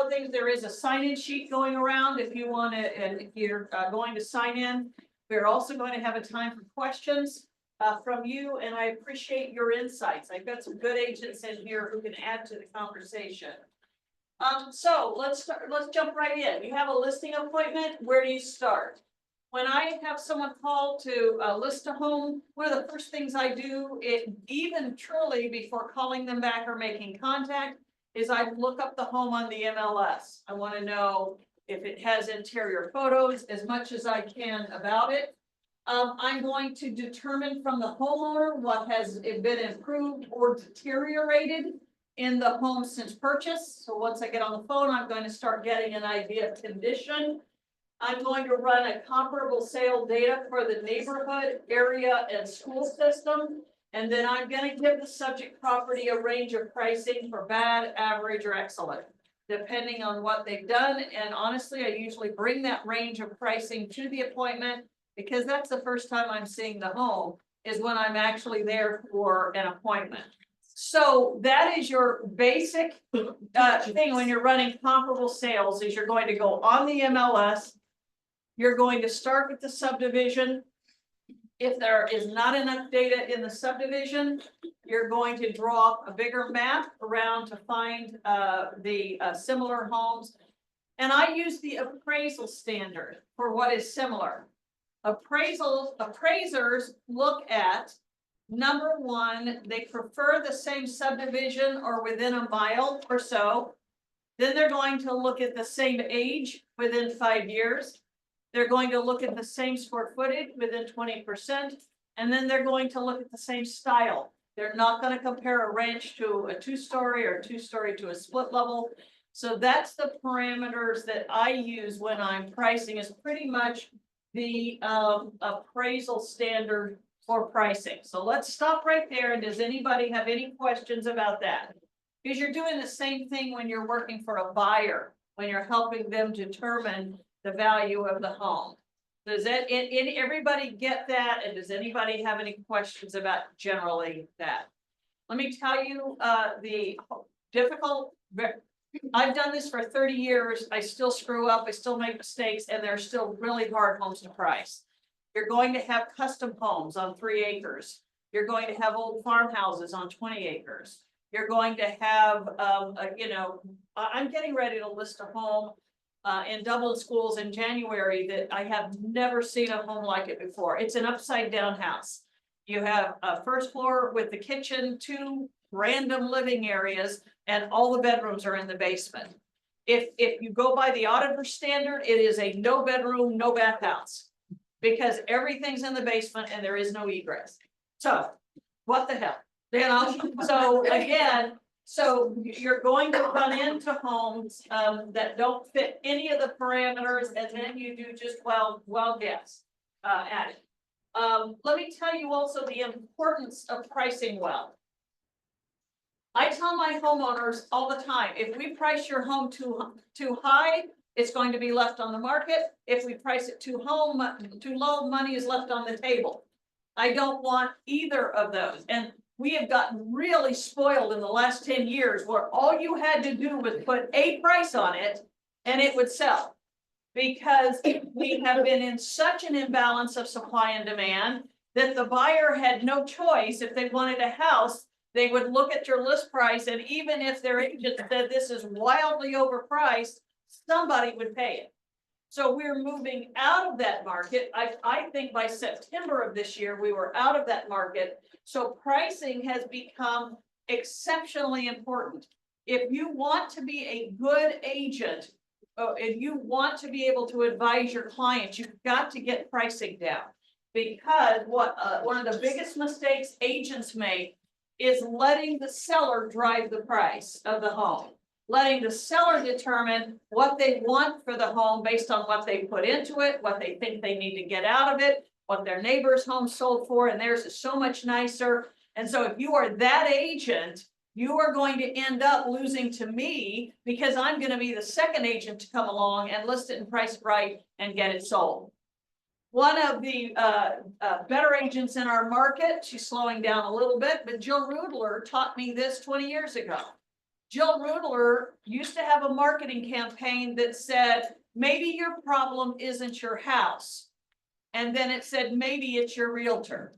of things, there is a sign-in sheet going around if you want to, and if you're going to sign in. We're also going to have a time for questions from you, and I appreciate your insights. I've got some good agents in here who can add to the conversation. So let's jump right in. You have a listing appointment. Where do you start? When I have someone call to list a home, one of the first things I do, even truly before calling them back or making contact, is I look up the home on the MLS. I want to know if it has interior photos, as much as I can about it. I'm going to determine from the homeowner what has been improved or deteriorated in the home since purchase. So once I get on the phone, I'm going to start getting an idea of condition. I'm going to run a comparable sale data for the neighborhood, area, and school system. And then I'm going to give the subject property a range of pricing for bad, average, or excellent, depending on what they've done. And honestly, I usually bring that range of pricing to the appointment, because that's the first time I'm seeing the home, is when I'm actually there for an appointment. So that is your basic thing when you're running comparable sales, is you're going to go on the MLS. You're going to start with the subdivision. If there is not enough data in the subdivision, you're going to draw a bigger map around to find the similar homes. And I use the appraisal standard for what is similar. Appraisers look at, number one, they prefer the same subdivision or within a mile or so. Then they're going to look at the same age within 5 years. They're going to look at the same square footage within 20%. And then they're going to look at the same style. They're not going to compare a ranch to a 2-story or a 2-story to a split level. So that's the parameters that I use when I'm pricing, is pretty much the appraisal standard for pricing. So let's stop right there. And does anybody have any questions about that? Because you're doing the same thing when you're working for a buyer, when you're helping them determine the value of the home. Does everybody get that? And does anybody have any questions about generally that? Let me tell you the difficult. I've done this for 30 years. I still screw up. I still make mistakes, and they're still really hard homes to price. You're going to have custom homes on 3 acres. You're going to have old farmhouses on 20 acres. You're going to have, I'm getting ready to list a home in Dublin Schools in January that I have never seen a home like it before. It's an upside down house. You have a first floor with the kitchen, 2 random living areas, and all the bedrooms are in the basement. If you go by the auditor standard, it is a no bedroom, no bath house, because everything's in the basement and there is no egress. So what the hell? So again, so you're going to run into homes that don't fit any of the parameters, and then you do just well guess at it. Let me tell you also the importance of pricing well. I tell my homeowners all the time, if we price your home too high, it's going to be left on the market. If we price it too low, money is left on the table. I don't want either of those. And we have gotten really spoiled in the last 10 years, where all you had to do was put a price on it and it would sell. Because we have been in such an imbalance of supply and demand that the buyer had no choice. If they wanted a house, they would look at your list price, and even if their agent said this is wildly overpriced, somebody would pay it. So we're moving out of that market. I think by September of this year, we were out of that market. So pricing has become exceptionally important. If you want to be a good agent, and you want to be able to advise your clients, you've got to get pricing down. Because one of the biggest mistakes agents make is letting the seller drive the price of the home. Letting the seller determine what they want for the home based on what they put into it, what they think they need to get out of it, what their neighbor's home sold for, and theirs is so much nicer. And so if you are that agent, you are going to end up losing to me, because I'm going to be the second agent to come along and list it and price it right and get it sold. One of the better agents in our market, she's slowing down a little bit, but Jill Rudler taught me this 20 years ago. Jill Rudler used to have a marketing campaign that said, maybe your problem isn't your house. And then it said, maybe it's your realtor.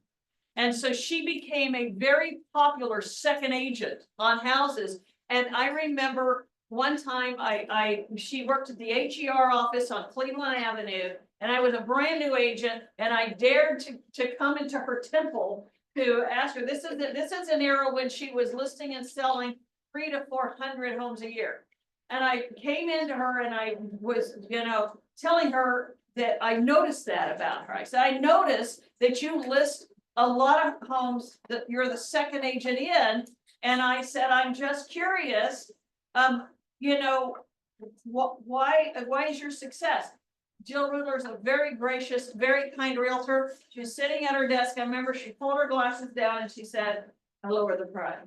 And so she became a very popular second agent on houses. And I remember one time she worked at the HER office on Cleveland Avenue, and I was a brand new agent, and I dared to come into her temple to ask her. This is an era when she was listing and selling 300 to 400 homes a year. And I came into her and I was, telling her that I noticed that about her. I said, I noticed that you list a lot of homes that you're the second agent in. And I said, I'm just curious, why is your success? Jill Rudler is a very gracious, very kind realtor. She was sitting at her desk. I remember she pulled her glasses down and she said, I lower the price.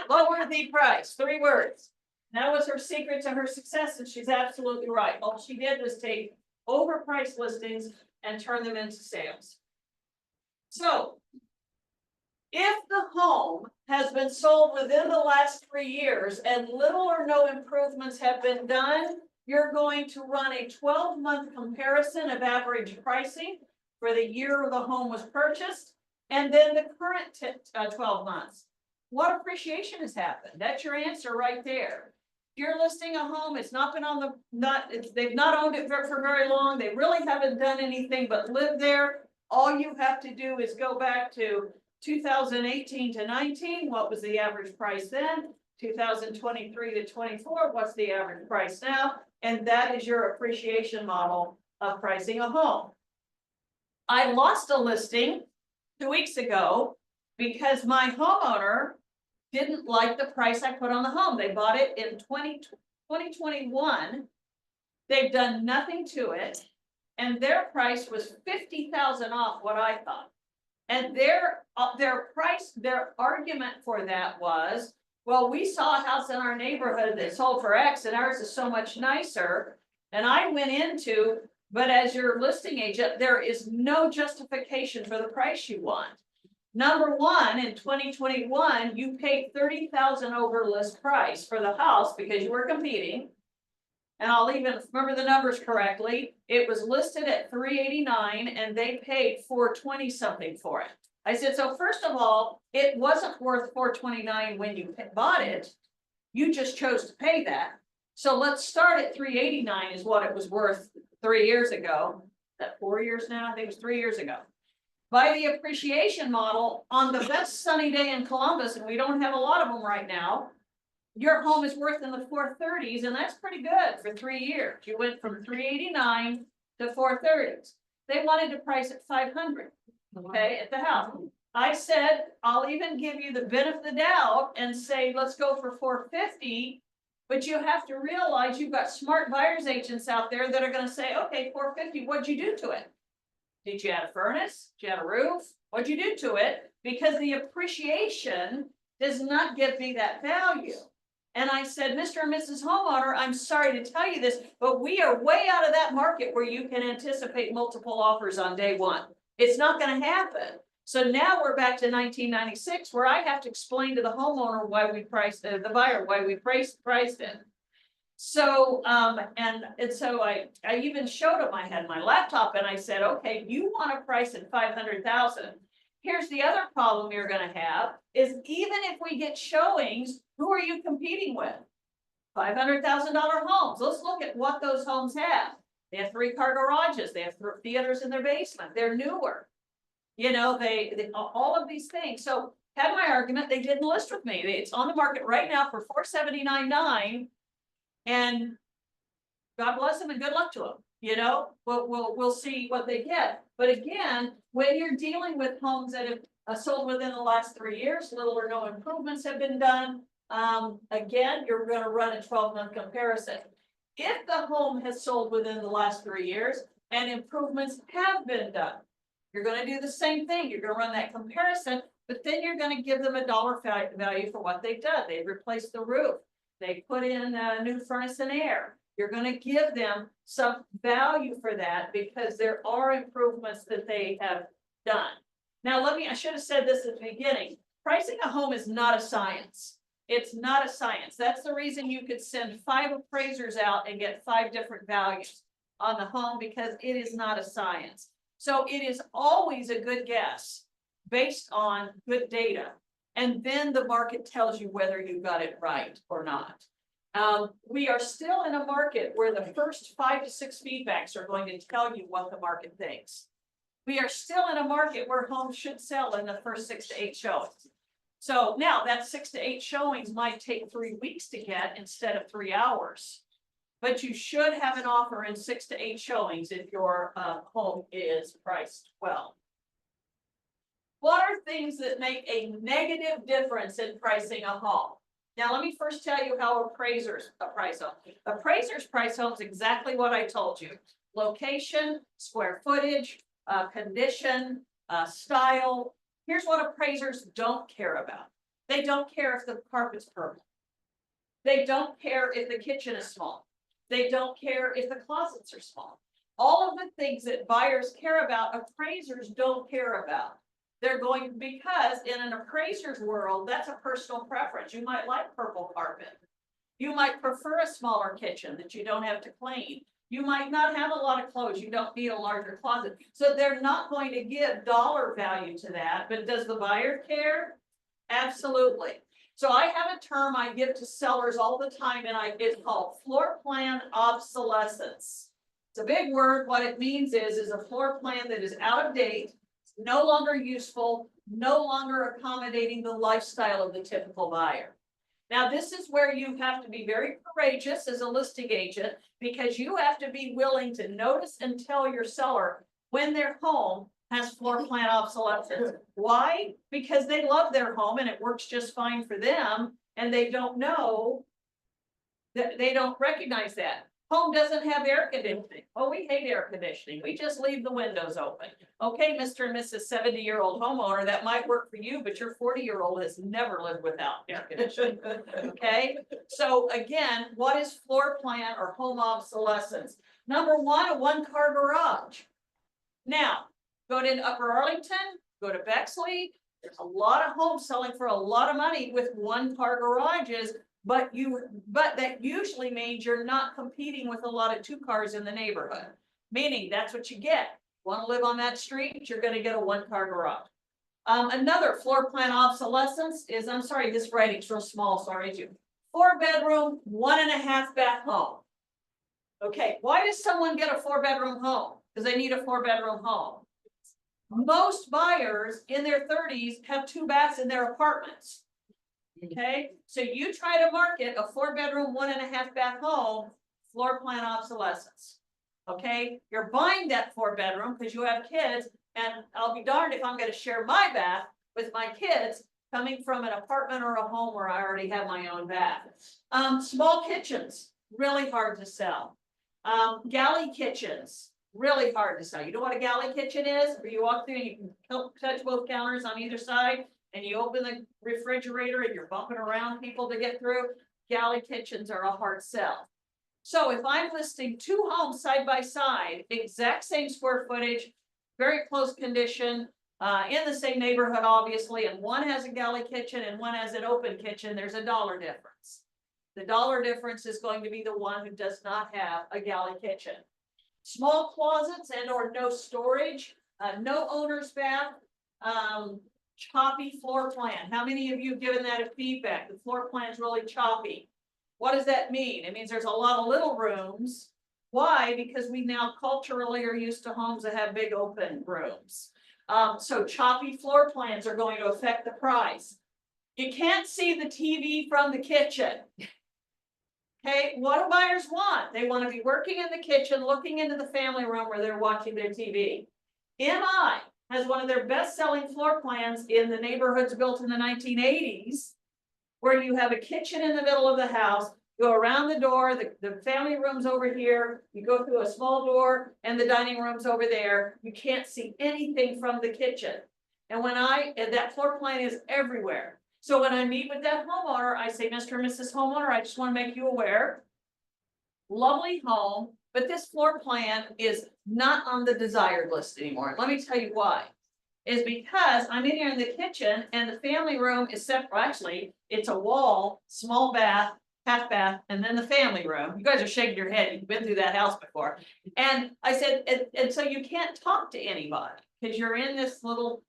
Lower the price, 3 words. That was her secret to her success, and she's absolutely right. All she did was take overpriced listings and turn them into sales. So, if the home has been sold within the last 3 years and little or no improvements have been done, you're going to run a 12-month comparison of average pricing for the year the home was purchased, and then the current 12 months. What appreciation has happened? That's your answer right there. If you're listing a home, it's not been on they've not owned it for very long. They really haven't done anything but live there. All you have to do is go back to 2018 to 19. What was the average price then? 2023 to 24. What's the average price now? And that is your appreciation model of pricing a home. I lost a listing 2 weeks ago because my homeowner didn't like the price I put on the home. They bought it in 2021. They've done nothing to it. And their price was $50,000 off what I thought. And their argument for that was, well, we saw a house in our neighborhood that sold for X and ours is so much nicer. And I went into, but as your listing agent, there is no justification for the price you want. Number one, in 2021, you paid $30,000 over list price for the house because you were competing. And I'll even remember the numbers correctly. It was listed at $389 and they paid $420 something for it. I said, so first of all, it wasn't worth $429 when you bought it. You just chose to pay that. So let's start at $389 is what it was worth 3 years ago. Is that 4 years now? I think it was 3 years ago. By the appreciation model, on the best sunny day in Columbus, and we don't have a lot of them right now, your home is worth in the 430s, and that's pretty good for 3 years. You went from 389 to 430s. They wanted to price at 500, okay, at the house. I said, I'll even give you the benefit of the doubt and say, let's go for 450, but you have to realize you've got smart buyers agents out there that are going to say, okay, 450, what'd you do to it? Did you add a furnace? Did you add a roof? What'd you do to it? Because the appreciation does not give me that value. And I said, Mr. and Mrs. Homeowner, I'm sorry to tell you this, but we are way out of that market where you can anticipate multiple offers on day one. It's not going to happen. So now we're back to 1996, where I have to explain to the homeowner why we priced the buyer, why we priced it. So, and so I even showed him, I had my laptop and I said, okay, you want to price at 500,000. Here's the other problem you're going to have is even if we get showings, who are you competing with? $500,000 homes. Let's look at what those homes have. They have 3-car garages. They have theaters in their basement. They're newer. You know, they all of these things. So had my argument, they didn't list with me. It's on the market right now for $479.9. And God bless them and good luck to them. You know, we'll see what they get. But again, when you're dealing with homes that have sold within the last 3 years, little or no improvements have been done. Again, you're going to run a 12-month comparison. If the home has sold within the last 3 years and improvements have been done, you're going to do the same thing. You're going to run that comparison, but then you're going to give them a dollar value for what they've done. They've replaced the roof. They put in a new furnace and air. You're going to give them some value for that because there are improvements that they have done. Now, I should have said this at the beginning. Pricing a home is not a science. It's not a science. That's the reason you could send 5 appraisers out and get 5 different values on the home, because it is not a science. So it is always a good guess based on good data. And then the market tells you whether you got it right or not. We are still in a market where the first 5 to 6 feedbacks are going to tell you what the market thinks. We are still in a market where homes should sell in the first 6 to 8 showings. So now that 6 to 8 showings might take 3 weeks to get instead of 3 hours. But you should have an offer in 6 to 8 showings if your home is priced well. What are things that make a negative difference in pricing a home? Now, let me first tell you how appraisers price homes. Appraisers price homes exactly what I told you. Location, square footage, condition, style. Here's what appraisers don't care about. They don't care if the carpet's purple. They don't care if the kitchen is small. They don't care if the closets are small. All of the things that buyers care about, appraisers don't care about. They're going, because in an appraiser's world, that's a personal preference. You might like purple carpet. You might prefer a smaller kitchen that you don't have to clean. You might not have a lot of clothes. You don't need a larger closet. So they're not going to give dollar value to that. But does the buyer care? Absolutely. So I have a term I give to sellers all the time, and it's called floor plan obsolescence. It's a big word. What it means is a floor plan that is out of date, no longer useful, no longer accommodating the lifestyle of the typical buyer. Now, this is where you have to be very courageous as a listing agent, because you have to be willing to notice and tell your seller when their home has floor plan obsolescence. Why? Because they love their home and it works just fine for them, and they don't know that, they don't recognize that. Home doesn't have air conditioning. Oh, we hate air conditioning. We just leave the windows open. Okay, Mr. and Mrs. 70-year-old homeowner, that might work for you, but your 40-year-old has never lived without air conditioning. Okay, so again, what is floor plan or home obsolescence? Number one, a 1-car garage. Now, go to Upper Arlington, go to Bexley. There's a lot of homes selling for a lot of money with 1-car garages. But that usually means you're not competing with a lot of 2 cars in the neighborhood. Meaning that's what you get. Want to live on that street? You're going to get a 1-car garage. Another floor plan obsolescence is, I'm sorry, this writing's real small, sorry, 4-bedroom, 1.5 bath home. Okay, why does someone get a 4-bedroom home? Because they need a 4-bedroom home. Most buyers in their 30s have 2 baths in their apartments. Okay, so you try to market a 4-bedroom, 1.5 bath home, floor plan obsolescence. Okay, you're buying that 4-bedroom because you have kids, and I'll be darned if I'm going to share my bath with my kids coming from an apartment or a home where I already have my own bath. Small kitchens, really hard to sell. Galley kitchens, really hard to sell. You know what a galley kitchen is? Where you walk through and you can touch both counters on either side, and you open the refrigerator and you're bumping around people to get through. Galley kitchens are a hard sell. So if I'm listing 2 homes side by side, exact same square footage, very close condition, in the same neighborhood, obviously, and one has a galley kitchen and one has an open kitchen, there's a dollar difference. The dollar difference is going to be the one who does not have a galley kitchen. Small closets and or no storage, no owner's bath, choppy floor plan. How many of you have given that a feedback? The floor plan is really choppy. What does that mean? It means there's a lot of little rooms. Why? Because we now culturally are used to homes that have big open rooms. So choppy floor plans are going to affect the price. You can't see the TV from the kitchen. Okay, what do buyers want? They want to be working in the kitchen, looking into the family room where they're watching their TV. MI has one of their best-selling floor plans in the neighborhoods built in the 1980s, where you have a kitchen in the middle of the house, go around the door, the family room's over here, you go through a small door, and the dining room's over there. You can't see anything from the kitchen. And that floor plan is everywhere. So when I meet with that homeowner, I say, Mr. and Mrs. Homeowner, I just want to make you aware, lovely home, but this floor plan is not on the desired list anymore. Let me tell you why. is because I'm in here in the kitchen and the family room is separate. Actually, it's a wall, small bath, half bath, and then the family room. You guys are shaking your head. You've been through that house before. And I said, and so you can't talk to anybody because you're in this little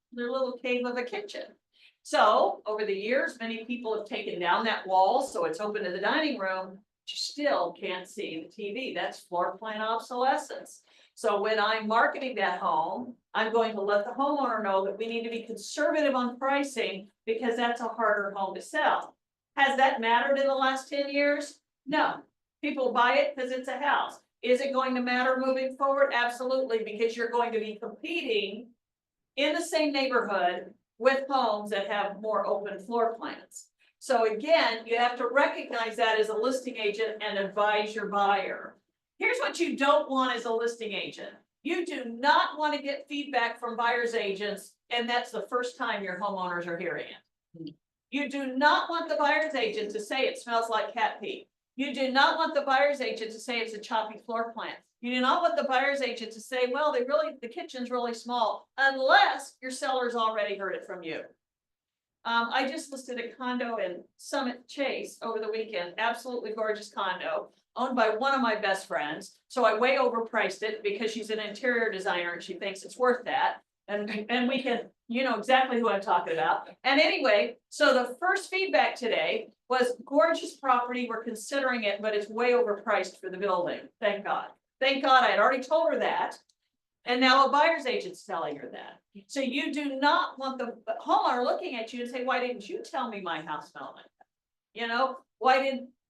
cave of a kitchen. So over the years, many people have taken down that wall, so it's open to the dining room, but you still can't see the TV. That's floor plan obsolescence. So when I'm marketing that home, I'm going to let the homeowner know that we need to be conservative on pricing because that's a harder home to sell. Has that mattered in the last 10 years? No. People buy it because it's a house. Is it going to matter moving forward? Absolutely, because you're going to be competing in the same neighborhood with homes that have more open floor plans. So again, you have to recognize that as a listing agent and advise your buyer. Here's what you don't want as a listing agent. You do not want to get feedback from buyer's agents, and that's the first time your homeowners are hearing it. You do not want the buyer's agent to say it smells like cat pee. You do not want the buyer's agent to say it's a choppy floor plan. You do not want the buyer's agent to say, well, the kitchen's really small, unless your seller's already heard it from you. I just listed a condo in Summit Chase over the weekend, absolutely gorgeous condo, owned by one of my best friends. So I way overpriced it because she's an interior designer and she thinks it's worth that. And we can, you know exactly who I'm talking about. And anyway, so the first feedback today was gorgeous property. We're considering it, but it's way overpriced for the building. Thank God. Thank God I had already told her that. And now a buyer's agent's telling her that. So you do not want the homeowner looking at you and say, why didn't you tell me my house smelled like that?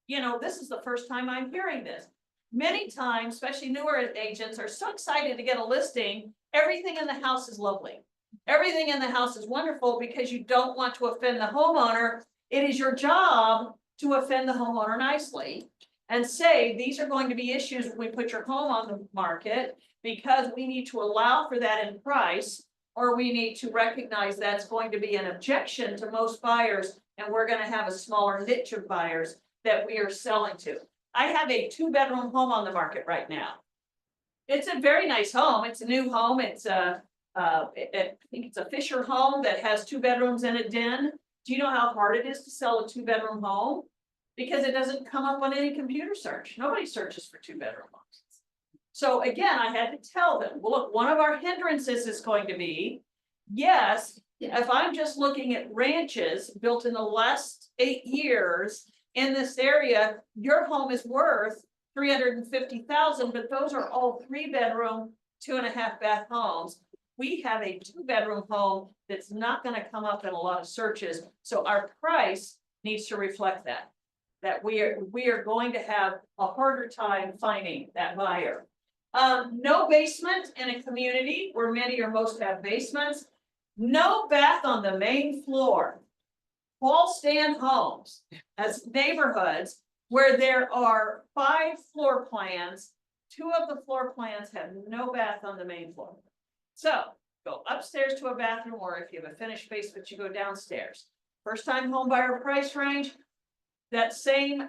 You know, this is the first time I'm hearing this. Many times, especially newer agents are so excited to get a listing. Everything in the house is lovely. Everything in the house is wonderful because you don't want to offend the homeowner. It is your job to offend the homeowner nicely and say, these are going to be issues when we put your home on the market because we need to allow for that in price, or we need to recognize that's going to be an objection to most buyers, and we're going to have a smaller niche of buyers that we are selling to. I have a 2-bedroom home on the market right now. It's a very nice home. It's a new home. It's I think it's a Fisher home that has 2 bedrooms and a den. Do you know how hard it is to sell a 2-bedroom home? Because it doesn't come up on any computer search. Nobody searches for 2-bedroom homes. So again, I had to tell them, well, look, one of our hindrances is going to be, yes, if I'm just looking at ranches built in the last 8 years in this area, your home is worth $350,000, but those are all 3-bedroom, 2.5-bath homes. We have a 2-bedroom home that's not going to come up in a lot of searches. So our price needs to reflect that we are going to have a harder time finding that buyer. No basement in a community where many or most have basements. No bath on the main floor. Wall stand homes as neighborhoods where there are 5 floor plans. 2 of the floor plans have no bath on the main floor. So go upstairs to a bathroom, or if you have a finished basement, you go downstairs. First time home buyer price range. That same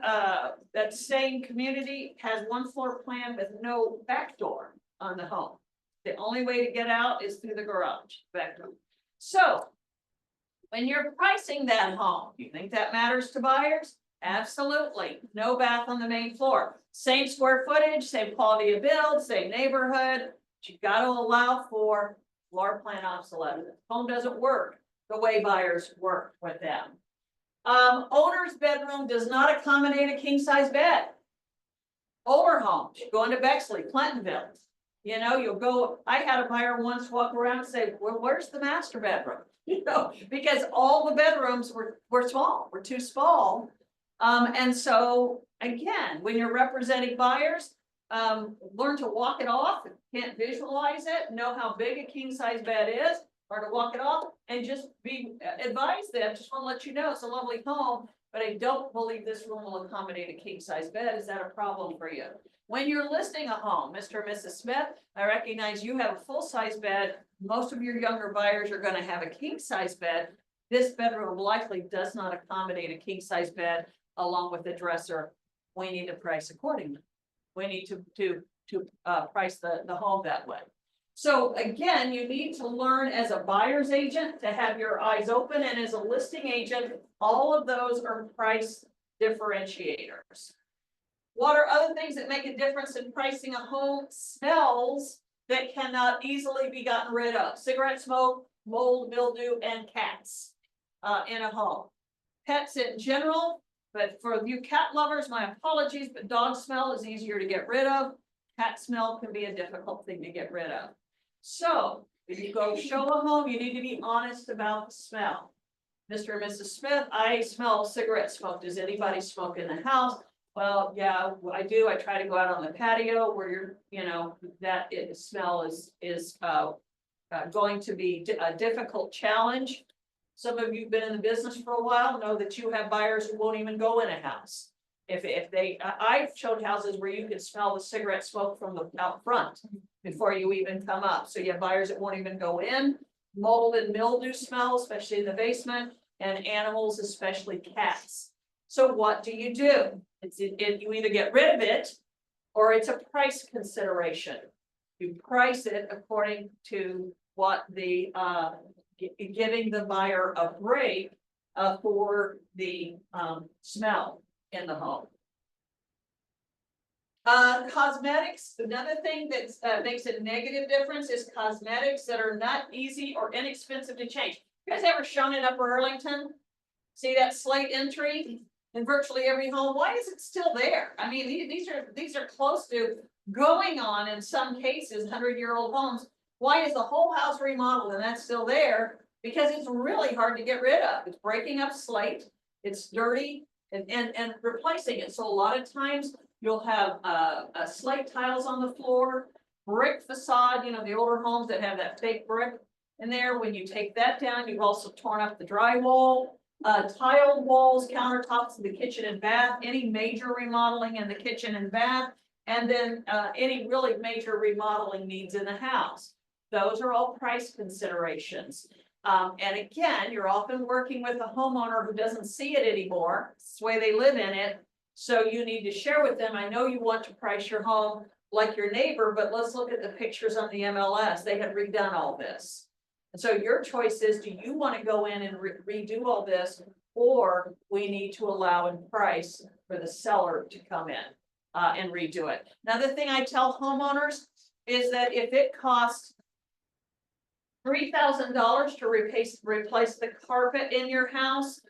community has 1 floor plan with no back door on the home. The only way to get out is through the garage back door. So when you're pricing that home, you think that matters to buyers? Absolutely. No bath on the main floor. Same square footage, same quality of build, same neighborhood. But you got to allow for floor plan obsolescence. Home doesn't work the way buyers work with them. Owner's bedroom does not accommodate a king-size bed. Older homes, you go into Bexley, Clintonville. You know, you'll go, I had a buyer once walk around and say, well, where's the master bedroom? You know, because all the bedrooms were small, were too small. And so again, when you're representing buyers, learn to walk it off. If you can't visualize it, know how big a king-size bed is, or to walk it off and just be advised them. Just want to let you know it's a lovely home, but I don't believe this room will accommodate a king-size bed. Is that a problem for you? When you're listing a home, Mr. and Mrs. Smith, I recognize you have a full-size bed. Most of your younger buyers are going to have a king-size bed. This bedroom likely does not accommodate a king-size bed along with the dresser. We need to price accordingly. We need to price the home that way. So again, you need to learn as a buyer's agent to have your eyes open, and as a listing agent, all of those are price differentiators. What are other things that make a difference in pricing a home? Smells that cannot easily be gotten rid of. Cigarette smoke, mold, mildew, and cats in a home. Pets in general, but for you cat lovers, my apologies, but dog smell is easier to get rid of. Cat smell can be a difficult thing to get rid of. So if you go show a home, you need to be honest about the smell. Mr. and Mrs. Smith, I smell cigarette smoke. Does anybody smoke in the house? Well, yeah, I do. I try to go out on the patio where you're, you know, smell is going to be a difficult challenge. Some of you have been in the business for a while, know that you have buyers who won't even go in a house. If they, I've showed houses where you can smell the cigarette smoke from the out front before you even come up. So you have buyers that won't even go in. Mold and mildew smell, especially in the basement, and animals, especially cats. So what do? You either get rid of it or it's a price consideration. You price it according to what the giving the buyer a break for the smell in the home. Cosmetics, another thing that makes a negative difference is cosmetics that are not easy or inexpensive to change. You guys ever shown in Upper Arlington? See that slate entry in virtually every home? Why is it still there? I mean, these are close to going on, in some cases, 100-year-old homes. Why is the whole house remodeled and that's still there? Because it's really hard to get rid of. It's breaking up slate, it's dirty, and replacing it. So a lot of times you'll have slate tiles on the floor, brick facade, you know, the older homes that have that fake brick in there. When you take that down, you've also torn up the drywall, tiled walls, countertops in the kitchen and bath, any major remodeling in the kitchen and bath, and then any really major remodeling needs in the house. Those are all price considerations. And again, you're often working with a homeowner who doesn't see it anymore. It's the way they live in it. So you need to share with them, I know you want to price your home like your neighbor, but let's look at the pictures on the MLS. They have redone all this. And so your choice is, do you want to go in and redo all this, or we need to allow in price for the seller to come in and redo it. Another thing I tell homeowners is that if it costs $3,000 to replace the carpet in your house,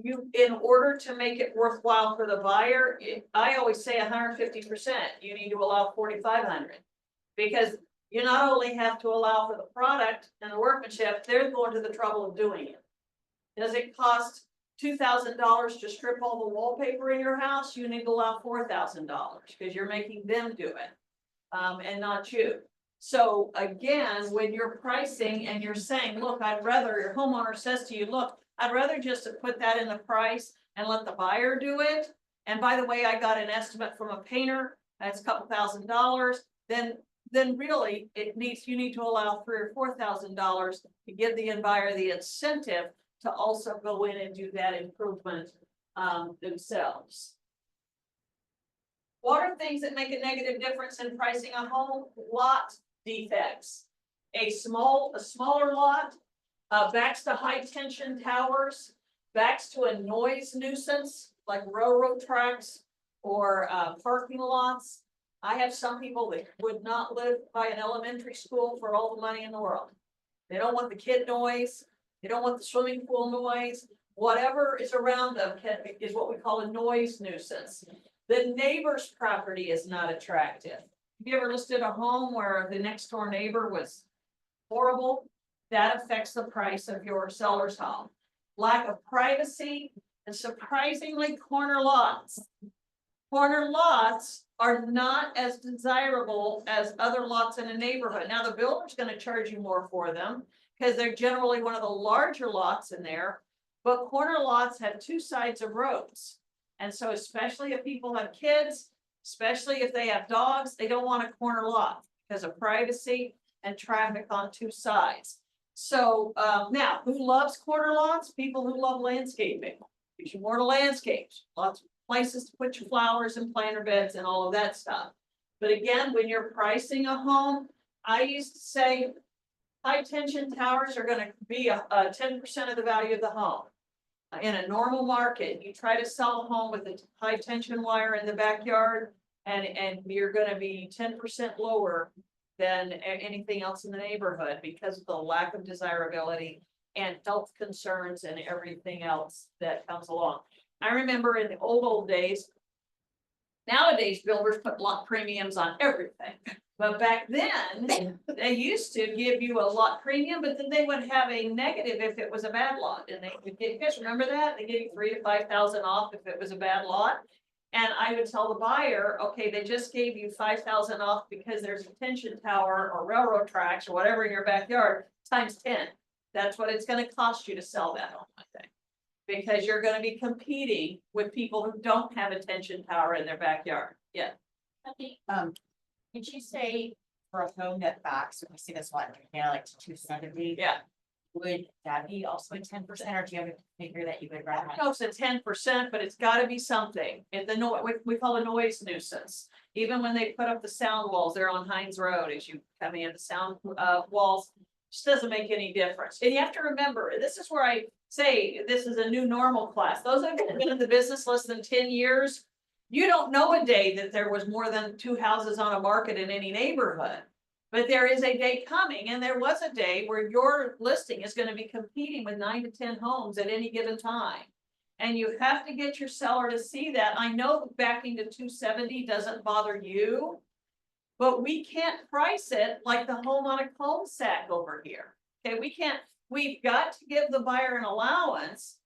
in order to make it worthwhile for the buyer, I always say 150%, you need to allow 4,500, because you not only have to allow for the product and the workmanship, they're going to the trouble of doing it. Does it cost $2,000 to strip all the wallpaper in your house? You need to allow $4,000 because you're making them do it, and not you. So again, when you're pricing and you're saying, look, your homeowner says to you, look, I'd rather just put that in the price and let the buyer do it. And by the way, I got an estimate from a painter, that's a couple $1,000, then really you need to allow $3,000 or $4,000 to give the buyer the incentive to also go in and do that improvement themselves. What are things that make a negative difference in pricing a home? Lot defects. A smaller lot backs to high tension towers, backs to a noise nuisance like railroad tracks or parking lots. I have some people that would not live by an elementary school for all the money in the world. They don't want the kid noise. They don't want the swimming pool noise. Whatever is around them is what we call a noise nuisance. The neighbor's property is not attractive. Have you ever listed a home where the next door neighbor was horrible? That affects the price of your seller's home. Lack of privacy, and surprisingly, corner lots. Corner lots are not as desirable as other lots in a neighborhood. Now, the builder's going to charge you more for them because they're generally one of the larger lots in there, but corner lots have two sides of roads. And so especially if people have kids, especially if they have dogs, they don't want a corner lot because of privacy and traffic on two sides. So now, who loves corner lots? People who love landscaping. Gives you more to landscape. Lots of places to put your flowers and planter beds and all of that stuff. But again, when you're pricing a home, I used to say high tension towers are gonna be a 10% of the value of the home. In a normal market, you try to sell a home with a high tension wire in the backyard, and you're gonna be 10% lower than anything else in the neighborhood because of the lack of desirability and health concerns and everything else that comes along. I remember in the old days, nowadays builders put lot premiums on everything. But back then, they used to give you a lot premium, but then they would have a negative if it was a bad lot. And they would get, you guys remember that? They gave you 3,000 to 5,000 off if it was a bad lot. And I would tell the buyer, okay, they just gave you 5,000 off because there's a tension tower or railroad tracks or whatever in your backyard, times 10. That's what it's gonna cost you to sell that home, I think. Because you're gonna be competing with people who don't have a tension tower in their backyard. Yeah. Did you say for a home that backs, we see this one now like to 270? Yeah. Would that be also a 10%, or do you have a figure that you would I recommend? don't know if it's 10%, but it's gotta be something. And the noise, we call a noise nuisance. Even when they put up the sound walls, they're on Hines Road, as you come in, the sound walls, just doesn't make any difference. And you have to remember, this is where I say this is a new normal class. Those that have been in the business less than 10 years, you don't know a day that there was more than 2 houses on a market in any neighborhood. But there is a day coming, and there was a day where your listing is gonna be competing with 9 to 10 homes at any given time. And you have to get your seller to see that. I know backing to 270 doesn't bother you, but we can't price it like the home on a cul-de-sac over here. Okay, we've got to give the buyer an allowance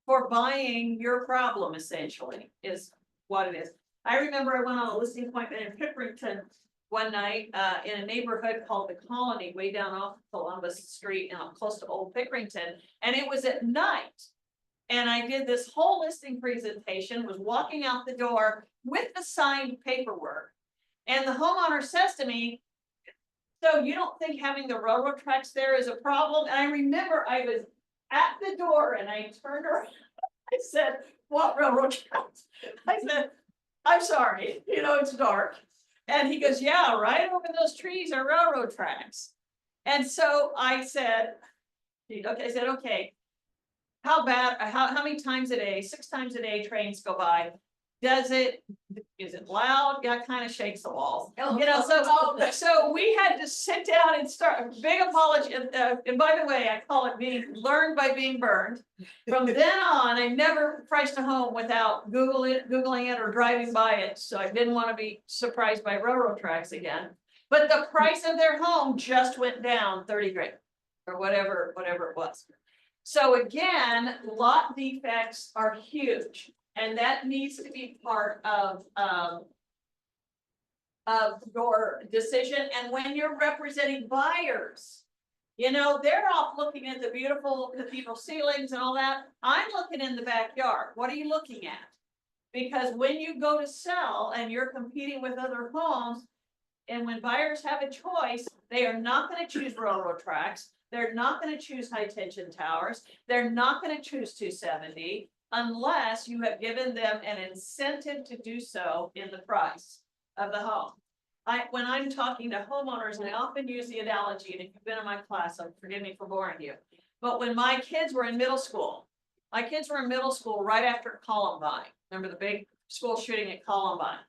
for buying your problem, essentially, is what it is. I remember I went on a listing appointment in Pickerington one night, in a neighborhood called the Colony, way down off Columbus Street, and close to Old Pickerington, and it was at night. And I did this whole listing presentation, was walking out the door with the signed paperwork. And the homeowner says to me, so you don't think having the railroad tracks there is a problem? And I remember I was at the door and I turned around. I said, what railroad tracks? I said, I'm sorry, it's dark. And he goes, yeah, right over those trees are railroad tracks. And so I said, okay, how many times a day, 6 times a day trains go by? Is it loud? Yeah, it kind of shakes the walls. So we had to sit down and start, big apology. And by the way, I call it being learned by being burned. From then on, I never priced a home without Googling it or driving by it. So I didn't want to be surprised by railroad tracks again. But the price of their home just went down 30 grand or whatever it was. So again, lot defects are huge. And that needs to be part of your decision. And when you're representing buyers, they're off looking at the beautiful cathedral ceilings and all that. I'm looking in the backyard. What are you looking at? Because when you go to sell and you're competing with other homes, and when buyers have a choice, they are not going to choose railroad tracks. They're not going to choose high tension towers. They're not going to choose 270. Unless you have given them an incentive to do so in the price of the home. When I'm talking to homeowners, and I often use the analogy, and if you've been in my class, so forgive me for boring you. But when my kids were in middle school right after Columbine. Remember the big school shooting at Columbine?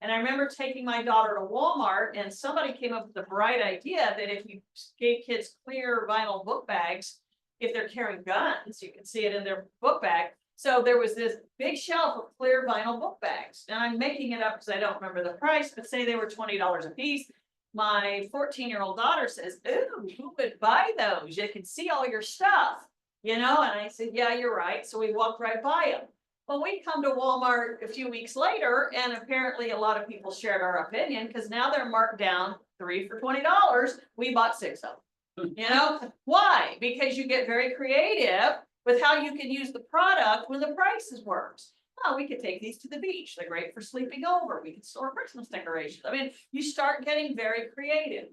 And I remember taking my daughter to Walmart, and somebody came up with the bright idea that if you gave kids clear vinyl book bags, if they're carrying guns, you can see it in their book bag. So there was this big shelf of clear vinyl book bags, and I'm making it up because I don't remember the price, but say they were $20 a piece. My 14-year-old daughter says, ooh, who would buy those? You can see all your stuff, and I said, yeah, you're right. So we walked right by them. Well, we come to Walmart a few weeks later, and apparently a lot of people shared our opinion because now they're marked down 3 for $20. We bought 6 of them. Why? Because you get very creative with how you can use the product when the prices works. Oh, we could take these to the beach. They're great for sleeping over. We could store Christmas decorations. I mean, you start getting very creative.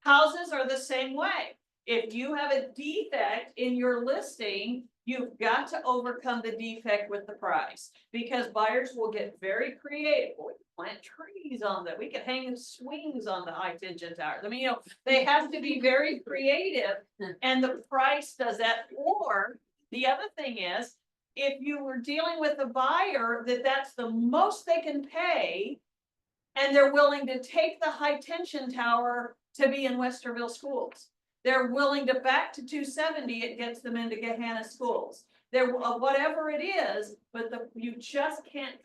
Houses are the same way. If you have a defect in your listing, You've got to overcome the defect with the price, because buyers will get very creative. We can plant trees on that, we can hang swings on the high tension towers. I mean, they have to be very creative, and the price does that. Or the other thing is, if you were dealing with a buyer that's the most they can pay, and they're willing to take the high tension tower to be in Westerville schools. They're willing to back to 270, it gets them into Gahanna schools. They're whatever it is, but you just can't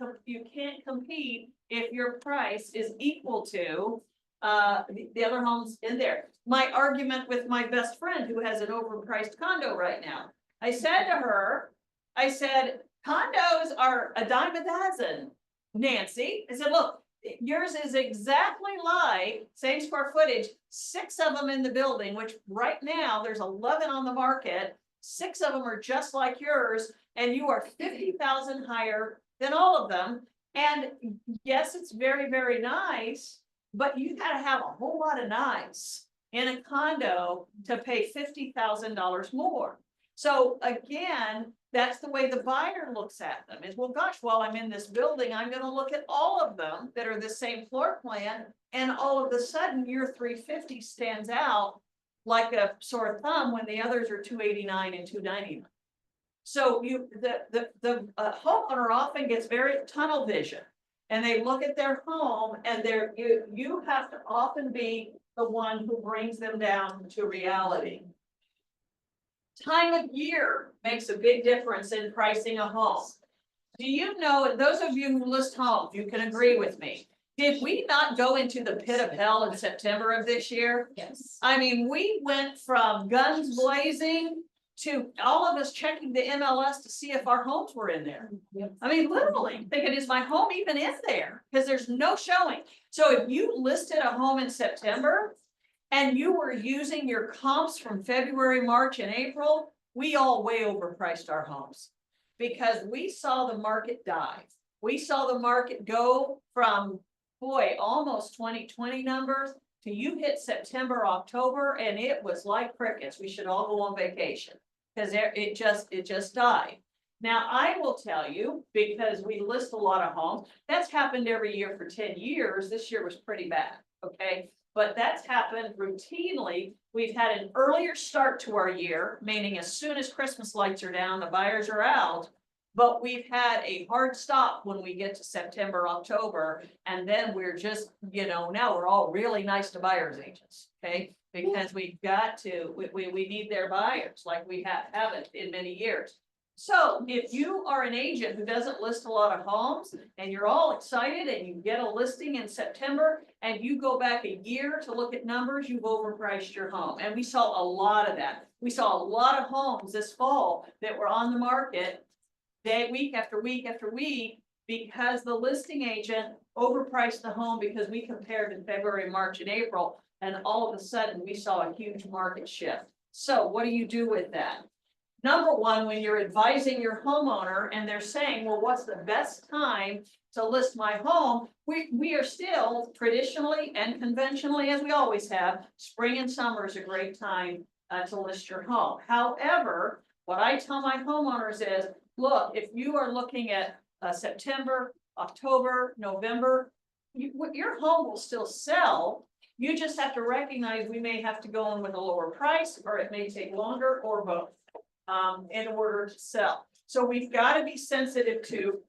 compete if your price is equal to the other homes in there. My argument with my best friend who has an overpriced condo right now, I said to her, condos are a dime a dozen, Nancy. I said, look, yours is exactly like, same square footage, 6 of them in the building, which right now there's 11 on the market. 6 of them are just like yours, and you are 50,000 higher than all of them. And yes, it's very, very nice, but you gotta have a whole lot of nice in a condo to pay $50,000 more. So again, that's the way the buyer looks at them, is, well, gosh, while I'm in this building, I'm gonna look at all of them that are the same floor plan, and all of a sudden your 350 stands out like a sore thumb when the others are 289 and 299. So the homeowner often gets very tunnel vision, and they look at their home, and you have to often be the one who brings them down to reality. Time of year makes a big difference in pricing a home. Do you know, and those of you who list homes, you can agree with me, did we not go into the pit of hell in September of this year? Yes. I mean, we went from guns blazing to all of us checking the MLS to see if our homes were in there. Yep. I mean, literally thinking, is my home even in there? Because there's no showing. So if you listed a home in September, and you were using your comps from February, March, and April, we all way overpriced our homes, because we saw the market dive. We saw the market go from, boy, almost 2020 numbers to you hit September, October, and it was like crickets. We should all go on vacation, because it just died. Now, I will tell you, because we list a lot of homes, that's happened every year for 10 years. This year was pretty bad, okay? But that's happened routinely. We've had an earlier start to our year, meaning as soon as Christmas lights are down, the buyers are out. But we've had a hard stop when we get to September, October, and then we're just, now we're all really nice to buyers agents, okay? Because we've got to, we need their buyers like we haven't in many years. So if you are an agent who doesn't list a lot of homes, and you're all excited and you get a listing in September, and you go back a year to look at numbers, you've overpriced your home. And we saw a lot of that. We saw a lot of homes this fall that were on the market week after week after week, because the listing agent overpriced the home, because we compared in February, March, and April, and all of a sudden we saw a huge market shift. So what do you do with that? Number one, when you're advising your homeowner and they're saying, well, what's the best time to list my home? We are still traditionally and conventionally, as we always have, spring and summer is a great time to list your home. However, what I tell my homeowners is, look, if you are looking at September, October, November, your home will still sell. You just have to recognize we may have to go in with a lower price, or it may take longer, or both. In order to sell. So we've got to be sensitive to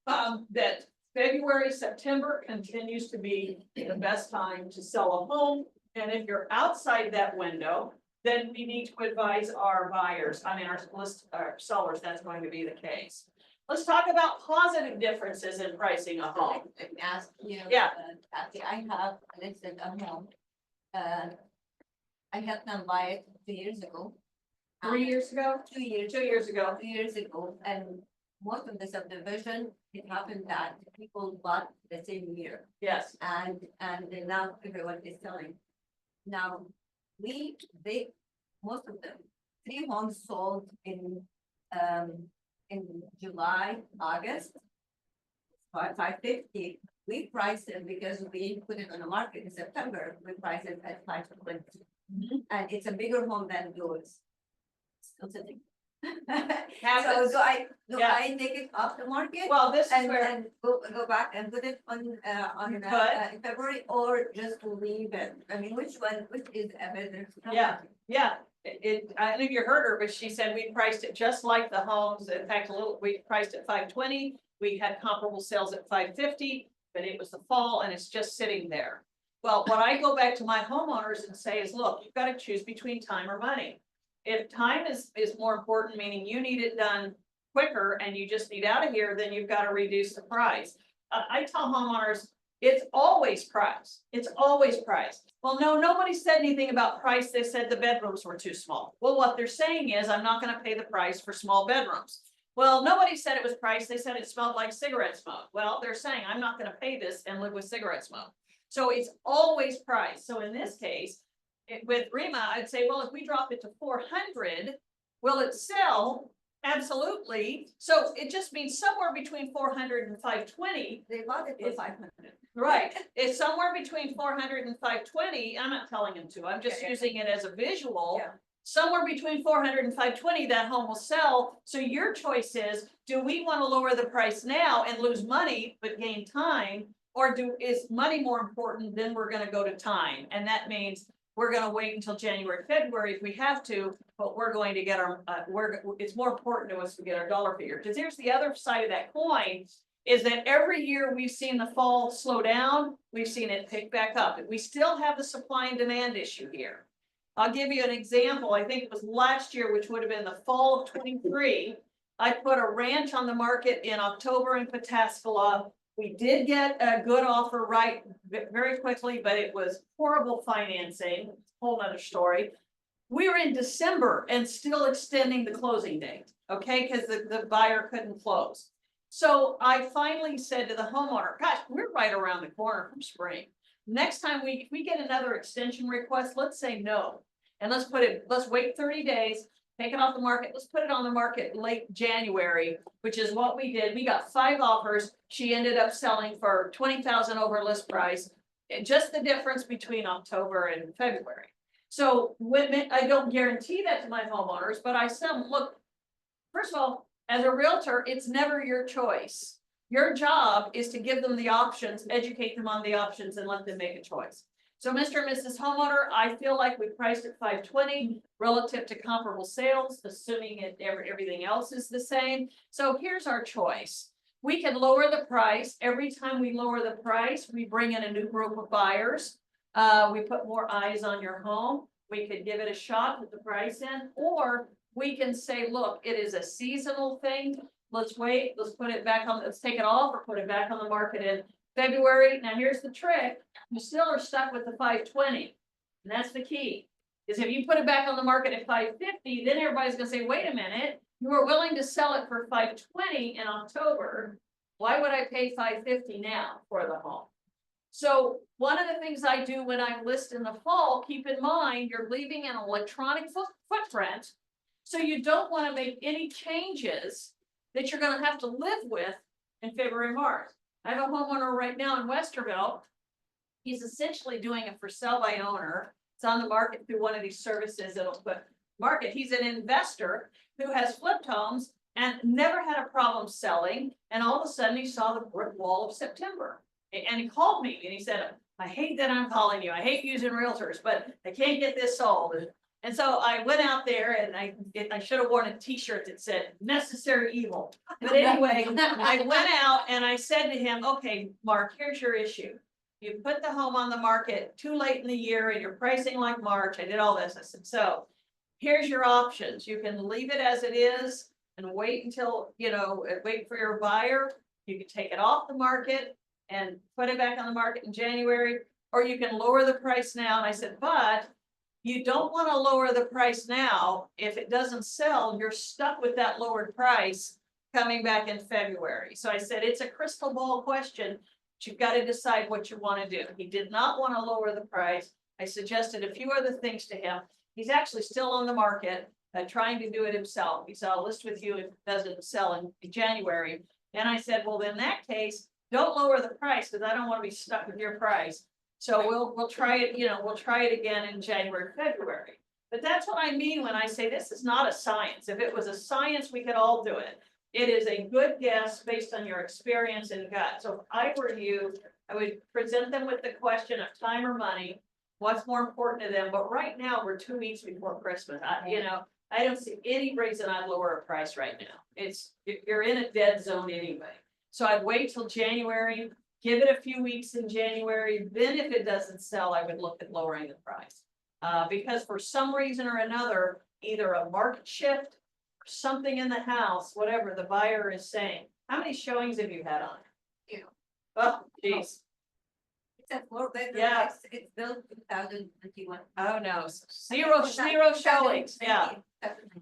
that February, September continues to be the best time to sell a home. And if you're outside that window, then we need to advise our buyers. I mean, our sellers, that's going to be the case. Let's talk about positive differences in pricing a home. Let me ask you. Yeah. Kathy, I have listed a home. I helped them buy it 2 years ago. 3 years ago? 2 years. 2 years ago. 2 years ago, and most of the subdivision, it happened that people bought the same year, Yes. and then now everyone is selling. Now, most of them, 3 homes sold in July, August. 550, we priced it because we put it on the market in September, we priced it at 520. And it's a bigger home than yours. Still sitting. Happens. So do Yeah. I take it off the market? Well, this is And where, then go back and put it on You could. in February, or just leave it? I mean, which is evidence? yeah, I think you heard her, but she said we priced it just like the homes. In fact, we priced it 520. We had comparable sales at 550, but it was the fall and it's just sitting there. Well, what I go back to my homeowners and say is, look, you've got to choose between time or money. If time is more important, meaning you need it done quicker and you just need out of here, then you've got to reduce the price. I tell homeowners, it's always price. It's always price. Well, no, nobody said anything about price. They said the bedrooms were too small. Well, what they're saying is I'm not going to pay the price for small bedrooms. Well, nobody said it was price. They said it smelled like cigarette smoke. Well, they're saying I'm not going to pay this and live with cigarette smoke. So it's always price. So in this case, with Rima, I'd say, well, if we drop it to 400, will it sell? Absolutely. So it just means somewhere between 400 and 520. They bought it for 500. Right. It's somewhere between 400 and 520. I'm not telling him to. I'm just Yeah. using it as a visual. Yeah. Somewhere between 400 and 520, that home will sell. So your choice is, do we want to lower the price now and lose money but gain time? Or is money more important? Then we're going to go to time. And that means we're going to wait until January, February if we have to, but we're going to get our, it's more important to us to get our dollar figure. Because here's the other side of that coin, is that every year we've seen the fall slow down, we've seen it pick back up. We still have the supply and demand issue here. I'll give you an example. I think it was last year, which would have been the fall of 23. I put a ranch on the market in October in Pataskala. We did get a good offer right very quickly, but it was horrible financing, whole nother story. We were in December and still extending the closing date, okay, because the buyer couldn't close. So I finally said to the homeowner, gosh, we're right around the corner from spring. Next time we get another extension request, let's say no. And let's wait 30 days, take it off the market. Let's put it on the market late January, which is what we did. We got 5 offers. She ended up selling for 20,000 over list price. And just the difference between October and February. So when I don't guarantee that to my homeowners, but I say, look, first of all, as a realtor, it's never your choice. Your job is to give them the options, educate them on the options, and let them make a choice. So Mr. and Mrs. Homeowner, I feel like we priced at 520 relative to comparable sales, assuming everything else is the same. So here's our choice. We can lower the price. Every time we lower the price, we bring in a new group of buyers. We put more eyes on your home. We could give it a shot with the price in, or we can say, look, it is a seasonal thing. Let's wait, let's put it back on, let's take it off or put it back on the market in February. Now here's the trick. You still are stuck with the 520. And that's the key. Is if you put it back on the market at 550, then everybody's gonna say, wait a minute, you were willing to sell it for 520 in October. Why would I pay 550 now for the home? So one of the things I do when I list in the fall, keep in mind, you're leaving an electronic footprint. So you don't want to make any changes that you're going to have to live with in February, March. I have a homeowner right now in Westerville. He's essentially doing it for sale by owner. It's on the market through one of these services that'll put market. He's an investor who has flipped homes and never had a problem selling. And all of a sudden he saw the brick wall of September. And he called me and he said, I hate that I'm calling you. I hate using realtors, but I can't get this sold. And so I went out there and I should have worn a t-shirt that said necessary evil. But anyway, I went out and I said to him, okay, Mark, here's your issue. You put the home on the market too late in the year and you're pricing like March. I did all this. I said, so here's your options. You can leave it as it is and wait until, wait for your buyer. You can take it off the market and put it back on the market in January, or you can lower the price now. And I said, but you don't want to lower the price now. If it doesn't sell, you're stuck with that lowered price coming back in February. So I said, it's a crystal ball question, but you've got to decide what you want to do. He did not want to lower the price. I suggested a few other things to him. He's actually still on the market, trying to do it himself. He said, I'll list with you if it doesn't sell in January. And I said, well, in that case, don't lower the price because I don't want to be stuck with your price. So we'll try it, we'll try it again in January, February. But that's what I mean when I say this is not a science. If it was a science, we could all do it. It is a good guess based on your experience and gut. So if I were you, I would present them with the question of time or money. What's more important to them? But right now, we're 2 weeks before Christmas. I don't see any reason I'd lower a price right now. You're in a dead zone anyway. So I'd wait till January, give it a few weeks in January, then if it doesn't sell, I would look at lowering the price. Because for some reason or another, either a market shift, or something in the house, whatever the buyer is saying. How many showings have you had on it? Few. Oh, geez. It's a 4 bedroom, Yeah. it's built 2021. Oh, no. Zero showings, yeah.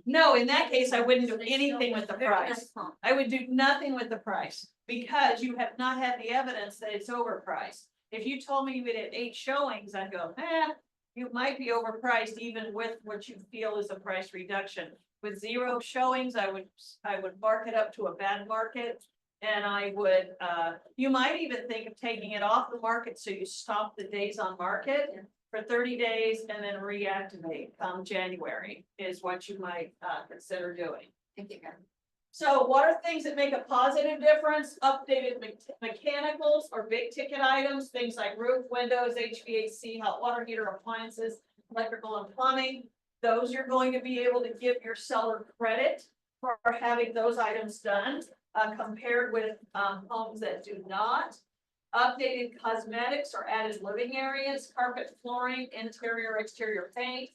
No, in that case, I wouldn't do anything with the price. I would do nothing with the price because you have not had the evidence that it's overpriced. If you told me you had 8 showings, I'd go, you might be overpriced even with what you feel is a price reduction. With 0 showings, I would mark it up to a bad market. And I would, you might even think of taking it off the market, so you stop the days on market for 30 days and then reactivate January is what you might consider doing. Thank you, Karen. So what are things that make a positive difference? Updated mechanicals or big ticket items, things like roof, windows, HVAC, hot water heater, appliances, electrical and plumbing. Those you're going to be able to give your seller credit for having those items done. Compared with homes that do not. Updated cosmetics or added living areas, carpet, flooring, interior, exterior paint,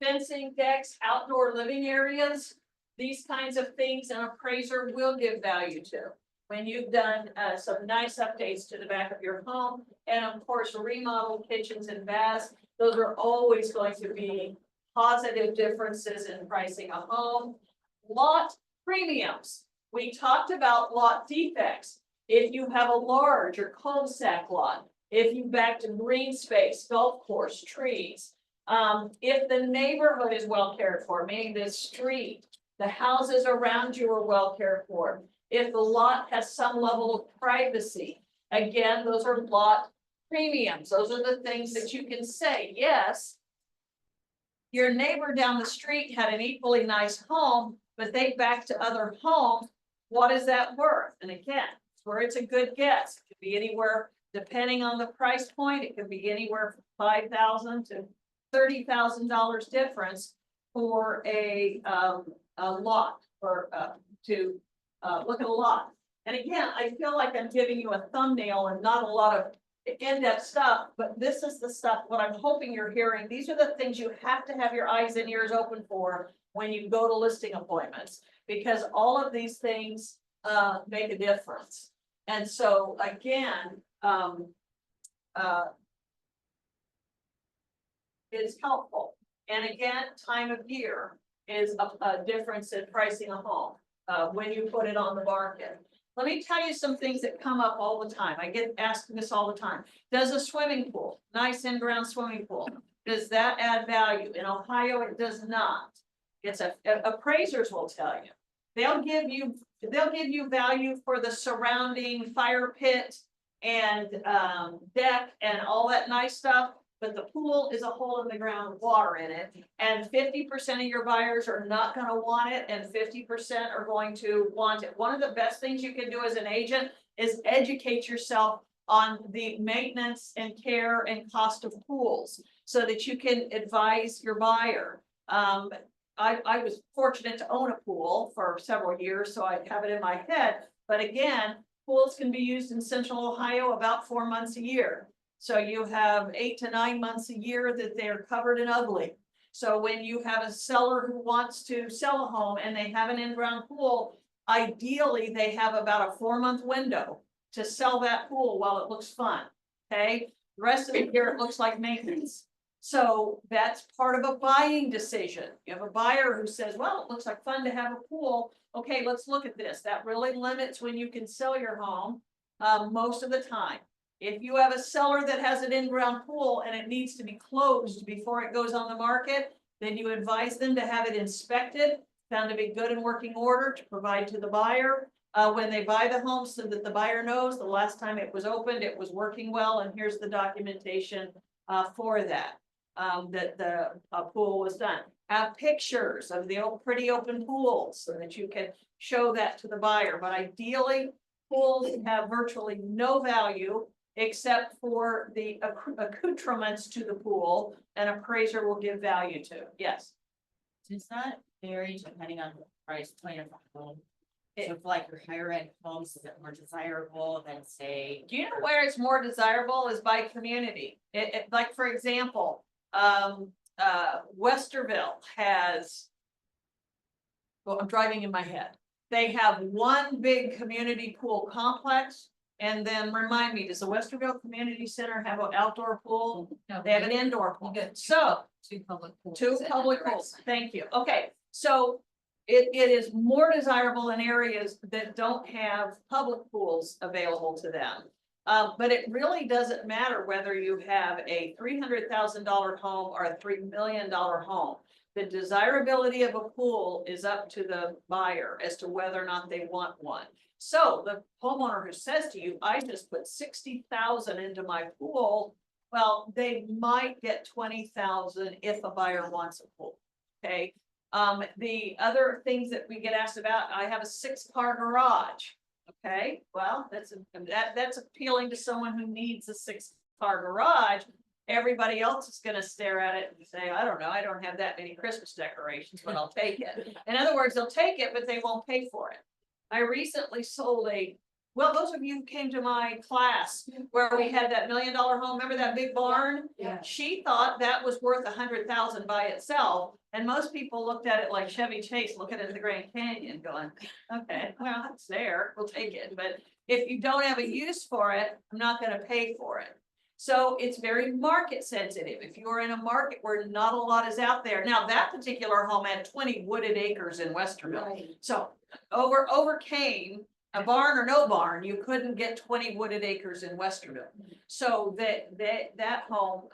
fencing, decks, outdoor living areas. These kinds of things an appraiser will give value to. When you've done some nice updates to the back of your home, and of course remodel kitchens and baths, those are always going to be positive differences in pricing a home. Lot premiums. We talked about lot defects. If you have a large or cul-de-sac lot, if you back to green space, golf course, trees, if the neighborhood is well cared for, meaning the street, the houses around you are well cared for, if the lot has some level of privacy, again, those are lot premiums. Those are the things that you can say, yes, your neighbor down the street had an equally nice home, but they backed to other homes. What is that worth? And again, where it's a good guess, it could be anywhere, depending on the price point, it could be anywhere from $5,000 to $30,000 difference for a lot, or to look at a lot. And again, I feel like I'm giving you a thumbnail and not a lot of in-depth stuff, but this is the stuff, what I'm hoping you're hearing. These are the things you have to have your eyes and ears open for when you go to listing appointments. Because all of these things make a difference. And so again, it's helpful. And again, time of year is a difference in pricing a home when you put it on the market. Let me tell you some things that come up all the time. I get asked this all the time. Does a swimming pool, nice in-ground swimming pool, does that add value? In Ohio, it does not. It's appraisers will tell you. They'll give you value for the surrounding fire pit and deck and all that nice stuff, but the pool is a hole in the ground with water in it. And 50% of your buyers are not going to want it, and 50% are going to want it. One of the best things you can do as an agent is educate yourself on the maintenance and care and cost of pools so that you can advise your buyer. I was fortunate to own a pool for several years, so I have it in my head. But again, pools can be used in Central Ohio about 4 months a year. So you have 8 to 9 months a year that they're covered and ugly. So when you have a seller who wants to sell a home and they have an in-ground pool, ideally they have about a 4-month window to sell that pool while it looks fun. Okay, the rest of the year it looks like maintenance. So that's part of a buying decision. You have a buyer who says, well, it looks like fun to have a pool. Okay, let's look at this. That really limits when you can sell your home most of the time. If you have a seller that has an in-ground pool and it needs to be closed before it goes on the market, then you advise them to have it inspected, found to be good and working order to provide to the buyer when they buy the home, so that the buyer knows the last time it was opened, it was working well, and here's the documentation for that. that the pool was done. Have pictures of the old pretty open pools so that you can show that to the buyer, but ideally, pools have virtually no value except for the accoutrements to the pool, an appraiser will give value to, yes. Does that vary depending on the price point of the home? So if like your higher end homes, is it more desirable than say? Do you know where it's more desirable is by community? Like, for example, Westerville has. Well, I'm driving in my head. They have one big community pool complex. And then remind me, does the Westerville Community Center have an outdoor pool? No, They have an indoor pool. You get So, two public pools. two public pools, thank you. Okay, so it is more desirable in areas that don't have public pools available to them. But it really doesn't matter whether you have a $300,000 home or a $3 million home. The desirability of a pool is up to the buyer as to whether or not they want one. So the homeowner who says to you, I just put 60,000 into my pool, well, they might get 20,000 if a buyer wants a pool, okay? The other things that we get asked about, I have a 6-car garage, okay? Well, that's appealing to someone who needs a 6-car garage. Everybody else is gonna stare at it and say, I don't know, I don't have that many Christmas decorations, but I'll take it. In other words, they'll take it, but they won't pay for it. I recently sold well, those of you who came to my class where we had that $1 million home, remember that big barn? Yeah. She thought that was worth 100,000 by itself. And most people looked at it like Chevy Chase looking at the Grand Canyon going, okay, well, it's there, we'll take it. But if you don't have a use for it, I'm not gonna pay for it. So it's very market sensitive. If you're in a market where not a lot is out there. Now, that particular home had 20 wooded acres in Westerville. Right. So overcame a barn or no barn, you couldn't get 20 wooded acres in Westerville. So that home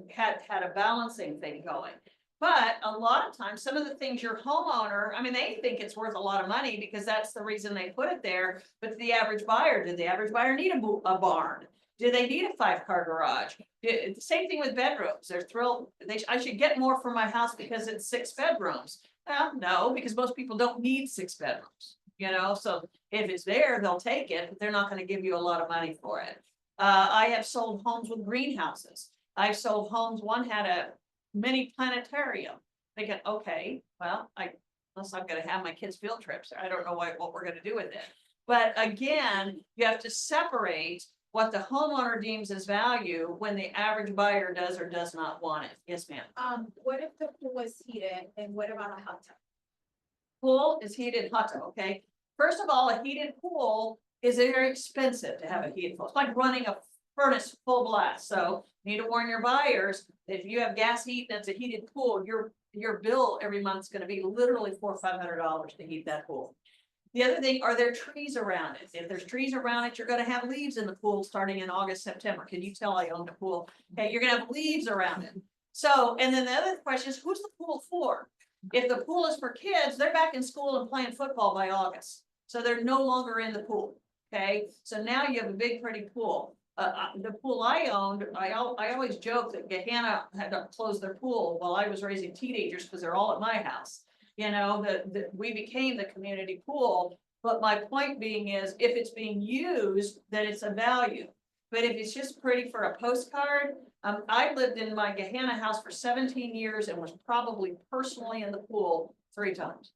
had a balancing thing going. But a lot of times, some of the things your homeowner, I mean, they think it's worth a lot of money because that's the reason they put it there. But the average buyer, did the average buyer need a barn? Do they need a 5-car garage? The same thing with bedrooms. They're thrilled. I should get more for my house because it's 6 bedrooms. Well, no, because most people don't need 6 bedrooms, you know, so if it's there, they'll take it, but they're not gonna give you a lot of money for it. I have sold homes with greenhouses. I've sold homes, one had a mini planetarium. Thinking, okay, well, unless I'm gonna have my kids' field trips, I don't know what we're gonna do with it. But again, you have to separate what the homeowner deems as value when the average buyer does or does not want it. Yes, ma'am. What if the pool was heated and what about a hot tub? Pool is heated, hot tub, okay? First of all, a heated pool is very expensive to have a heated pool. It's like running a furnace full blast. So you need to warn your buyers, if you have gas heat and it's a heated pool, your bill every month is gonna be literally $400 or $500 to heat that pool. The other thing, are there trees around it? If there's trees around it, you're gonna have leaves in the pool starting in August, September. Can you tell I owned a pool? Okay, you're gonna have leaves around it. So, and then the other question is, who's the pool for? If the pool is for kids, they're back in school and playing football by August. So they're no longer in the pool, okay? So now you have a big pretty pool. The pool I owned, I always joke that Gehanna had to close their pool while I was raising teenagers because they're all at my house. You know, we became the community pool, but my point being is if it's being used, then it's a value. But if it's just pretty for a postcard, I lived in my Gehanna house for 17 years and was probably personally in the pool 3 times.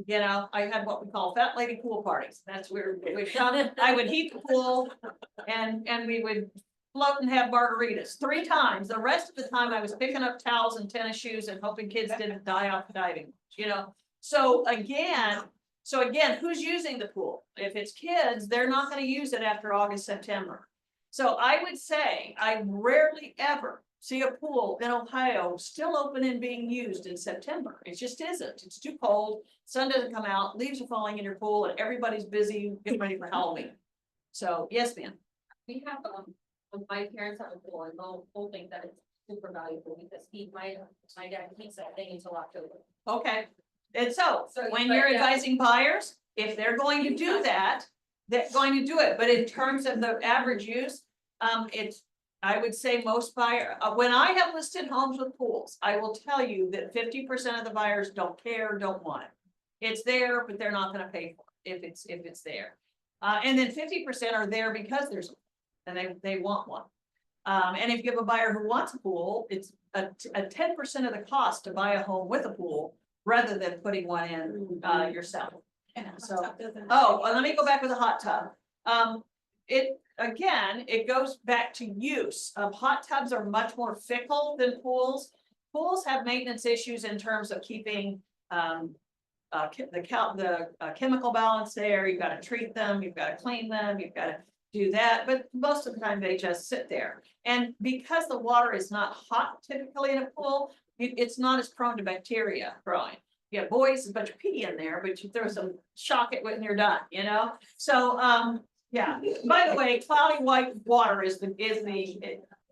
You know, I had what we call fat lady pool parties. That's where we come. I would heat the pool and we would float and have margaritas 3 times. The rest of the time I was picking up towels and tennis shoes and hoping kids didn't die off diving, you know? So again, who's using the pool? If it's kids, they're not going to use it after August, September. So I would say I rarely ever see a pool in Ohio still open and being used in September. It just isn't. It's too cold. Sun doesn't come out. Leaves are falling in your pool, and everybody's busy getting ready for Halloween. So yes, ma'am. We have, my parents have a pool and they'll think that it's super valuable because my dad keeps that thing until October. Okay. And so when but you're yeah. advising buyers, if they're going to do that, they're going to do it. But in terms of the average use, it's I would say most buyer, when I have listed homes with pools, I will tell you that 50% of the buyers don't care, don't want it. It's there, but they're not gonna pay for it if it's there. And then 50% are there because there's, and they want one. And if you have a buyer who wants a pool, it's a 10% of the cost to buy a home with a pool rather than putting one in, yourself. And a hot So- tub doesn't have Oh, to well, be let me go nice. back with the hot tub. It goes back to use. Hot tubs are much more fickle than pools. Pools have maintenance issues in terms of keeping, the chemical balance there. You've got to treat them, you've got to clean them, you've got to do that, but most of the time they just sit there. And because the water is not hot typically in a pool, it's not as prone to bacteria growing. You have boys, a bunch of pee in there, but you throw some shock it when you're done, you know? So, yeah, by the way, cloudy white water is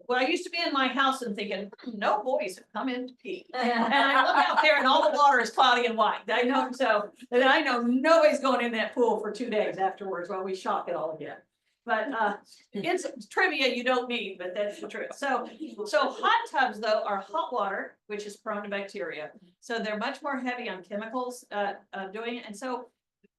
well, I used to be in my house and thinking, no boys have come in to pee. And I look out there and all the water is cloudy and white. I know, so, and I know nobody's going in that pool for 2 days afterwards while we shock it all again. But, it's trivia you don't need, but that's the truth. So hot tubs though are hot water, which is prone to bacteria. So they're much more heavy on chemicals, doing it. And so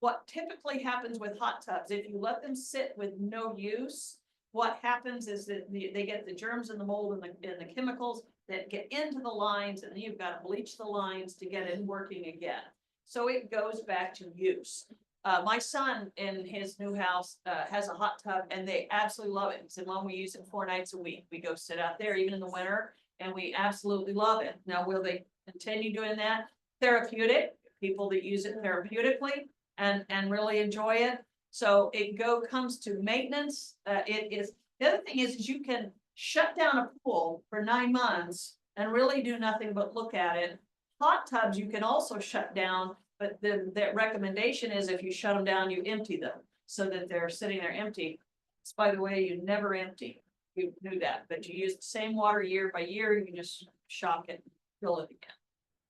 what typically happens with hot tubs, if you let them sit with no use, what happens is that they get the germs and the mold and the chemicals that get into the lines, and then you've got to bleach the lines to get it working again. So it goes back to use. My son in his new house has a hot tub and they absolutely love it. He said, Mom, we use it 4 nights a week. We go sit out there even in the winter and we absolutely love it. Now, will they continue doing that? Therapeutic, people that use it therapeutically and really enjoy it. So it comes to maintenance. It is, the other thing is you can shut down a pool for 9 months and really do nothing but look at it. Hot tubs you can also shut down, but that recommendation is if you shut them down, you empty them so that they're sitting there empty. So by the way, you never empty. You knew that, but you use the same water year by year, you can just shock it, fill it again.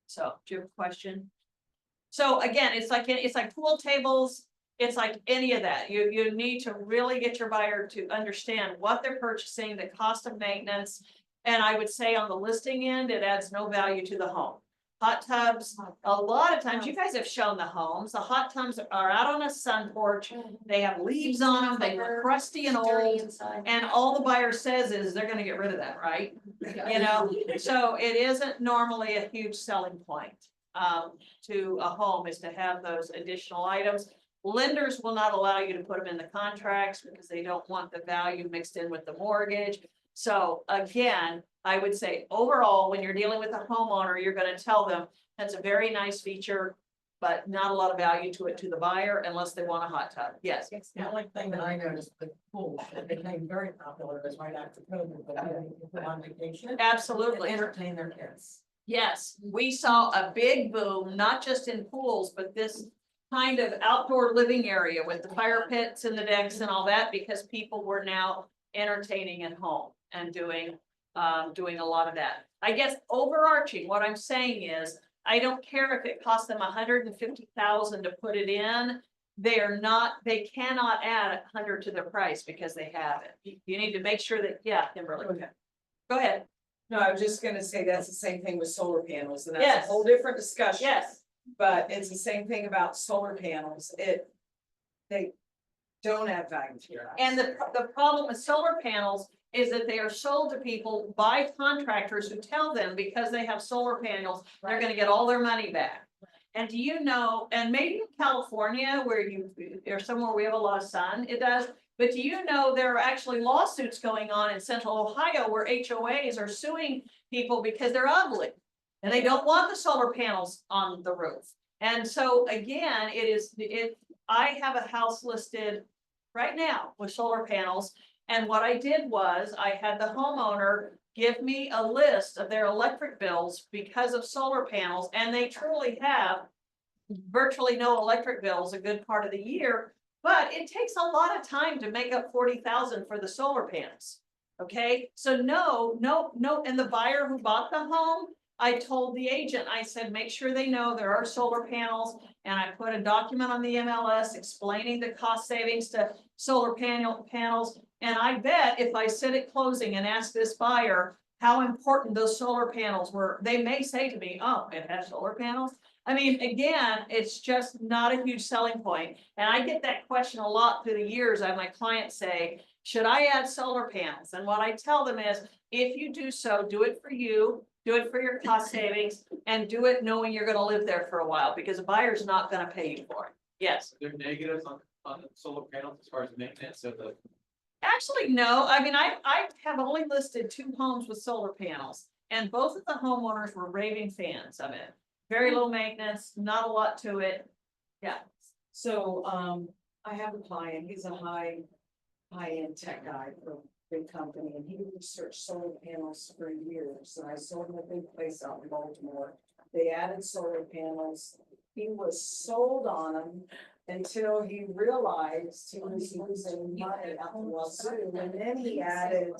So do you have a question? So again, it's like pool tables. It's like any of that. You need to really get your buyer to understand what they're purchasing, the cost of maintenance. And I would say on the listing end, it adds no value to the home. Hot tubs, a lot of times, you guys have shown the homes, the hot tubs are out on a sun porch. They have leaves on them, they look crusty and Dirty old. inside. And all the buyer says is they're gonna get rid of that, right? You know, so it isn't normally a huge selling point to a home is to have those additional items. Lenders will not allow you to put them in the contracts because they don't want the value mixed in with the mortgage. So again, I would say overall, when you're dealing with a homeowner, you're gonna tell them that's a very nice feature, but not a lot of value to it to the buyer unless they want a hot tub. Yes. The only thing that I noticed with pools, it became very popular was right after COVID, but people on vacation. And Absolutely. entertain their kids. Yes, we saw a big boom, not just in pools, but this kind of outdoor living area with the fire pits and the decks and all that, because people were now entertaining at home and doing a lot of that. I guess overarching, what I'm saying is, I don't care if it costs them $150,000 to put it in. They cannot add 100 to their price because they have it. You need to make sure that, yeah, Kimberly. Go ahead. No, I was just gonna say that's the same thing with solar panels, and that's Yes. a whole different discussion. Yes, But it's the same thing about solar panels, they don't add value to your house. and the problem with solar panels is that they are sold to people by contractors who tell them because they have solar panels, they're gonna get all their money back. And do you know, and maybe in California where or somewhere we have a lot of sun, it does. But do you know there are actually lawsuits going on in central Ohio where HOAs are suing people because they're ugly? And they don't want the solar panels on the roof. And so again, I have a house listed right now with solar panels. And what I did was I had the homeowner give me a list of their electric bills because of solar panels. And they truly have virtually no electric bills a good part of the year. But it takes a lot of time to make up 40,000 for the solar panels. Okay, so no, and the buyer who bought the home, I told the agent, I said, make sure they know there are solar panels. And I put a document on the MLS explaining the cost savings to solar panels. And I bet if I sit at closing and ask this buyer how important those solar panels were, they may say to me, oh, it has solar panels. I mean, again, it's just not a huge selling point. And I get that question a lot through the years. I have my clients say, should I add solar panels? And what I tell them is, if you do so, do it for you, do it for your cost savings, and do it knowing you're gonna live there for a while, because a buyer's not gonna pay you for it. Yes. Are there negatives on the solar panels as far as maintenance of the? Actually, no, I mean, I have only listed 2 homes with solar panels, and both of the homeowners were raving fans of it. Very low maintenance, not a lot to it. Yeah, So, I have a client, he's a high-end tech guy for a big company, and he researched solar panels for years, and I sold him a big place out in Baltimore. They added solar panels, he was sold on them until he realized he was losing money out the wazoo, and then he added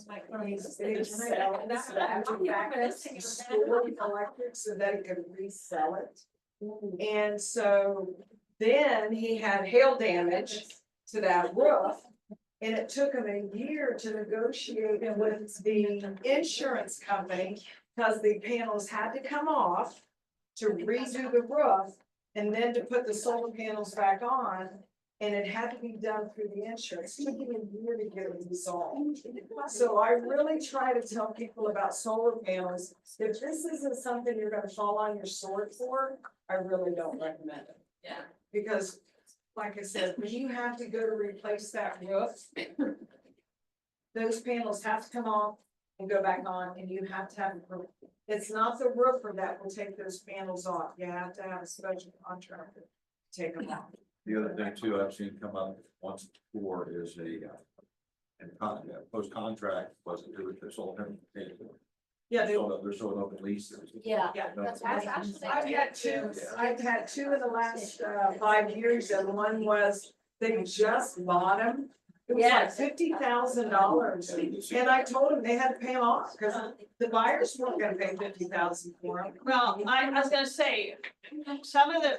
these big cells that would back up to store electric so that he could resell it. And so then he had hail damage to that roof. And it took him a year to negotiate with the insurance company, because the panels had to come off to redo the roof, and then to put the solar panels back on. And it had to be done through the insurance. It took him a year to get it resolved. So I really try to tell people about solar panels. If this isn't something you're gonna fall on your sword for, I really don't recommend it. Yeah. Because, like I said, when you have to go to replace that roof, those panels have to come off and go back on, and you have to have, it's not the roofer that will take those panels off. You have to have a special contractor to take them off. The other thing too, I've seen come up once before is post contract wasn't do it, it's all him. Yeah, They're showing open leases. Yeah. Yeah, That's I've had two in the last 5 years, and one was, they just bought them. It was like $50,000, and I told them they had to pay them off, because the buyers weren't gonna pay $50,000 for them. well, I was gonna say, some of the,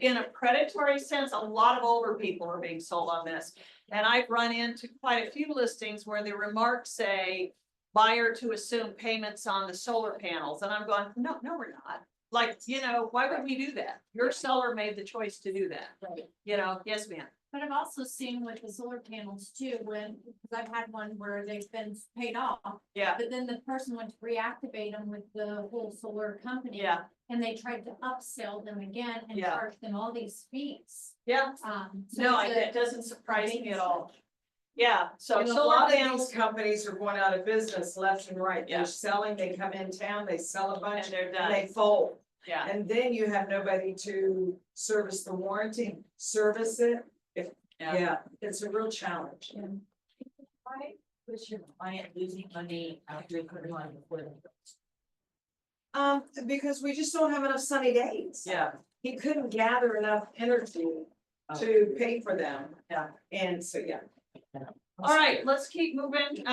in a predatory sense, a lot of older people are being sold on this. And I've run into quite a few listings where the remarks say, buyer to assume payments on the solar panels, and I'm going, no, we're not. Like, why would we do that? Your seller made the choice to do that. Right. Yes, ma'am. But I've also seen with the solar panels too, because I've had one where they've been paid off, Yeah, but then the person went to reactivate them with the whole solar company. yeah, And they tried to upsell them again and Yeah. charge them all these fees. yeah. So No, the- it doesn't surprise me at all. Yeah, so And a solar lot of panels, these companies are going out of business left and right. Yeah. They're selling, they come in town, they sell a and bunch, they're and done. they fold. Yeah, And then you have nobody to service the warranty, service it. Yeah, it's a real challenge. Why was your client losing money after putting on before the? Because we just don't have enough sunny days. yeah. He couldn't gather enough energy to pay for them. Yeah. And so, yeah. All right, let's keep moving.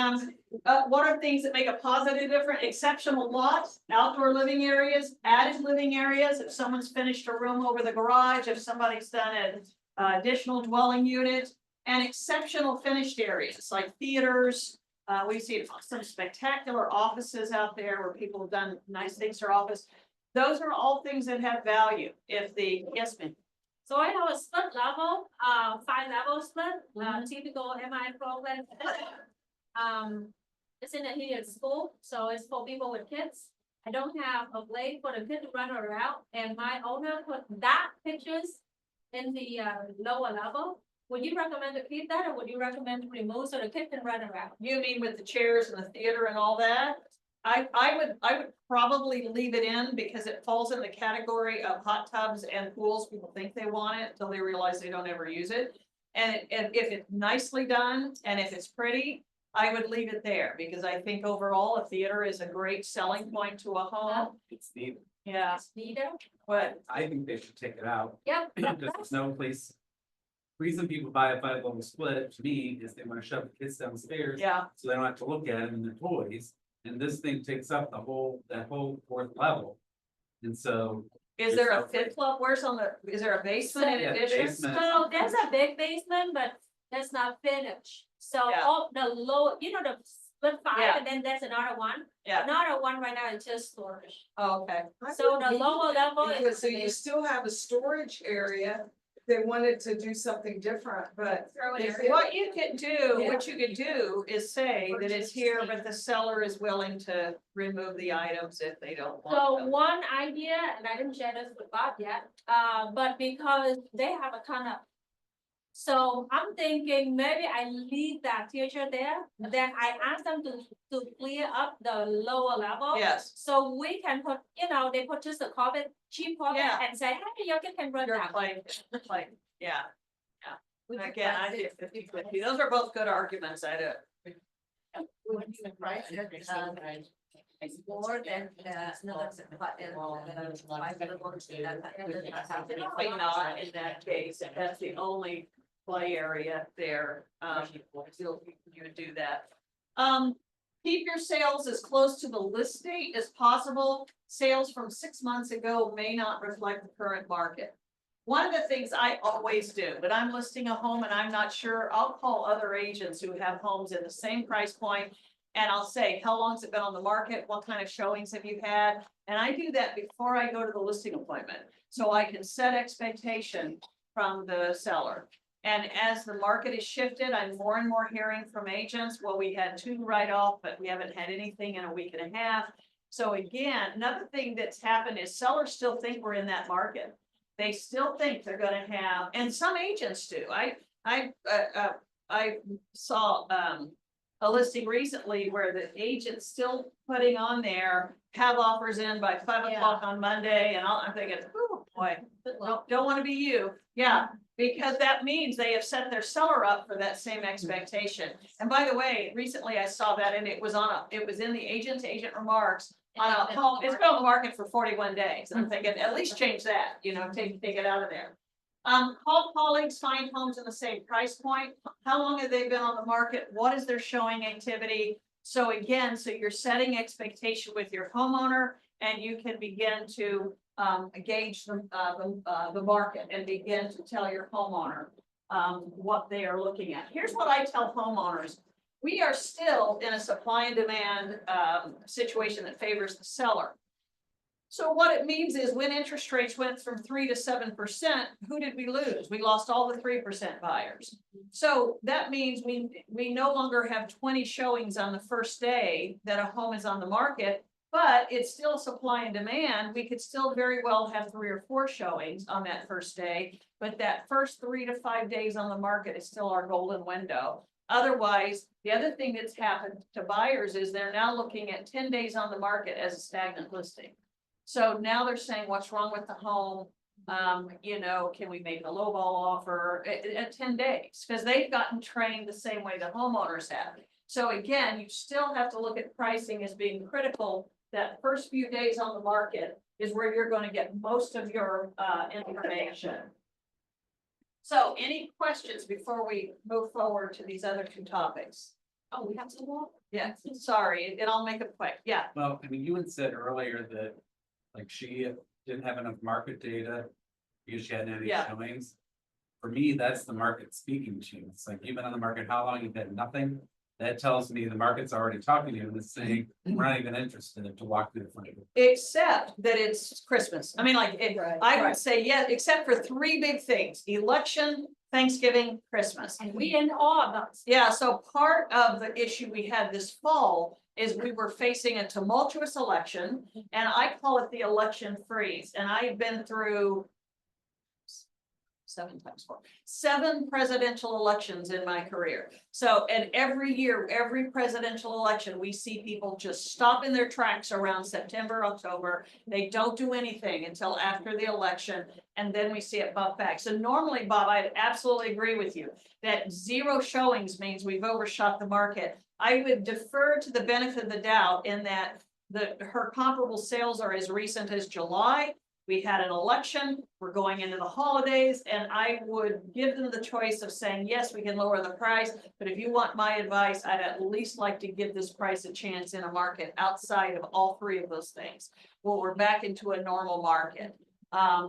What are things that make a positive difference? Exceptional lots, outdoor living areas, added living areas. If someone's finished a room over the garage, if somebody's done an additional dwelling unit, and exceptional finished areas like theaters. We see some spectacular offices out there where people have done nice things for office. Those are all things that have value. Yes, ma'am. So I have a split level, 5-level split, typical MI program. It's in a heated school, so it's for people with kids. I don't have a place for the kid to run around, and my owner put that pictures in the lower level. Would you recommend to keep that, or would you recommend to remove so the kid can run around? You mean with the chairs and the theater and all that? I would probably leave it in because it falls in the category of hot tubs and pools. People think they want it until they realize they don't ever use it. And if it's nicely done and if it's pretty, I would leave it there because I think overall a theater is a great selling point to a home. It's needed. Yeah, It's neither. but I think they should take it out. Yep. Because there's no place. Reason people buy a 5-level split to me is they wanna shove the kids downstairs. yeah, So they don't have to look at them and their toys, and this thing takes up that whole 4th level. And so, is there a fifth level? Is there a basement in Yeah, addition? basement. So there's a big basement, but that's not finished. So Yeah. all the low, you know, the split Yeah. five, and then there's another one. Yeah. Another one right now is just storage. Oh, okay. So the lower level Because is. so you still have a storage area, they wanted to do something different, but Throw it if everywhere. What you could do, what you could do is say that it's here, but the seller is willing to remove the items if they don't want So them. one idea, and I didn't share this with Bob yet, but because they have a ton of. So I'm thinking maybe I leave that teacher there, then I ask them to clear up the lower level. Yes, So we can put, you know, they put just a carpet, cheap carpet Yeah. and say, hey, your kid can run your that. plane, yeah. We could Again, I price do it 50/50. Those are both good arguments, I do. Would you price it, more than, no, that's. Probably not in that case, if that's the only play area there, you would do that. Keep your sales as close to the list date as possible. Sales from 6 months ago may not reflect the current market. One of the things I always do, but I'm listing a home and I'm not sure, I'll call other agents who have homes in the same price point. And I'll say, how long's it been on the market? What kind of showings have you had? And I do that before I go to the listing appointment. So I can set expectation from the seller. And as the market has shifted, I'm more and more hearing from agents, well, we had 2 write-off, but we haven't had anything in a week and a half. So again, another thing that's happened is sellers still think we're in that market. They still think they're gonna have, and some agents do. I saw, a listing recently where the agent's still putting on there, have offers in by 5 o'clock on Monday, and I'm thinking, oh, boy, don't wanna be you. Yeah, because that means they have set their seller up for that same expectation. And by the way, recently I saw that and it was in the agent-to-agent remarks on a home, it's been on the market for 41 days. And I'm thinking, at least change that, take it out of there. Call colleagues, find homes in the same price point. How long have they been on the market? What is their showing activity? So again, you're setting expectation with your homeowner and you can begin to gauge the market and begin to tell your homeowner what they are looking at. Here's what I tell homeowners. We are still in a supply and demand situation that favors the seller. So what it means is when interest rates went from 3 to 7%, who did we lose? We lost all the 3% buyers. So that means we no longer have 20 showings on the first day that a home is on the market, but it's still supply and demand. We could still very well have 3 or 4 showings on that first day, but that first 3 to 5 days on the market is still our golden window. Otherwise, the other thing that's happened to buyers is they're now looking at 10 days on the market as a stagnant listing. So now they're saying, what's wrong with the home? Can we make a lowball offer at 10 days? Because they've gotten trained the same way the homeowners have. So again, you still have to look at pricing as being critical. That first few days on the market is where you're going to get most of your information. So any questions before we move forward to these other 2 topics? Oh, we have some more? Yeah, sorry, and I'll make it quick. Yeah, Well, I mean, you had said earlier that, like, she didn't have enough market data because she hadn't had any Yeah. showings. For me, that's the market speaking to you. It's like, you've been on the market, how long? You've had nothing? That tells me the market's already talking to you and it's saying, we're not even interested to walk through the front door. except that it's Christmas. I mean, I would say, yeah, except for 3 big things: election, Thanksgiving, Christmas. And we in all of those. Yeah, so part of the issue we had this fall is we were facing a tumultuous election, and I call it the election freeze. And I've been through 7 presidential elections in my career. So, and every year, every presidential election, we see people just stop in their tracks around September, October. They don't do anything until after the election, and then we see it bump back. So normally, Bob, I'd absolutely agree with you that 0 showings means we've overshot the market. I would defer to the benefit of the doubt in that her comparable sales are as recent as July. We had an election, we're going into the holidays, and I would give them the choice of saying, yes, we can lower the price, but if you want my advice, I'd at least like to give this price a chance in a market outside of all 3 of those things. Well, we're back into a normal market.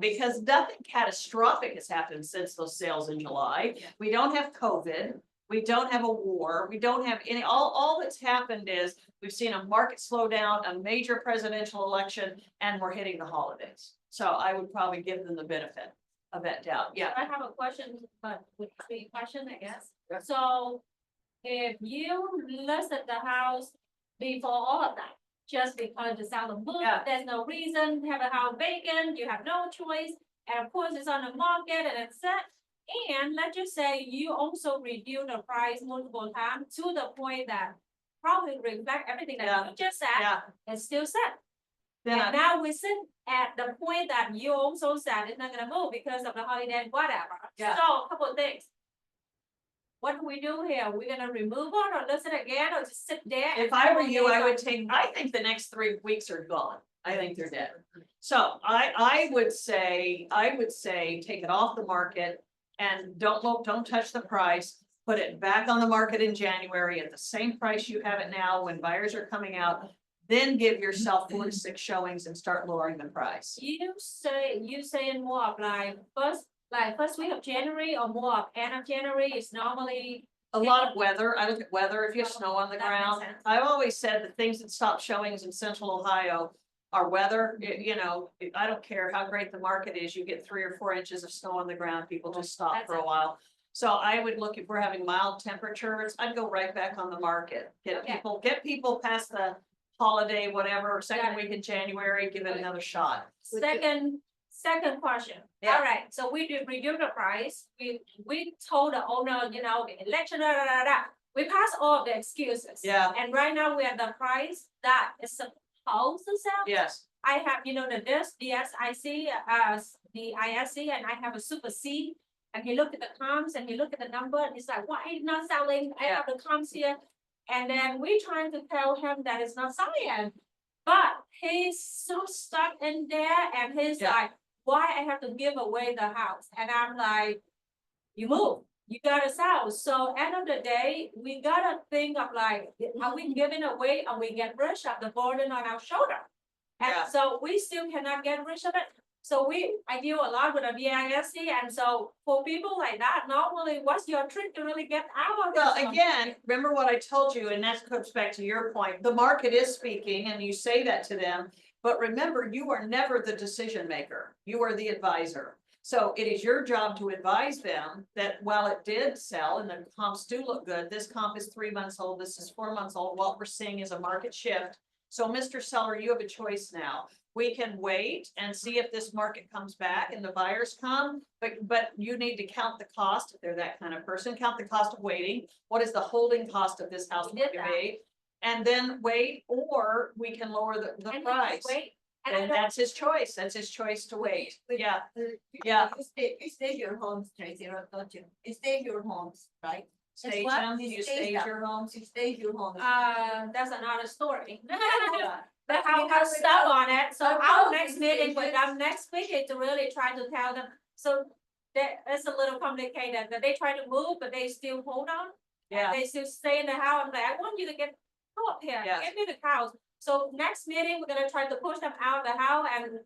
Because nothing catastrophic has happened since those sales in July. We don't have COVID. We don't have a war. We don't have any, all that's happened is we've seen a market slowdown, a major presidential election, and we're hitting the holidays. So I would probably give them the benefit of that doubt. Yeah. I have a question, but with the question, I guess. Yeah. So if you listed the house before all of that, just because the seller moved, Yeah. there's no reason to have a house vacant, you have no choice, and of course it's on the market and it's set. And let's just say you also reduce the price multiple times to the point that probably reflect everything that Yeah. you just said, Yeah. it's still set. Then And I, now we sit at the point that you also said it's not gonna move because of the holiday, whatever. Yeah. So a couple of things. What do we do here? We're gonna remove it or listen again or just sit there? if I were you, I would take, I think the next 3 weeks are gone. I think they're dead. So I would say, take it off the market and don't touch the price. Put it back on the market in January at the same price you have it now when buyers are coming out. Then give yourself 4 to 6 showings and start lowering the price. You saying more of first week of January or more of end of January is normally. A lot of weather, I look at weather, if you have snow on the That makes ground. sense. I've always said the things that stop showings in central Ohio are weather. I don't care how great the market is, you get 3 or 4 inches of snow on the ground, people just stop That's for a it. while. So I would look, if we're having mild temperatures, I'd go right back on the market. Okay. Get people past the holiday, whatever, second Got it. week in January, give it another shot. Second question. Yeah. All right, so we did review the price. We told the owner, the election, da, da, da, da. We passed all of the excuses. Yeah. And right now we have the price that is supposed to sell. Yes, I have, the DSIC, the ISC, and I have a super C. And he looked at the comps and he looked at the number and he's like, why it's not selling? I have the comps here. And then we trying to tell him that it's not selling. But he's so stuck in there and he's Yeah. like, why I have to give away the house? And I'm like, you move, you gotta sell. So end of the day, we gotta think of like, are we giving away or we get rid of the burden on our shoulder? Yeah. And so we still cannot get rid of it. So I deal a lot with a VISC, and so for people like that, normally what's your trick to really get out of this? well, one? again, remember what I told you, and that comes back to your point, the market is speaking, and you say that to them. But remember, you are never the decision maker, you are the advisor. So it is your job to advise them that while it did sell and the comps do look good, this comp is 3 months old, this is 4 months old, what we're seeing is a market shift. So Mr. Seller, you have a choice now. We can wait and see if this market comes back and the buyers come, but you need to count the cost, if they're that kind of person, count the cost of waiting. What is the holding cost of this house We did to that. be? And then wait, or we can lower the And he price. just wait. And I And don't- that's his choice, to wait. Yeah, You stage your homes, Tracy, don't you? You stage your homes, right? stage what? them, You you stage stage them. your homes. You stage your homes. That's another story. Yeah. But I I'll mean, have I stuff would- on it, so I would our love next these meeting with stages. them next week is to really try to tell them, so. That it's a little complicated, that they try to move, but they still hold on. Yeah, They still stay in the house, I'm like, I want you to get up here, Yes. give me the house. So next meeting, we're gonna try to push them out of the house, and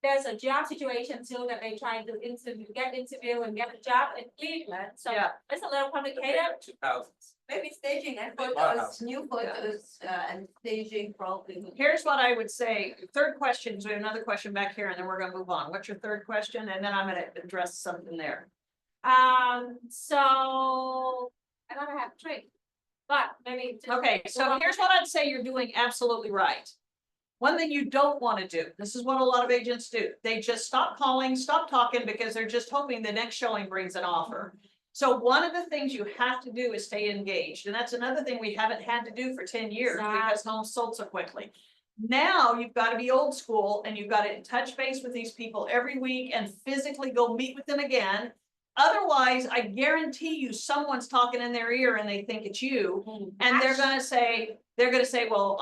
there's a job situation too, that they try to interview and get a job in Cleveland, so yeah. it's a little complicated. 2000s. Maybe staging and Wow. photos, new photos, and staging probably. Here's what I would say, third question, 'cause we have another question back here, and then we're gonna move on. What's your third question? And then I'm gonna address something there. So I don't have a trick, but maybe. Okay, so here's what I'd say you're doing absolutely right. One thing you don't want to do, this is what a lot of agents do, they just stop calling, stop talking, because they're just hoping the next showing brings an offer. So one of the things you have to do is stay engaged, and that's another thing we haven't had to do for 10 years because homes sold so quickly. Now you've got to be old school and you've got to touch base with these people every week and physically go meet with them again. Otherwise, I guarantee you, someone's talking in their ear and they think it's you, and they're gonna say, well,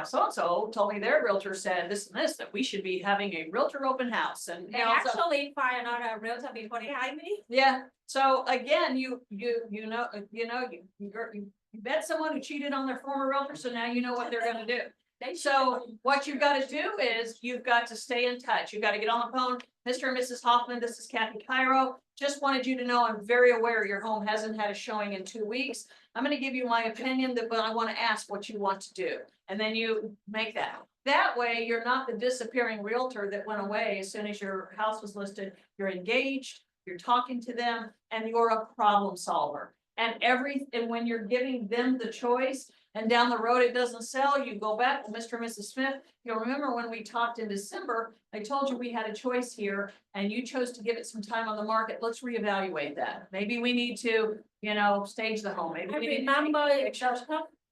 so-and-so told me their realtor said this and this, that we should be having a realtor open house and. They actually find another realtor before they hire me. Yeah, so again, you met someone who cheated on their former realtor, so now you know what they're gonna do. So what you've got to do is you've got to stay in touch. You've got to get on the phone. Mr. and Mrs. Hoffman, this is Kathy Chiero. Just wanted you to know I'm very aware your home hasn't had a showing in 2 weeks. I'm going to give you my opinion, but I want to ask what you want to do. And then you make that. That way you're not the disappearing realtor that went away as soon as your house was listed. You're engaged, you're talking to them, and you're a problem solver. And when you're giving them the choice, and down the road it doesn't sell, you go back, well, Mr. and Mrs. Smith, you'll remember when we talked in December, I told you we had a choice here and you chose to give it some time on the market. Let's reevaluate that. Maybe we need to, stage the home. Maybe I we need to remember take it pictures.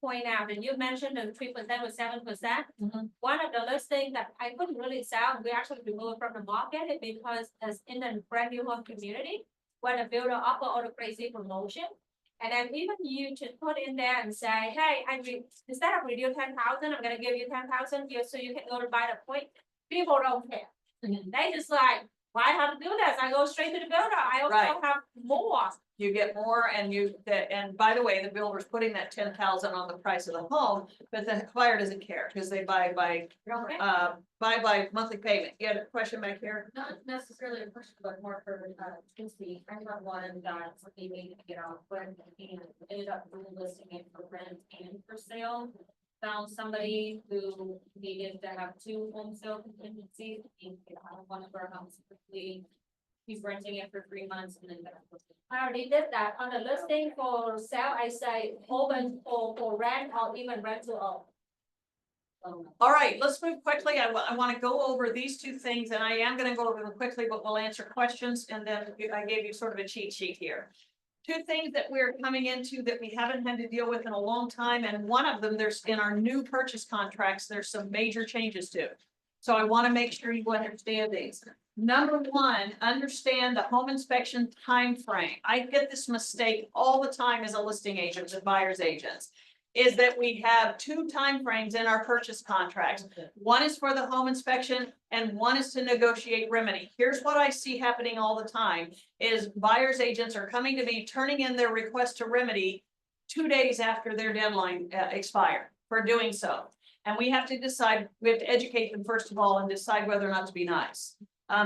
point out, and you mentioned the 3% or 7%. Mhm. One of the listings that I couldn't really sell, we actually removed from the market it because it's in a brand new home community where the builder offer all the crazy promotion. And then even you to put in there and say, hey, instead of reduce 10,000, I'm gonna give you 10,000 here so you can go to buy the point. People don't care. They just like, why have to do this? I go straight to the builder. I also Right. have more. You get more and by the way, the builder's putting that 10,000 on the price of the home, but the buyer doesn't care because they buy by monthly payment. You had a question back here? Not necessarily a question, but more for, Kinsey. I have one that's maybe, when he ended up listing it for rent and for sale. Found somebody who needed to have 2 home sale contingencies, and one of our homes quickly. He's renting it for 3 months and then. I already did that on the listing for sale. I say open for rent or even rental. All right, let's move quickly. I want to go over these 2 things and I am going to go over them quickly, but we'll answer questions. And then I gave you sort of a cheat sheet here. 2 things that we're coming into that we haven't had to deal with in a long time. And one of them, there's in our new purchase contracts, there's some major changes to it. So I want to make sure you understand these. Number 1, understand the home inspection time frame. I get this mistake all the time as a listing agent and buyer's agents. Is that we have 2 time frames in our purchase contracts. One is for the home inspection and one is to negotiate remedy. Here's what I see happening all the time is buyer's agents are coming to me, turning in their request to remedy 2 days after their deadline expired for doing so. And we have to decide, we have to educate them first of all and decide whether or not to be nice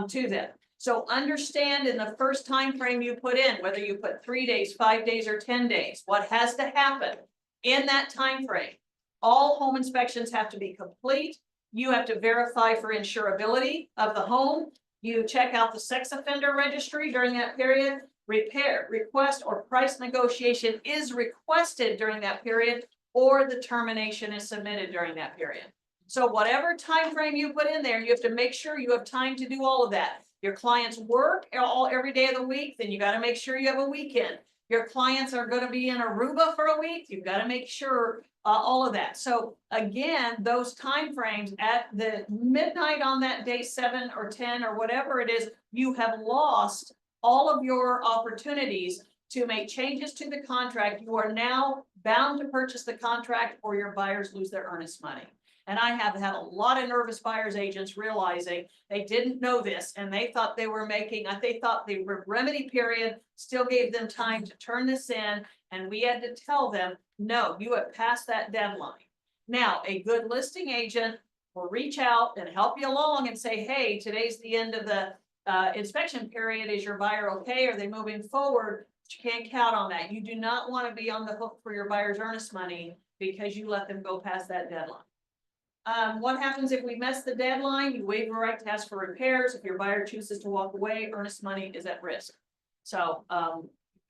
to them. So understand in the first time frame you put in, whether you put 3 days, 5 days, or 10 days, what has to happen in that time frame. All home inspections have to be complete. You have to verify for insurability of the home. You check out the sex offender registry during that period. Repair, request, or price negotiation is requested during that period, or the termination is submitted during that period. So whatever time frame you put in there, you have to make sure you have time to do all of that. Your clients work every day of the week, then you got to make sure you have a weekend. Your clients are going to be in Aruba for a week. You've got to make sure all of that. So again, those time frames at the midnight on that day 7 or 10 or whatever it is, you have lost all of your opportunities to make changes to the contract. You are now bound to purchase the contract or your buyers lose their earnest money. And I have had a lot of nervous buyers agents realizing they didn't know this and they thought they were they thought the remedy period still gave them time to turn this in. And we had to tell them, no, you have passed that deadline. Now, a good listing agent will reach out and help you along and say, hey, today's the end of the inspection period. Is your buyer okay? Are they moving forward? But you can't count on that. You do not want to be on the hook for your buyer's earnest money because you let them go past that deadline. What happens if we miss the deadline? You waive your right to ask for repairs. If your buyer chooses to walk away, earnest money is at risk. So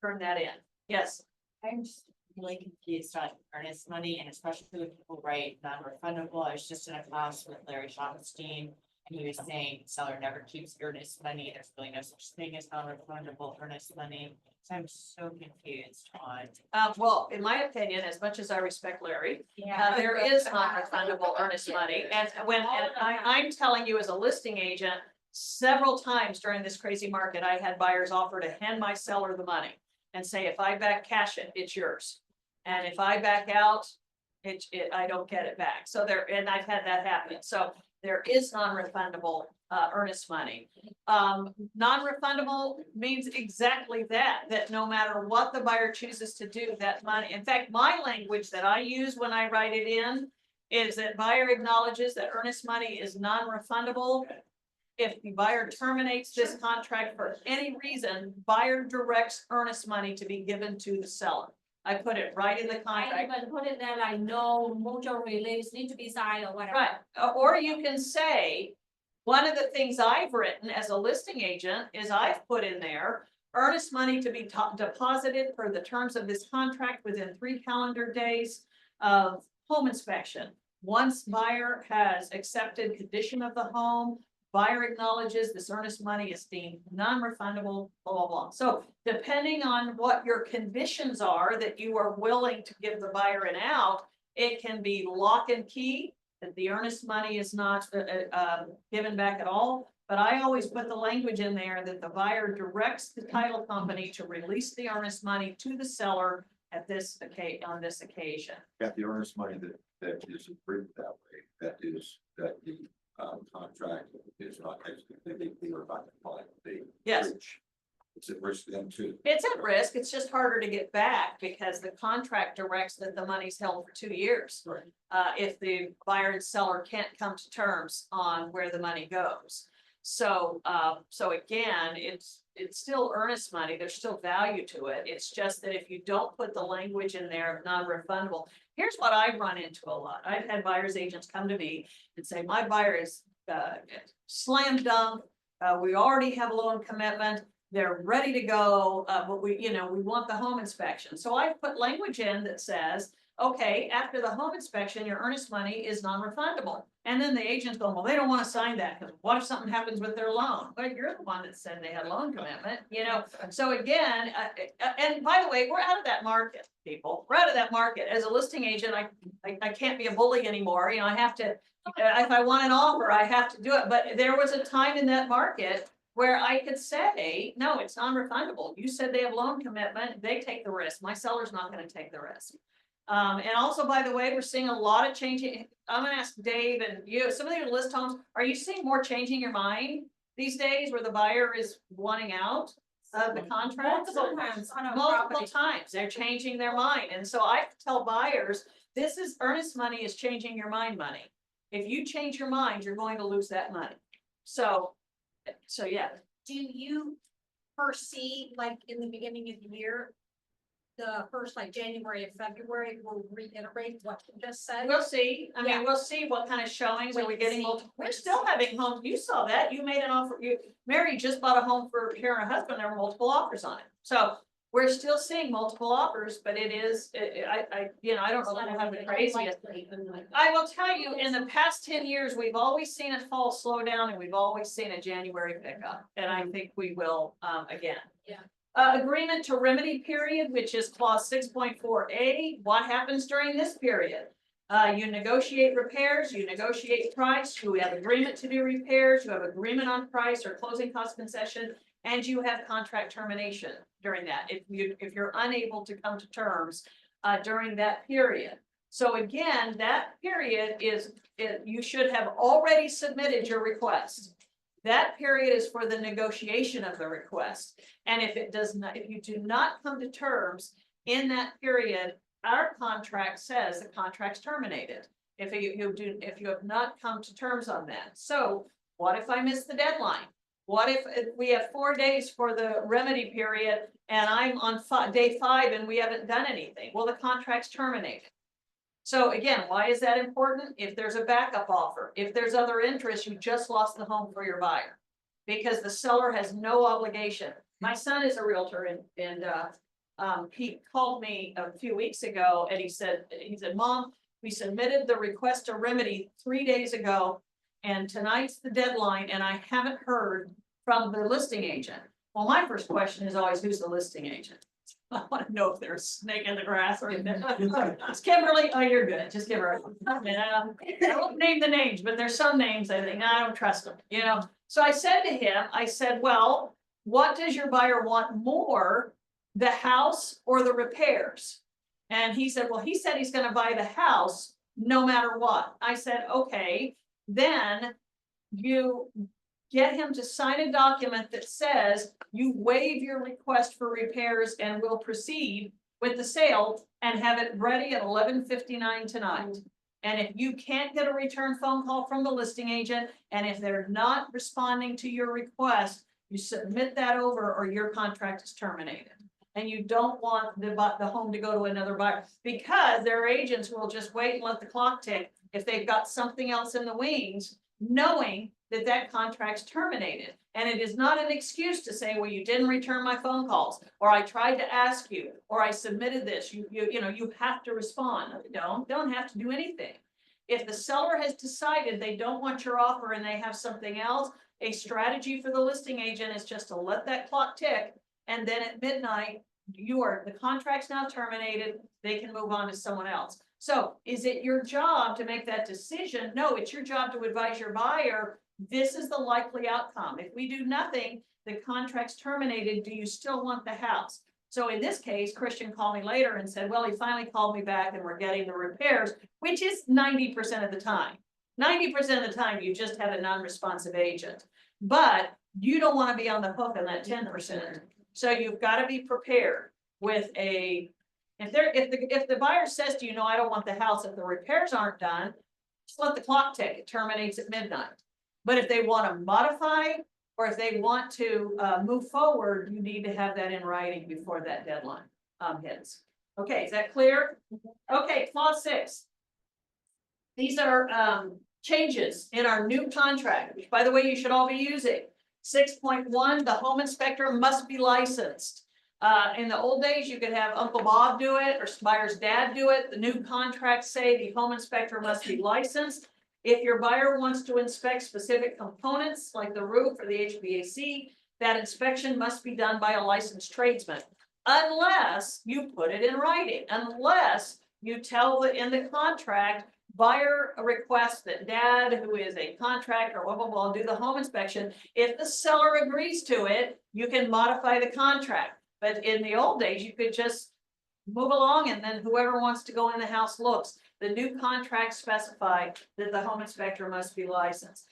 turn that in. Yes. I'm just really confused on earnest money and especially when people write non-refundable. I was just in a class with Larry Schottenstein and he was saying seller never keeps earnest money. There's really no such thing as non-refundable earnest money. So I'm so confused on. Well, in my opinion, as much as I respect Larry, there is non-refundable earnest money. And I'm telling you as a listing agent, several times during this crazy market, I had buyers offer to hand my seller the money and say, if I back cash it, it's yours. And if I back out, I don't get it back. So and I've had that happen. So there is non-refundable earnest money. Non-refundable means exactly that no matter what the buyer chooses to do, that money, in fact, my language that I use when I write it in is that buyer acknowledges that earnest money is non-refundable. If the buyer terminates this contract for any reason, buyer directs earnest money to be given to the seller. I put it right in the I contract. even put it there like no mutual release need to be signed or whatever. Right, or you can say, one of the things I've written as a listing agent is I've put in there, earnest money to be deposited per the terms of this contract within 3 calendar days of home inspection. Once buyer has accepted condition of the home, buyer acknowledges this earnest money is deemed non-refundable, blah, blah, blah. So depending on what your conditions are that you are willing to give the buyer an out, it can be lock and key, that the earnest money is not given back at all. But I always put the language in there that the buyer directs the title company to release the earnest money to the seller at this on this occasion. Got the earnest money that is approved that way, that the contract is not executed, they are not compliant. Yes. It's at risk to them too. It's at risk. It's just harder to get back because the contract directs that the money's held for 2 years. Right. If the buyer and seller can't come to terms on where the money goes. So, so again, it's still earnest money. There's still value to it. It's just that if you don't put the language in there of non-refundable, here's what I run into a lot. I've had buyer's agents come to me and say, my buyer is slam dunk. We already have a loan commitment. They're ready to go, but we want the home inspection. So I put language in that says, okay, after the home inspection, your earnest money is non-refundable. And then the agent's going, well, they don't want to sign that because what if something happens with their loan? But you're the one that said they had loan commitment, So again, and by the way, we're out of that market, people. We're out of that market. As a listing agent, I can't be a bully anymore. I have to, if I want an offer, I have to do it. But there was a time in that market where I could say, no, it's non-refundable. You said they have loan commitment, they take the risk. My seller's not going to take the risk. And also, by the way, we're seeing a lot of changing. I'm gonna ask Dave and you, some of your list homes, are you seeing more changing your mind these days where the buyer is wanting out of the contract? Multiple times on a Multiple property. times, they're changing their mind. And so I tell buyers, this is earnest money is changing your mind money. If you change your mind, you're going to lose that money. So yeah. Do you foresee, like, in the beginning of the year, the first, like, January and February, will reiterate what you just said? We'll see. I mean, Yeah. we'll see what kind of showings are we Wait and getting. see. Multiple. We're Wait and still having homes. You saw that. You made an offer. Mary just bought a home for her and her husband. There were multiple offers on it. So we're still seeing multiple offers, but it is, I don't know how the craziest. I will tell you, in the past 10 years, we've always seen a fall slow down and we've always seen a January pickup. And I think we will, again. Yeah. Agreement to remedy period, which is clause 6.4A. What happens during this period? You negotiate repairs, you negotiate price, you have agreement to do repairs, you have agreement on price or closing cost concession, and you have contract termination during that. If you're unable to come to terms during that period. So again, that period you should have already submitted your request. That period is for the negotiation of the request. And if you do not come to terms in that period, our contract says the contract's terminated. If you have not come to terms on that. So what if I miss the deadline? What if we have 4 days for the remedy period and I'm on day 5 and we haven't done anything? Well, the contract's terminated. So again, why is that important? If there's a backup offer, if there's other interest, you just lost the home for your buyer because the seller has no obligation. My son is a realtor and he called me a few weeks ago and he said, Mom, we submitted the request to remedy 3 days ago and tonight's the deadline and I haven't heard from the listing agent. Well, my first question is always, who's the listing agent? I want to know if there's a snake in the grass or anything. It's Kimberly. Oh, you're good. Just give her. I won't name the names, but there's some names I think I don't trust them. So I said to him, well, what does your buyer want more, the house or the repairs? And he said, well, he's going to buy the house no matter what. I said, okay, then you get him to sign a document that says you waive your request for repairs and will proceed with the sale and have it ready at 11:59 tonight. And if you can't get a return phone call from the listing agent, and if they're not responding to your request, you submit that over or your contract is terminated. And you don't want the home to go to another buyer, because their agents will just wait and let the clock tick if they've got something else in the wings, knowing that that contract's terminated. And it is not an excuse to say, well, you didn't return my phone calls, or I tried to ask you, or I submitted this. You have to respond. Don't have to do anything. If the seller has decided they don't want your offer and they have something else, a strategy for the listing agent is just to let that clock tick. And then at midnight, the contract's now terminated, they can move on to someone else. So is it your job to make that decision? No, it's your job to advise your buyer, this is the likely outcome. If we do nothing, the contract's terminated, do you still want the house? So in this case, Christian called me later and said, well, he finally called me back and we're getting the repairs, which is 90% of the time. 90% of the time, you just have a non-responsive agent. But you don't want to be on the hook on that 10%. So you've got to be prepared with if the buyer says to you, no, I don't want the house, if the repairs aren't done, just let the clock tick, it terminates at midnight. But if they want to modify, or if they want to move forward, you need to have that in writing before that deadline hits. Okay, is that clear? Okay, clause 6. These are changes in our new contract, which by the way, you should all be using. 6.1, the home inspector must be licensed. In the old days, you could have Uncle Bob do it or buyer's dad do it. The new contracts say the home inspector must be licensed. If your buyer wants to inspect specific components like the roof or the HVAC, that inspection must be done by a licensed tradesman, unless you put it in writing, unless you tell in the contract, buyer requests that dad, who is a contractor, blah, blah, blah, do the home inspection. If the seller agrees to it, you can modify the contract. But in the old days, you could just move along and then whoever wants to go in the house looks. The new contracts specify that the home inspector must be licensed.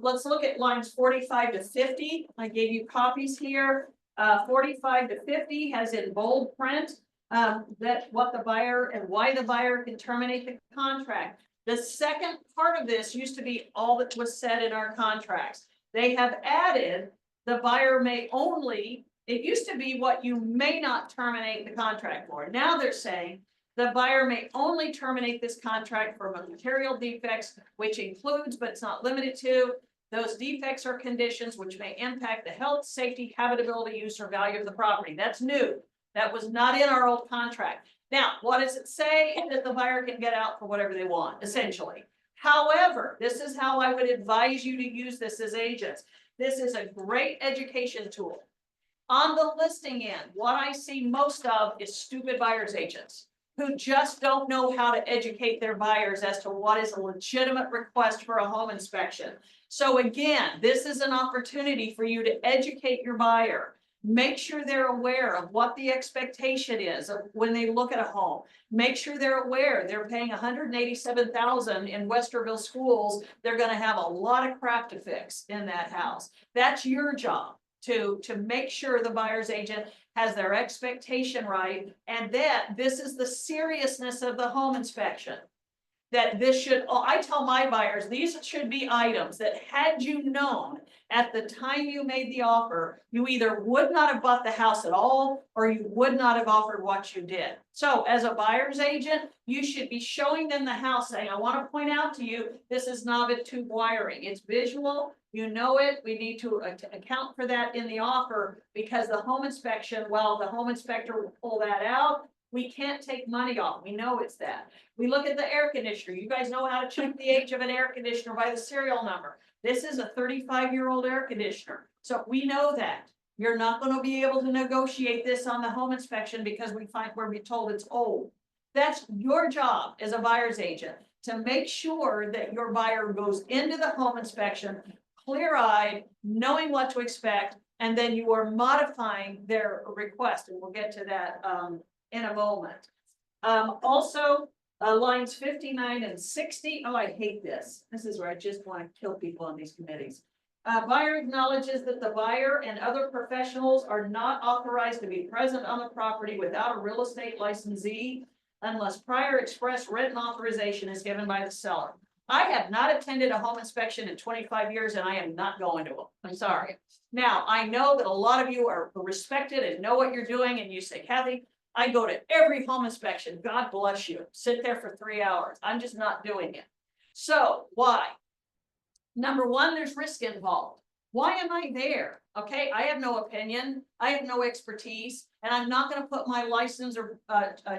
Let's look at lines 45 to 50. I gave you copies here. 45 to 50 has in bold print that what the buyer and why the buyer can terminate the contract. The second part of this used to be all that was said in our contracts. They have added the buyer may only, it used to be what you may not terminate the contract for. Now they're saying the buyer may only terminate this contract for material defects, which includes, but it's not limited to, those defects or conditions which may impact the health, safety, habitability, use, or value of the property. That's new. That was not in our old contract. Now, what does it say? That the buyer can get out for whatever they want, essentially. However, this is how I would advise you to use this as agents. This is a great education tool. On the listing end, what I see most of is stupid buyer's agents who just don't know how to educate their buyers as to what is a legitimate request for a home inspection. So again, this is an opportunity for you to educate your buyer. Make sure they're aware of what the expectation is of when they look at a home. Make sure they're aware they're paying $187,000 in Westerville schools. They're going to have a lot of crap to fix in that house. That's your job to make sure the buyer's agent has their expectation right, and that this is the seriousness of the home inspection. That this should, I tell my buyers, these should be items that had you known at the time you made the offer, you either would not have bought the house at all, or you would not have offered what you did. So as a buyer's agent, you should be showing them the house saying, I want to point out to you, this is Nobbit tube wiring. It's visual, you know it. We need to account for that in the offer because the home inspection, well, the home inspector will pull that out. We can't take money off. We know it's that. We look at the air conditioner. You guys know how to check the age of an air conditioner by the serial number. This is a 35-year-old air conditioner. So we know that. You're not going to be able to negotiate this on the home inspection because we're told it's old. That's your job as a buyer's agent to make sure that your buyer goes into the home inspection clear-eyed, knowing what to expect, and then you are modifying their request. And we'll get to that in a moment. Also, lines 59 and 60. Oh, I hate this. This is where I just want to kill people on these committees. Buyer acknowledges that the buyer and other professionals are not authorized to be present on the property without a real estate licensee. unless prior express written authorization is given by the seller. I have not attended a home inspection in 25 years and I am not going to them. I'm sorry. Now, I know that a lot of you are respected and know what you're doing and you say, Kathy, I go to every home inspection. God bless you. Sit there for 3 hours. I'm just not doing it. So why? Number one, there's risk involved. Why am I there? Okay, I have no opinion. I have no expertise, and I'm not going to put my license or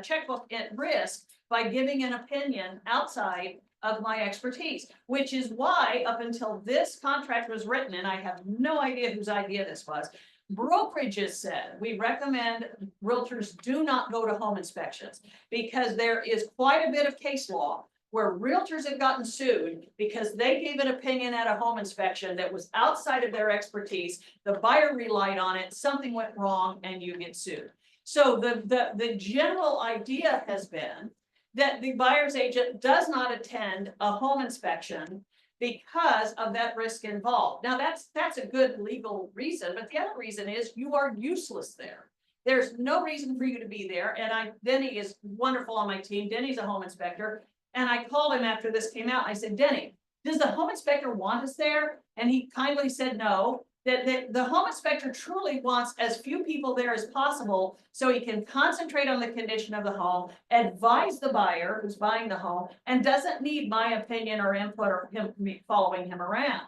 checkbook at risk by giving an opinion outside of my expertise, which is why up until this contract was written, and I have no idea whose idea this was, brokerages said, we recommend realtors do not go to home inspections because there is quite a bit of case law where realtors have gotten sued because they gave an opinion at a home inspection that was outside of their expertise. The buyer relied on it, something went wrong, and you get sued. So the general idea has been that the buyer's agent does not attend a home inspection because of that risk involved. Now that's a good legal reason, but the other reason is you are useless there. There's no reason for you to be there. And Denny is wonderful on my team. Denny's a home inspector. And I called him after this came out. I said, Denny, does the home inspector want us there? And he kindly said no, that the home inspector truly wants as few people there as possible so he can concentrate on the condition of the home, advise the buyer who's buying the home, and doesn't need my opinion or input or me following him around.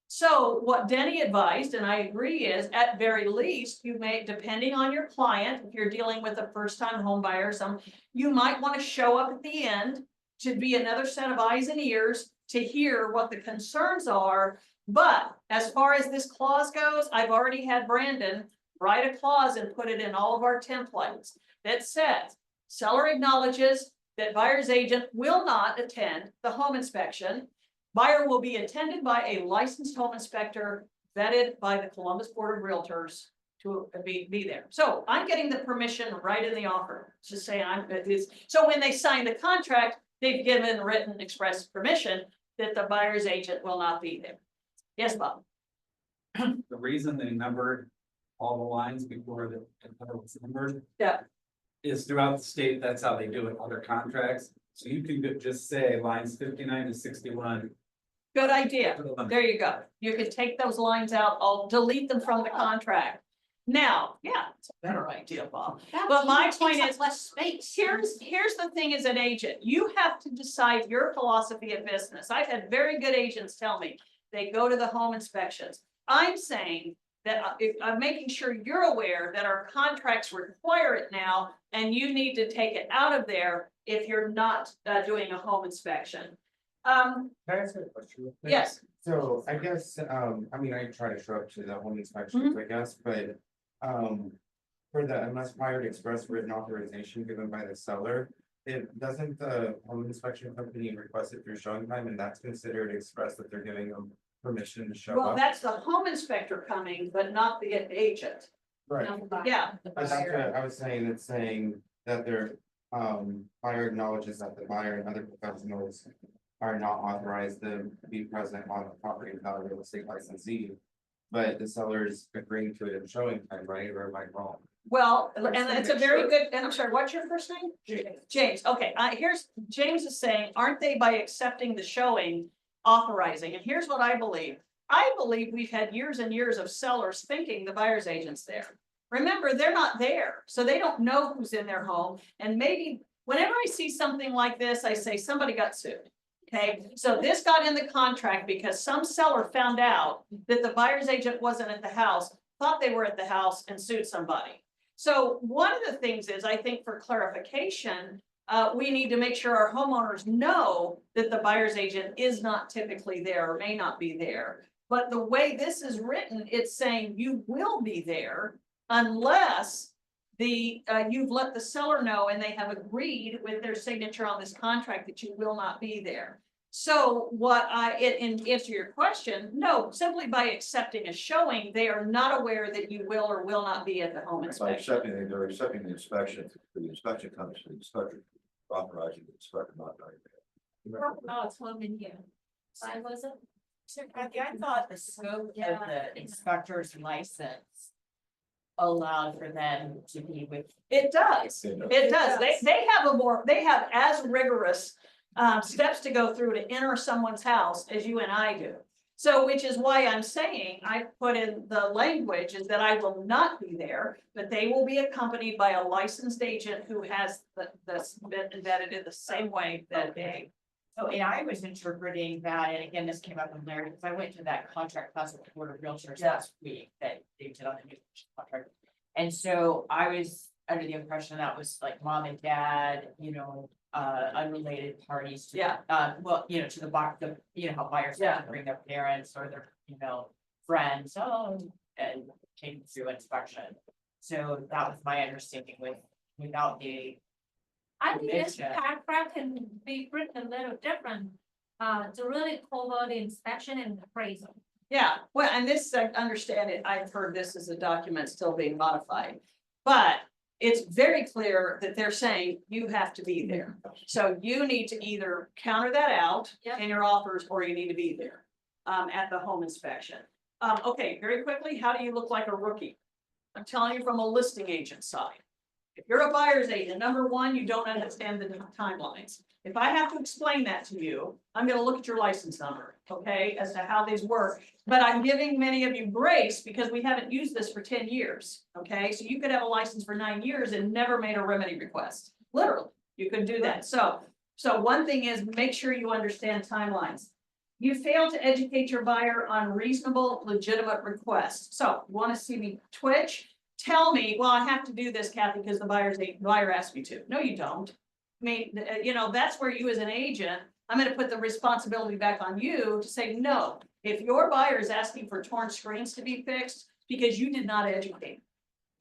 So what Denny advised, and I agree, is at very least, you may, depending on your client, if you're dealing with a first-time home buyer, you might want to show up at the end to be another set of eyes and ears to hear what the concerns are. But as far as this clause goes, I've already had Brandon write a clause and put it in all of our templates that says seller acknowledges that buyer's agent will not attend the home inspection. Buyer will be attended by a licensed home inspector vetted by the Columbus Board of Realtors to be there. So I'm getting the permission right in the offer. Just saying so when they sign the contract, they've given written express permission that the buyer's agent will not be there. Yes, Bob. The reason they numbered all the lines before the was numbered. Yeah. Is throughout the state, that's how they do it, other contracts. So you can just say lines 59 to 61. Good idea. There you go. You can take those lines out. I'll delete them from the contract. Now, yeah, it's a better idea, Bob. But my point is, less space. here's the thing as an agent, you have to decide your philosophy of business. I've had very good agents tell me they go to the home inspections. I'm saying that I'm making sure you're aware that our contracts require it now, and you need to take it out of there if you're not doing a home inspection. Can I ask a question real quick? Yes. So I guess, I mean, I try to show up to the home inspections, I guess, but, for the unless prior to express written authorization given by the seller, doesn't the home inspection company request it through showing time, and that's considered express that they're giving them permission to show Well, up? that's the home inspector coming, but not the agent. Right, Yeah, but that's what I was saying, it's saying that their, buyer acknowledges that the buyer and other professionals are not authorized to be present on the property without a real estate licensee. But the seller is agreeing to it and showing time, right, or am I wrong? well, and it's a very good, and I'm sorry, what's your first name? James, okay, James is saying, aren't they by accepting the showing, authorizing? And here's what I believe. I believe we've had years and years of sellers thinking the buyer's agent's there. Remember, they're not there, so they don't know who's in their home. And maybe whenever I see something like this, I say somebody got sued. Okay, so this got in the contract because some seller found out that the buyer's agent wasn't at the house, thought they were at the house, and sued somebody. So one of the things is, I think for clarification, we need to make sure our homeowners know that the buyer's agent is not typically there or may not be there. But the way this is written, it's saying you will be there unless you've let the seller know and they have agreed with their signature on this contract that you will not be there. So in answer to your question, no, simply by accepting a showing, they are not aware that you will or will not be at the home By inspection. accepting, they're accepting the inspection, the inspection comes to the inspector, authorizing the inspector not doing that. Oh, it's one in here. I wasn't. So Kathy, I thought the scope of the inspector's license allowed for them to be with. It does. You know, It does. does. They have as rigorous steps to go through to enter someone's house as you and I do. So, which is why I'm saying, I put in the language is that I will not be there, but they will be accompanied by a licensed agent who has been vetted in the same way that they. Oh, and I was interpreting that, and again, this came up with Larry, because I went to that contract class with the Board of Realtors Yeah. last week that they did on the new contract. And so I was under the impression that was like mom and dad, unrelated parties to. Yeah. Well, to the bar, how buyers have to bring their parents or their, friends, and take them through inspection. So that was my understanding without the. I think this Convention. paragraph can be written a little different, to really cover the inspection and appraisal. Yeah, well, and this, I understand it, I've heard this as a document still being modified. But it's very clear that they're saying you have to be there. So you need to either counter that out Yep. in your offers, or you need to be there at the home inspection. Okay, very quickly, how do you look like a rookie? I'm telling you from a listing agent side. If you're a buyer's agent, number one, you don't understand the timelines. If I have to explain that to you, I'm gonna look at your license number, okay, as to how these work. But I'm giving many of you grace because we haven't used this for 10 years, okay? So you could have a license for 9 years and never made a remedy request. Literally, you could do that. So one thing is make sure you understand timelines. You fail to educate your buyer on reasonable, legitimate requests. So you wanna see me twitch? Tell me, well, I have to do this, Kathy, because the buyer asked me to. No, you don't. I mean, that's where you as an agent, I'm gonna put the responsibility back on you to say, no. If your buyer is asking for torn screens to be fixed, because you did not educate.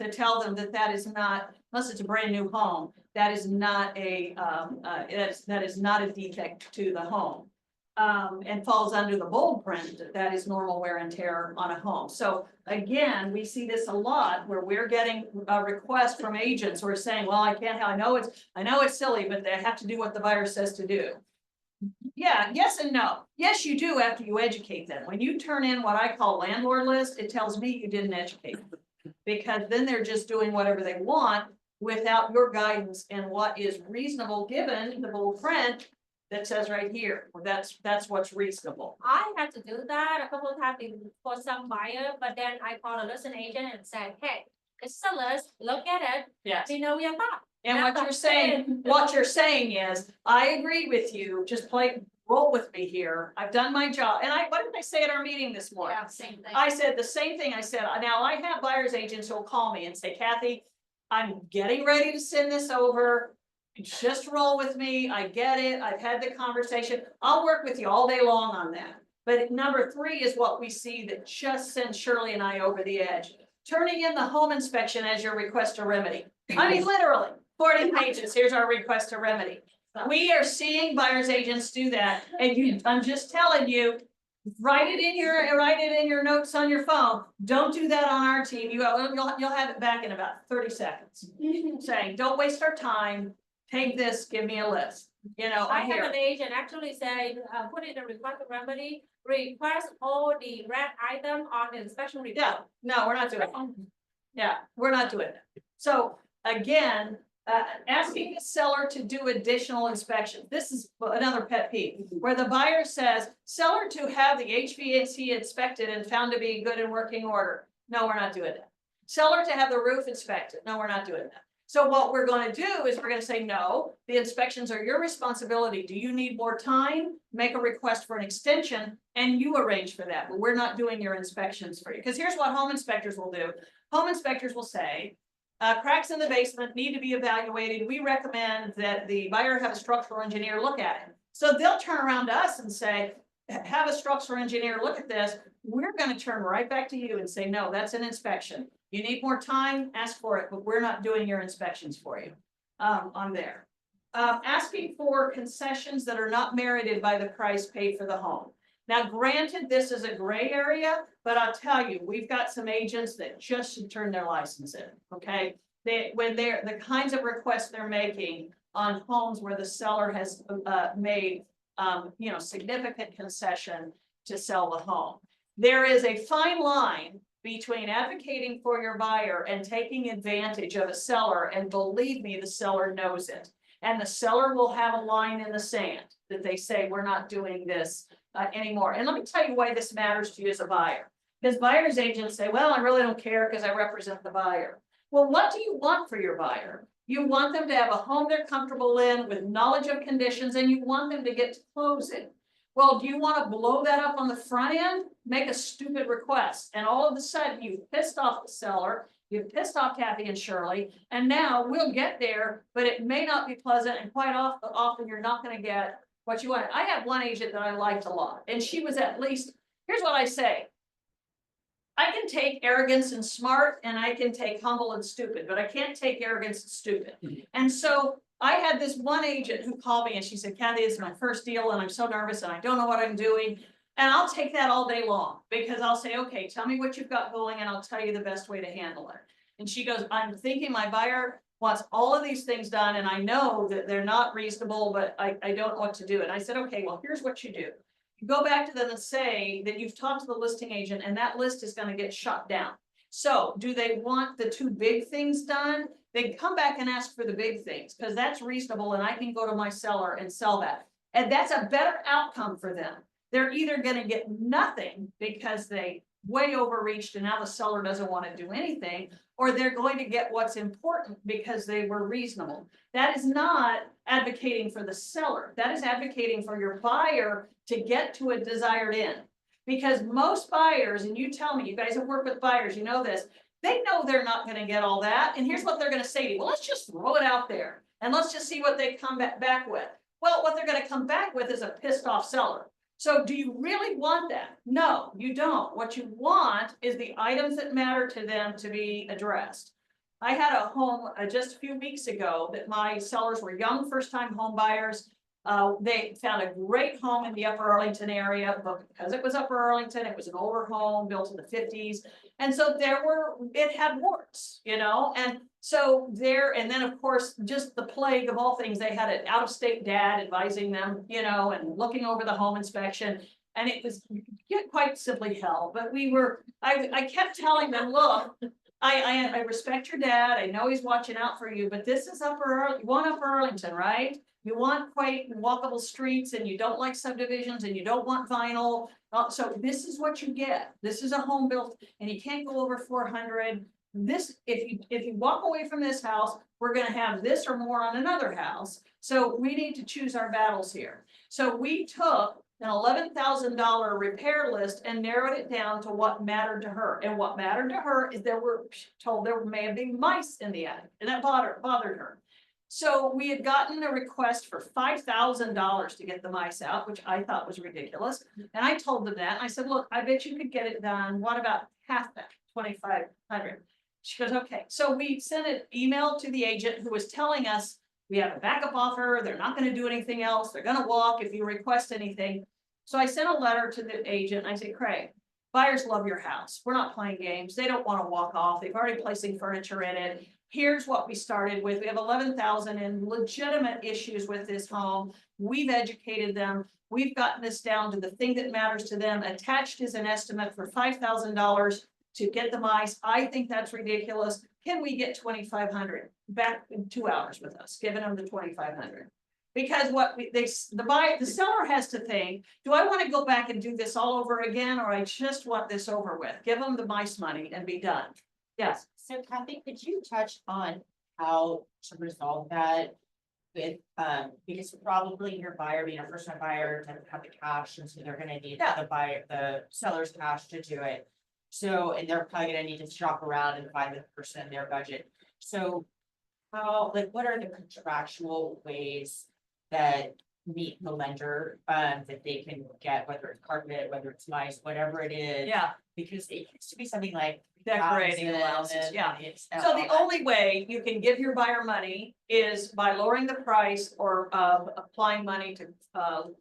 To tell them that is not, unless it's a brand new home, that is not that is not a defect to the home. And falls under the bold print, that is normal wear and tear on a home. So again, we see this a lot where we're getting a request from agents who are saying, well, I can't, I know it's silly, but they have to do what the buyer says to do. Yeah, yes and no. Yes, you do after you educate them. When you turn in what I call landlord list, it tells me you didn't educate them. Because then they're just doing whatever they want without your guidance and what is reasonable given the bold print that says right here, that's what's reasonable. I had to do that a couple of times for some buyer, but then I called a listing agent and said, hey, the sellers, look at it, Yes. they know we are not. And That's what you're saying is, I agree with you, just roll with me here. I've done my job. And what did I say at our meeting this morning? Yeah, same thing. I said the same thing. I said, now I have buyer's agents who'll call me and say, Kathy, I'm getting ready to send this over. Just roll with me. I get it. I've had the conversation. I'll work with you all day long on that. But number 3 is what we see that just sends Shirley and I over the edge. Turning in the home inspection as your request to remedy. I mean, literally, 40 pages. Here's our request to remedy. We are seeing buyer's agents do that. And I'm just telling you, write it in your notes on your phone. Don't do that on our team. You'll have it back in about 30 seconds. Saying, don't waste our time. Take this, give me a list. I I'm have here. an agent actually say, put in a request of remedy, request all the red item on the inspection report. Yeah, no, we're not doing it. Yeah, we're not doing it. So again, asking the seller to do additional inspections. This is another pet peeve where the buyer says, seller to have the HVAC inspected and found to be good and working order. No, we're not doing that. Seller to have the roof inspected. No, we're not doing that. So what we're going to do is we're going to say, no, the inspections are your responsibility. Do you need more time? Make a request for an extension and you arrange for that. But we're not doing your inspections for you. Because here's what home inspectors will do. Home inspectors will say, cracks in the basement need to be evaluated. We recommend that the buyer have a structural engineer look at it. So they'll turn around to us and say, have a structural engineer look at this. We're going to turn right back to you and say, no, that's an inspection. You need more time, ask for it, but we're not doing your inspections for you on there. Asking for concessions that are not merited by the price paid for the home. Now, granted, this is a gray area, but I'll tell you, we've got some agents that just should turn their license in, okay? The kinds of requests they're making on homes where the seller has made, significant concession to sell the home. there is a fine line between advocating for your buyer and taking advantage of a seller, and believe me, the seller knows it. And the seller will have a line in the sand that they say, we're not doing this anymore. And let me tell you why this matters to you as a buyer. Because buyer's agents say, well, I really don't care because I represent the buyer. Well, what do you want for your buyer? You want them to have a home they're comfortable in with knowledge of conditions, and you want them to get to closing. Well, do you want to blow that up on the front end? Make a stupid request, and all of a sudden you've pissed off the seller, you've pissed off Kathy and Shirley, and now we'll get there, but it may not be pleasant, and quite often you're not going to get what you want. I had one agent that I liked a lot, and she was at least, here's what I say. I can take arrogance and smart, and I can take humble and stupid, but I can't take arrogance and stupid. And so I had this one agent who called me and she said, Kathy, this is my first deal and I'm so nervous and I don't know what I'm doing. And I'll take that all day long, because I'll say, okay, tell me what you've got going and I'll tell you the best way to handle it. And she goes, I'm thinking my buyer wants all of these things done and I know that they're not reasonable, but I don't know what to do. And I said, okay, well, here's what you do. You go back to them and say that you've talked to the listing agent and that list is going to get shut down. So do they want the two big things done? They come back and ask for the big things because that's reasonable and I can go to my seller and sell that. And that's a better outcome for them. They're either going to get nothing because they way overreached and now the seller doesn't want to do anything, or they're going to get what's important because they were reasonable. That is not advocating for the seller. That is advocating for your buyer to get to a desired end. Because most buyers, and you tell me, you guys have worked with buyers, you know this, they know they're not going to get all that. And here's what they're going to say to you. Well, let's just throw it out there and let's just see what they come back with. Well, what they're going to come back with is a pissed off seller. So do you really want that? No, you don't. What you want is the items that matter to them to be addressed. I had a home just a few weeks ago that my sellers were young first-time home buyers. They found a great home in the Upper Arlington area, but because it was Upper Arlington, it was an older home built in the 50s. And so it had warts, you know, and so and then of course, just the plague of all things, they had an out-of-state dad advising them, you know, and looking over the home inspection. And it was quite simply hell, but I kept telling them, look, I respect your dad. I know he's watching out for you, but this is Upper Arlington, right? You want quite walkable streets and you don't like subdivisions and you don't want vinyl. So this is what you get. This is a home built and you can't go over 400. This, if you walk away from this house, we're going to have this or more on another house. So we need to choose our battles here. So we took an $11,000 repair list and narrowed it down to what mattered to her. And what mattered to her is there may have been mice in the attic, and that bothered her. So we had gotten a request for $5,000 to get the mice out, which I thought was ridiculous. And I told them that. And I said, look, I bet you could get it done. What about half that, $2,500? She goes, okay. So we sent an email to the agent who was telling us we have a backup offer. They're not going to do anything else. They're going to walk if you request anything. So I sent a letter to the agent. And I said, Craig, buyers love your house. We're not playing games. They don't want to walk off. They've already placing furniture in it. Here's what we started with. We have 11,000 in legitimate issues with this home. We've educated them. We've gotten this down to the thing that matters to them. Attached is an estimate for $5,000 to get the mice. I think that's ridiculous. Can we get 2,500 back in 2 hours with us, giving them the 2,500? Because the seller has to think, do I want to go back and do this all over again, or I just want this over with? Give them the mice money and be done. Yes. So Kathy, could you touch on how to resolve that with, because probably your buyer being a first time buyer doesn't have the cash, and so they're gonna need the seller's cash to do it. So, and they're probably gonna need to shop around and find the person in their budget. So what are the contractual ways that meet the lender, that they can get, whether it's carpet, whether it's mice, whatever it is? Yeah. Because it used to be something like Decorating allowances, yeah. So So the only way you can give your buyer money is by lowering the price or applying money to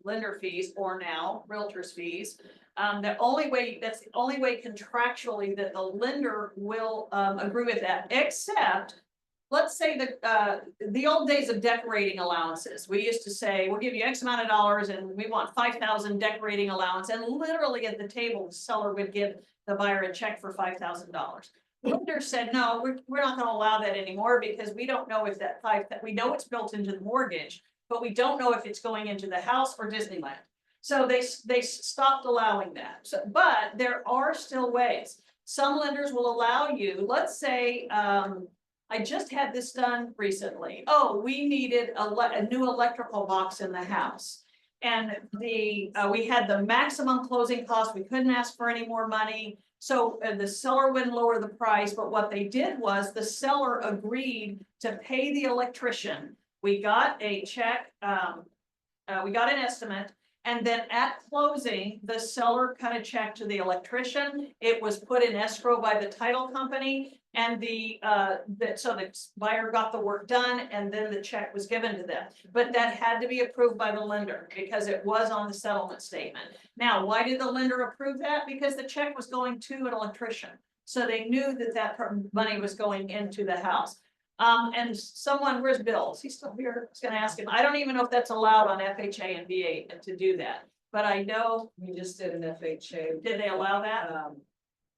lender fees, or now realtors fees. That's the only way contractually that the lender will agree with that, except let's say the old days of decorating allowances, we used to say, we'll give you X amount of dollars and we want 5,000 decorating allowance, and literally at the table, the seller would give the buyer a check for $5,000. Lender said, no, we're not gonna allow that anymore because we don't know if we know it's built into the mortgage, but we don't know if it's going into the house or Disneyland. So they stopped allowing that. So, but there are still ways. Some lenders will allow you, let's say, I just had this done recently. Oh, we needed a new electrical box in the house. And we had the maximum closing cost. We couldn't ask for any more money. So the seller wouldn't lower the price, but what they did was the seller agreed to pay the electrician. We got a check, we got an estimate. And then at closing, the seller cut a check to the electrician. It was put in escrow by the title company, and so the buyer got the work done, and then the check was given to them. But that had to be approved by the lender because it was on the settlement statement. Now, why did the lender approve that? Because the check was going to an electrician, so they knew that money was going into the house. And someone, where's Bill? Is he still here? I was gonna ask him. I don't even know if that's allowed on FHA and VA to do that, but I know. We just did an FHA. Did they allow that?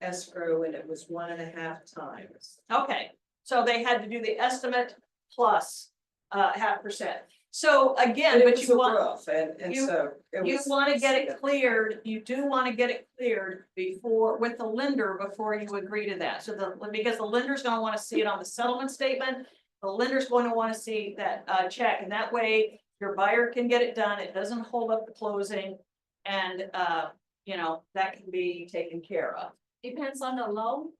Escrow, and it was 1.5 times. Okay, so they had to do the estimate plus 0.5%. So again, but you want. Rough, and you- so. You want to get it cleared, you do want to get it cleared with the lender before you agree to that. So because the lender's going to want to see it on the settlement statement, the lender's going to want to see that check, and that way your buyer can get it done. It doesn't hold up the closing, and that can be taken care of. Depends on the loan.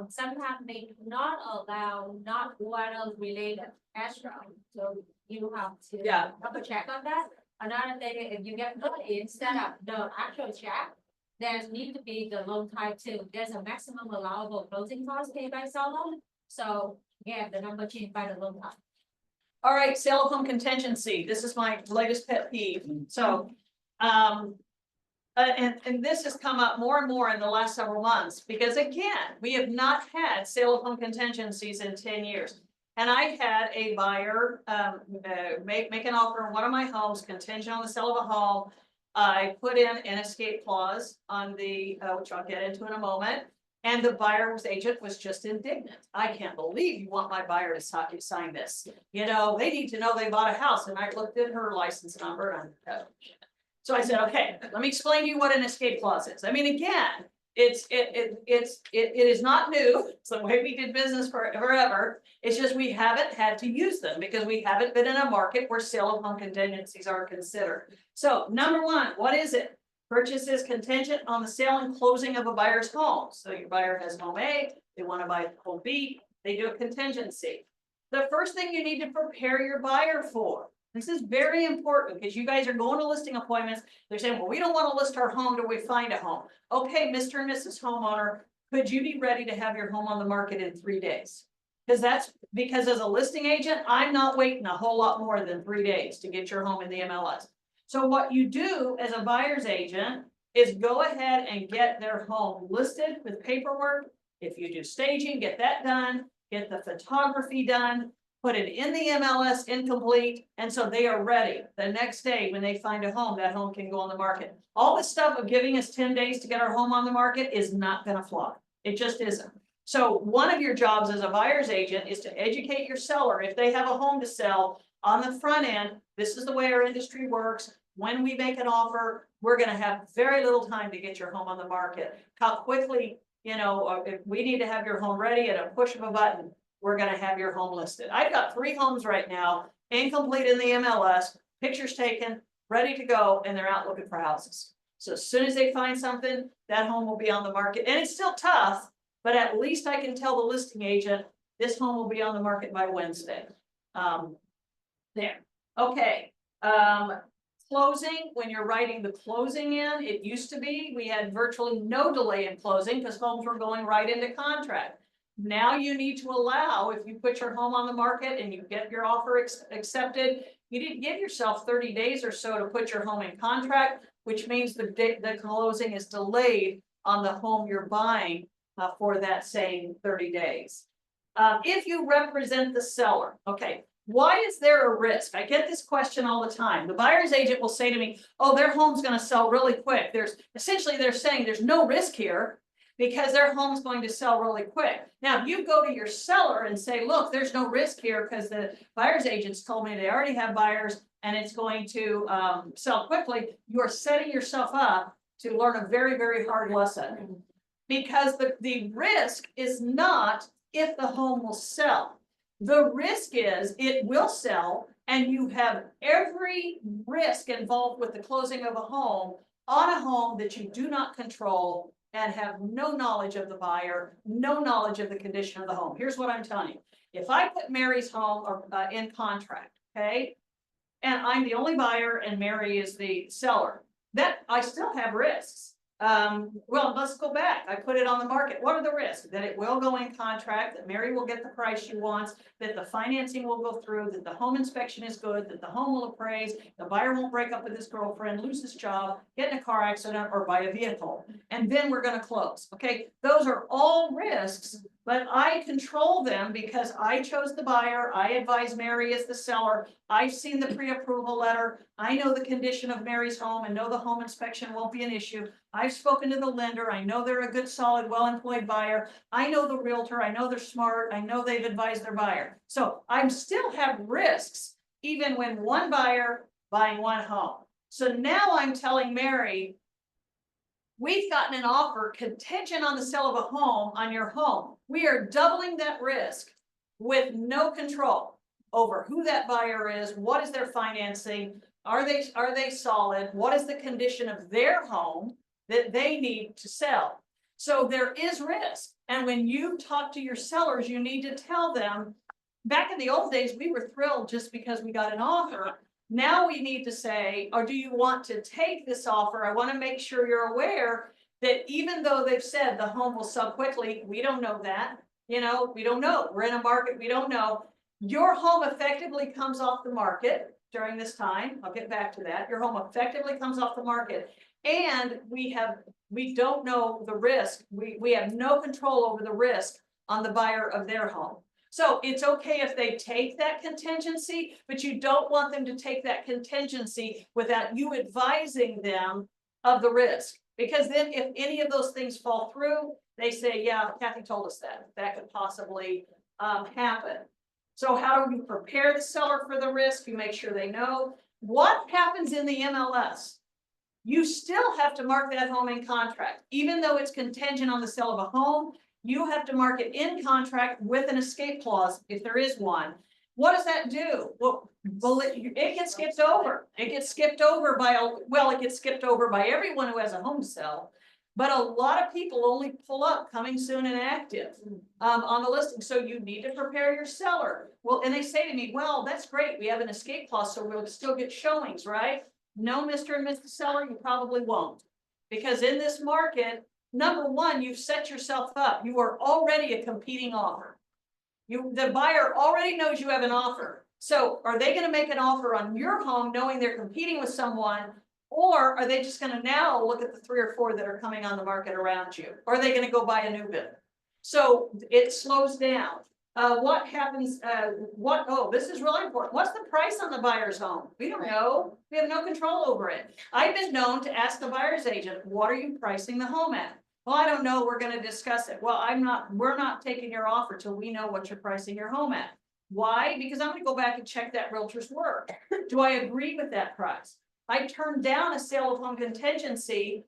Sometimes they do not allow not water related escrow, so you have to double check on that. Another thing, if you get money instead of the actual check, there need to be the loan type too. There's a maximum allowable closing cost paid by seller. So yeah, the number changed by the loan type. All right, sale of home contingency. This is my latest pet peeve. So, and this has come up more and more in the last several months, because again, we have not had sale of home contingencies in 10 years. And I had a buyer make an offer on one of my homes contingent on the sale of a home. I put in an escape clause on the, which I'll get into in a moment. And the buyer's agent was just indignant. I can't believe you want my buyer to sign this. They need to know they bought a house. And I looked at her license number and so I said, okay, let me explain to you what an escape clause is. I mean, again, it is not new. It's the way we did business forever. It's just we haven't had to use them because we haven't been in a market where sale of home contingencies are considered. So number one, what is it? Purchase is contingent on the sale and closing of a buyer's home. So your buyer has home A, they want to buy home B, they do a contingency. The first thing you need to prepare your buyer for. This is very important because you guys are going to listing appointments. They're saying, well, we don't want to list our home till we find a home. Okay, Mr. and Mrs. Homeowner, could you be ready to have your home on the market in 3 days? Because as a listing agent, I'm not waiting a whole lot more than 3 days to get your home in the MLS. So what you do as a buyer's agent is go ahead and get their home listed with paperwork. If you do staging, get that done, get the photography done, put it in the MLS incomplete, and so they are ready. The next day when they find a home, that home can go on the market. All this stuff of giving us 10 days to get our home on the market is not gonna fly. It just isn't. So one of your jobs as a buyer's agent is to educate your seller. If they have a home to sell on the front end, this is the way our industry works. When we make an offer, we're gonna have very little time to get your home on the market. How quickly, if we need to have your home ready at a push of a button, we're gonna have your home listed. I've got 3 homes right now, incomplete in the MLS, pictures taken, ready to go, and they're out looking for houses. So as soon as they find something, that home will be on the market. And it's still tough, but at least I can tell the listing agent, this home will be on the market by Wednesday. There, okay. Closing, when you're writing the closing in, it used to be, we had virtually no delay in closing because homes were going right into contract. Now you need to allow, if you put your home on the market and you get your offer accepted, you need to give yourself 30 days or so to put your home in contract, which means the closing is delayed on the home you're buying for that same 30 days. If you represent the seller, okay, why is there a risk? I get this question all the time. The buyer's agent will say to me, oh, their home's gonna sell really quick. They're saying there's no risk here because their home's going to sell really quick. Now, if you go to your seller and say, look, there's no risk here because the buyer's agents told me they already have buyers and it's going to sell quickly, you're setting yourself up to learn a very, very hard lesson. Because the risk is not if the home will sell. The risk is it will sell and you have every risk involved with the closing of a home on a home that you do not control and have no knowledge of the buyer, no knowledge of the condition of the home. Here's what I'm telling you. If I put Mary's home in contract, okay, and I'm the only buyer and Mary is the seller, that I still have risks. Well, let's go back. I put it on the market. What are the risks? That it will go in contract, that Mary will get the price she wants, that the financing will go through, that the home inspection is good, that the home will appraise, the buyer won't break up with his girlfriend, lose his job, get in a car accident, or buy a vehicle. And then we're gonna close, okay? Those are all risks, but I control them because I chose the buyer, I advise Mary as the seller, I've seen the pre-approval letter, I know the condition of Mary's home and know the home inspection won't be an issue. I've spoken to the lender, I know they're a good, solid, well-employed buyer, I know the realtor, I know they're smart, I know they've advised their buyer. So I still have risks, even when one buyer buying one home. So now I'm telling Mary, we've gotten an offer contingent on the sale of a home on your home. We are doubling that risk with no control over who that buyer is, what is their financing, are they solid, what is the condition of their home that they need to sell. So there is risk. And when you talk to your sellers, you need to tell them, back in the old days, we were thrilled just because we got an offer. Now we need to say, or do you want to take this offer? I want to make sure you're aware that even though they've said the home will sell quickly, we don't know that. You know, we don't know. We're in a market, we don't know. Your home effectively comes off the market during this time. I'll get back to that. Your home effectively comes off the market. And we don't know the risk. We have no control over the risk on the buyer of their home. So it's okay if they take that contingency, but you don't want them to take that contingency without you advising them of the risk. Because then if any of those things fall through, they say, yeah, Kathy told us that could possibly happen. So how do you prepare the seller for the risk? You make sure they know what happens in the MLS. You still have to mark that home in contract, even though it's contingent on the sale of a home. You have to mark it in contract with an escape clause, if there is one. What does that do? Well, it gets skipped over. It gets skipped over it gets skipped over by everyone who has a home to sell. But a lot of people only pull up coming soon and active on the listing. So you need to prepare your seller. Well, and they say to me, well, that's great. We have an escape clause, so we'll still get showings, right? No, Mr. and Mrs. Seller, you probably won't. Because in this market, number one, you've set yourself up. You are already a competing offer. The buyer already knows you have an offer. So are they going to make an offer on your home knowing they're competing with someone? Or are they just going to now look at the 3 or 4 that are coming on the market around you? Or are they going to go buy a new bidder? So it slows down. What happens? This is really important. What's the price on the buyer's home? We don't know. We have no control over it. I've been known to ask the buyer's agent, what are you pricing the home at? Well, I don't know. We're going to discuss it. Well, we're not taking your offer till we know what you're pricing your home at. Why? Because I'm going to go back and check that realtor's work. Do I agree with that price? I turned down a sale of home contingency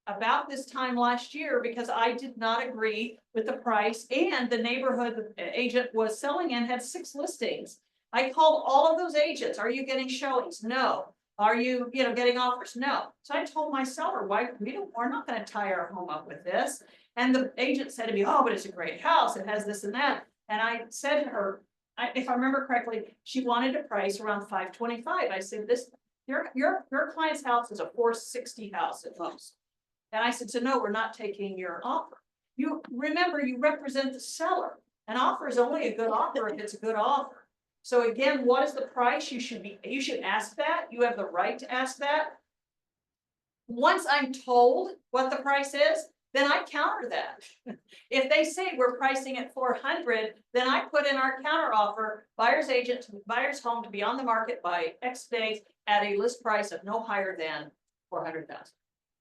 about this time last year because I did not agree with the price, and the neighborhood the agent was selling in had 6 listings. I called all of those agents. Are you getting showings? No. Are you getting offers? No. So I told my seller, we're not going to tie our home up with this. And the agent said to me, oh, but it's a great house. It has this and that. And I said to her, if I remember correctly, she wanted a price around $525. I said, your client's house is a $460 house at most. And I said, so no, we're not taking your offer. You remember, you represent the seller. An offer is only a good offer if it's a good offer. So again, what is the price? You should ask that. You have the right to ask that. Once I'm told what the price is, then I counter that. If they say we're pricing at 400, then I put in our counter offer, buyer's home to be on the market by X days at a list price of no higher than 400,000.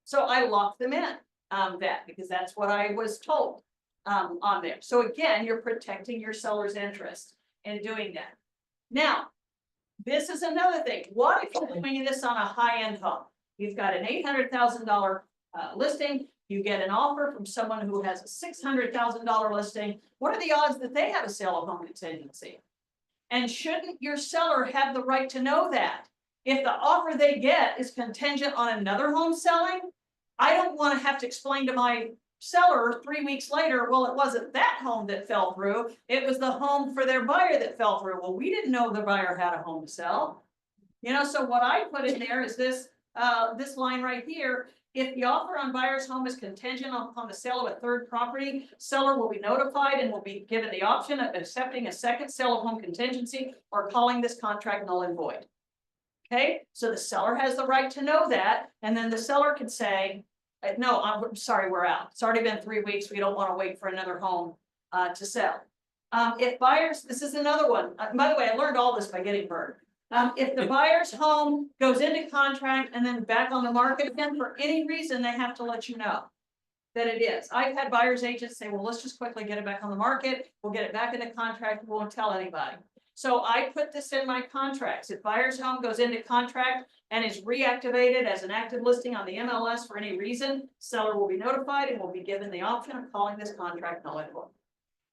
So I locked them in, that, because that's what I was told, on there. So again, you're protecting your seller's interest in doing that. Now, this is another thing. What if you're doing this on a high-end home? You've got an $800,000 listing, you get an offer from someone who has a $600,000 listing. What are the odds that they have a sale of home contingency? And shouldn't your seller have the right to know that? If the offer they get is contingent on another home selling, I don't want to have to explain to my seller 3 weeks later, well, it wasn't that home that fell through, it was the home for their buyer that fell through. Well, we didn't know the buyer had a home to sell. You know, so what I put in there is this line right here. If the offer on buyer's home is contingent upon the sale of a third property, seller will be notified and will be given the option of accepting a second sale of home contingency or calling this contract null and void. Okay, so the seller has the right to know that, and then the seller can say, no, I'm sorry, we're out. It's already been 3 weeks. We don't want to wait for another home to sell. If buyers, this is another one. By the way, I learned all this by getting burned. If the buyer's home goes into contract and then back on the market again, for any reason, they have to let you know that it is. I've had buyer's agents say, well, let's just quickly get it back on the market. We'll get it back into contract. We won't tell anybody. So I put this in my contracts. If buyer's home goes into contract and is reactivated as an active listing on the MLS for any reason, seller will be notified and will be given the option of calling this contract null and void.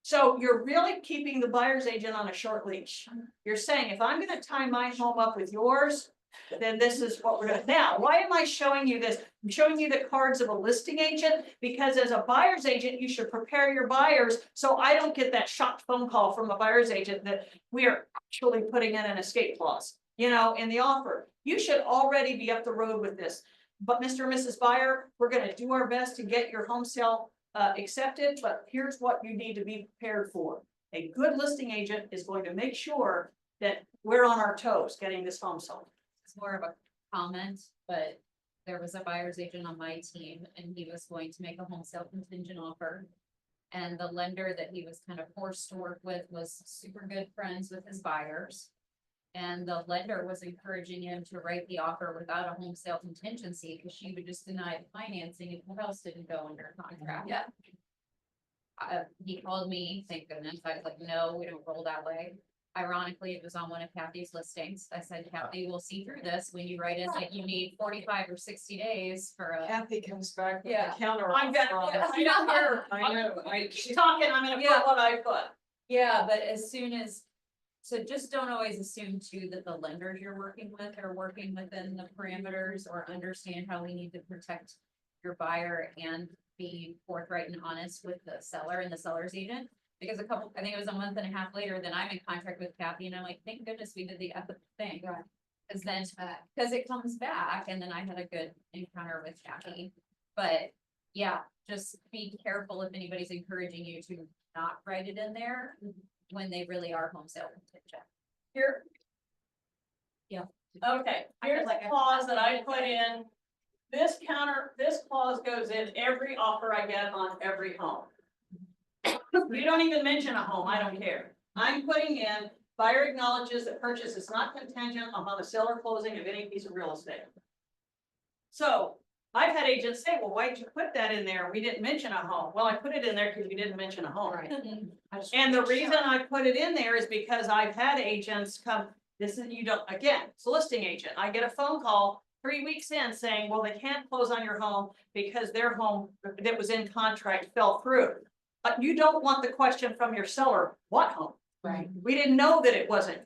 So you're really keeping the buyer's agent on a short leash. You're saying, if I'm going to tie my home up with yours, then this is what we're going to. Now, why am I showing you this? I'm showing you the cards of a listing agent, because as a buyer's agent, you should prepare your buyers so I don't get that shocked phone call from a buyer's agent that we are actually putting in an escape clause, you know, in the offer. You should already be up the road with this. But Mr. and Mrs. Buyer, we're going to do our best to get your home sale accepted, but here's what you need to be prepared for. A good listing agent is going to make sure that we're on our toes getting this home sold. It's more of a comment, but there was a buyer's agent on my team and he was going to make a home sale contingent offer. And the lender that he was kind of forced to work with was super good friends with his buyers. And the lender was encouraging him to write the offer without a home sale contingency because she would just deny the financing if the house didn't go under contract. Yeah. He called me, thank goodness. I was like, no, we don't roll that way. Ironically, it was on one of Kathy's listings. I said, Kathy, we'll see through this when you write in that you need 45 or 60 days for a. Kathy comes back with Yeah. a counter. I'm gonna, offer. I don't hear. I know, Keep talking, I'm gonna Yeah. put what I put. Yeah, but as soon as, so just don't always assume too that the lenders you're working with are working within the parameters or understand how we need to protect your buyer and be forthright and honest with the seller and the seller's agent. Because I think it was a month and a half later, then I'm in contract with Kathy and I'm like, thank goodness we did the ethical thing. Right. Cause then, cause it comes back and then I had a good encounter with Kathy. But yeah, just be careful if anybody's encouraging you to not write it in there when they really are home sale contingent. Here. Yeah. Okay, here's a clause that I put in. This clause goes in every offer I get on every home. You don't even mention a home, I don't care. I'm putting in, buyer acknowledges that purchase is not contingent upon the sale or closing of any piece of real estate. So I've had agents say, well, why'd you put that in there? We didn't mention a home. Well, I put it in there because we didn't mention a home. Right. And the reason I put it in there is because I've had agents come, this is, you don't, again, it's a listing agent. I get a phone call 3 weeks in saying, well, they can't close on your home because their home that was in contract fell through. But you don't want the question from your seller, what home? Right. We didn't know that it wasn't.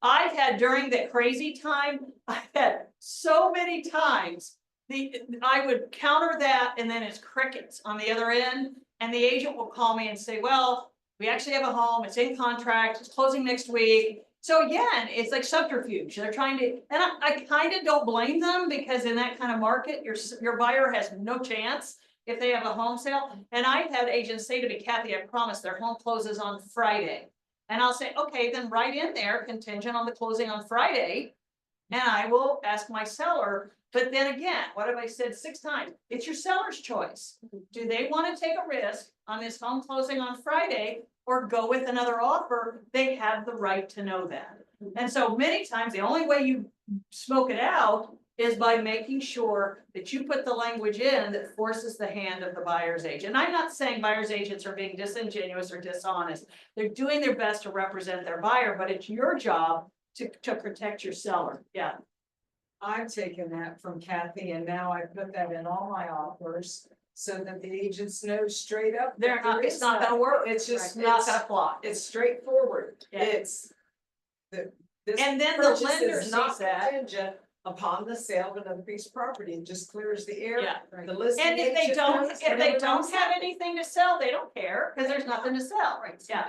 I've had during the crazy time, I've had so many times, I would counter that and then it's crickets on the other end. And the agent will call me and say, well, we actually have a home, it's in contract, it's closing next week. So again, it's like subterfuge. They're trying to, and I kind of don't blame them because in that kind of market, your buyer has no chance if they have a home sale. And I've had agents say to me, Kathy, I promise their home closes on Friday. And I'll say, okay, then write in there contingent on the closing on Friday. And I will ask my seller, But then again, what have I said 6 times? It's your seller's choice. Do they want to take a risk on this home closing on Friday or go with another offer? They have the right to know that. And so many times, the only way you smoke it out is by making sure that you put the language in that forces the hand of the buyer's agent. I'm not saying buyer's agents are being disingenuous or dishonest. They're doing their best to represent their buyer, but it's your job to protect your seller. Yeah. I've taken that from Kathy and now I put that in all my offers so that the agents know straight up. that They're not, there it's is not gonna none. work. It's just not gonna fly. It's straightforward. Yeah. It's this And then the purchase lender is not sees that. contingent upon the sale of another piece of property. It just clears the air. Yeah. The listing And if they agent don't, knows, if they everyone don't else have knows. anything to sell, they don't care, because there's nothing to sell. Right. Yeah.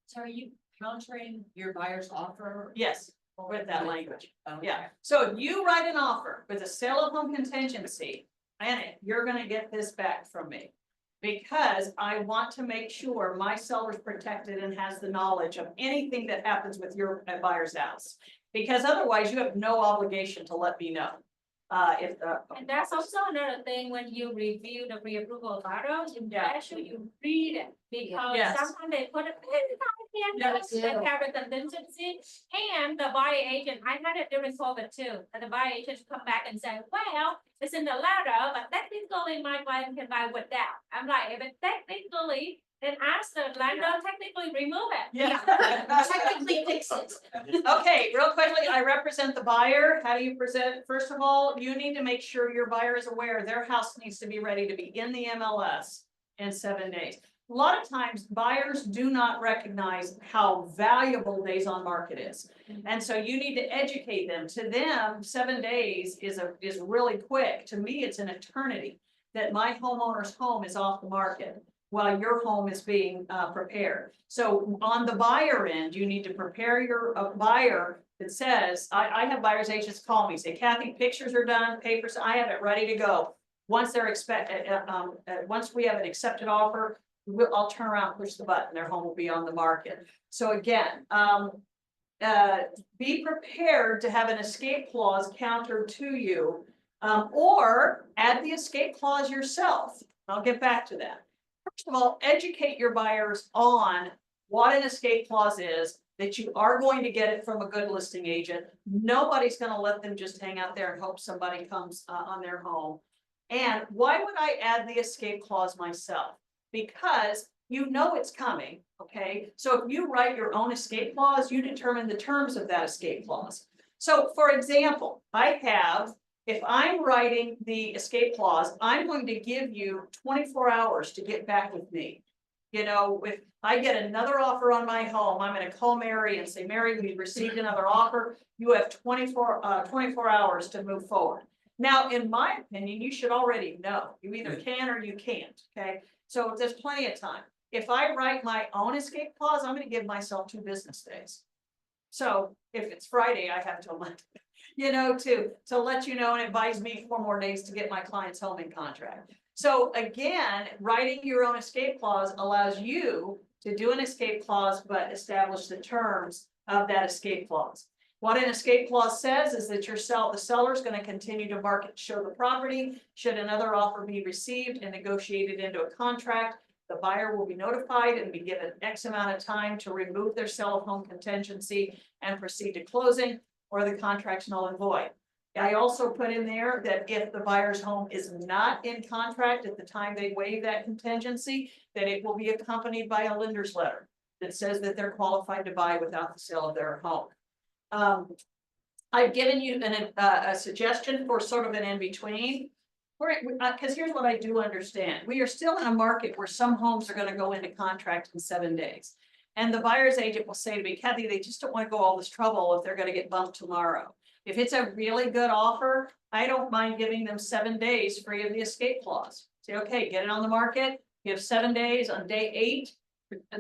So are you countering your buyer's offer? Yes, with that language. Okay. Yeah, so if you write an offer with a sale of home contingency, in it, you're gonna get this back from me. Because I want to make sure my seller's protected and has the knowledge of anything that happens with your buyer's house. Because otherwise you have no obligation to let me know. If the. And that's also another thing when you review the pre-approval letter, you make sure you read it, because Yes. sometimes they put it in Yes. the carry contingency. And the buyer agent, I had it during COVID too, and the buyer agent come back and say, well, it's in the letter, but technically my client can buy without. I'm like, if it's technically, then ask the lender technically remove it. Yeah. Technically fix it. Okay, real quickly, I represent the buyer. How do you present? First of all, you need to make sure your buyer is aware their house needs to be ready to be in the MLS in 7 days. A lot of times buyers do not recognize how valuable days on market is. And so you need to educate them. To them, 7 days is really quick. To me, it's an eternity that my homeowner's home is off the market while your home is being prepared. So on the buyer end, you need to prepare your buyer that says, I have buyer's agents call me, say, Kathy, pictures are done, papers, I have it ready to go. Once they're once we have an accepted offer, I'll turn around, push the button, their home will be on the market. So again, be prepared to have an escape clause countered to you, or add the escape clause yourself. I'll get back to that. First of all, educate your buyers on what an escape clause is, that you are going to get it from a good listing agent. Nobody's going to let them just hang out there and hope somebody comes on their home. And why would I add the escape clause myself? Because you know it's coming, okay? So if you write your own escape clause, you determine the terms of that escape clause. So for example, if I'm writing the escape clause, I'm going to give you 24 hours to get back with me. You know, if I get another offer on my home, I'm going to call Mary and say, Mary, we received another offer. You have 24 hours to move forward. Now, in my opinion, you should already know. You either can or you can't, okay? So there's plenty of time. If I write my own escape clause, I'm going to give myself 2 business days. So if it's Friday, I have to let, to let you know, and it buys me 4 more days to get my client's home in contract. So again, writing your own escape clause allows you to do an escape clause, but establish the terms of that escape clause. What an escape clause says is that the seller is going to continue to market, show the property. Should another offer be received and negotiated into a contract, the buyer will be notified and be given X amount of time to remove their sale of home contingency and proceed to closing, or the contract's null and void. I also put in there that if the buyer's home is not in contract at the time they waive that contingency, that it will be accompanied by a lender's letter that says that they're qualified to buy without the sale of their home. I've given you a suggestion for sort of an in-between. Because here's what I do understand. We are still in a market where some homes are going to go into contract in 7 days. And the buyer's agent will say to me, Kathy, they just don't want to go all this trouble if they're going to get bumped tomorrow. If it's a really good offer, I don't mind giving them 7 days free of the escape clause. Say, okay, get it on the market. You have 7 days. On day 8,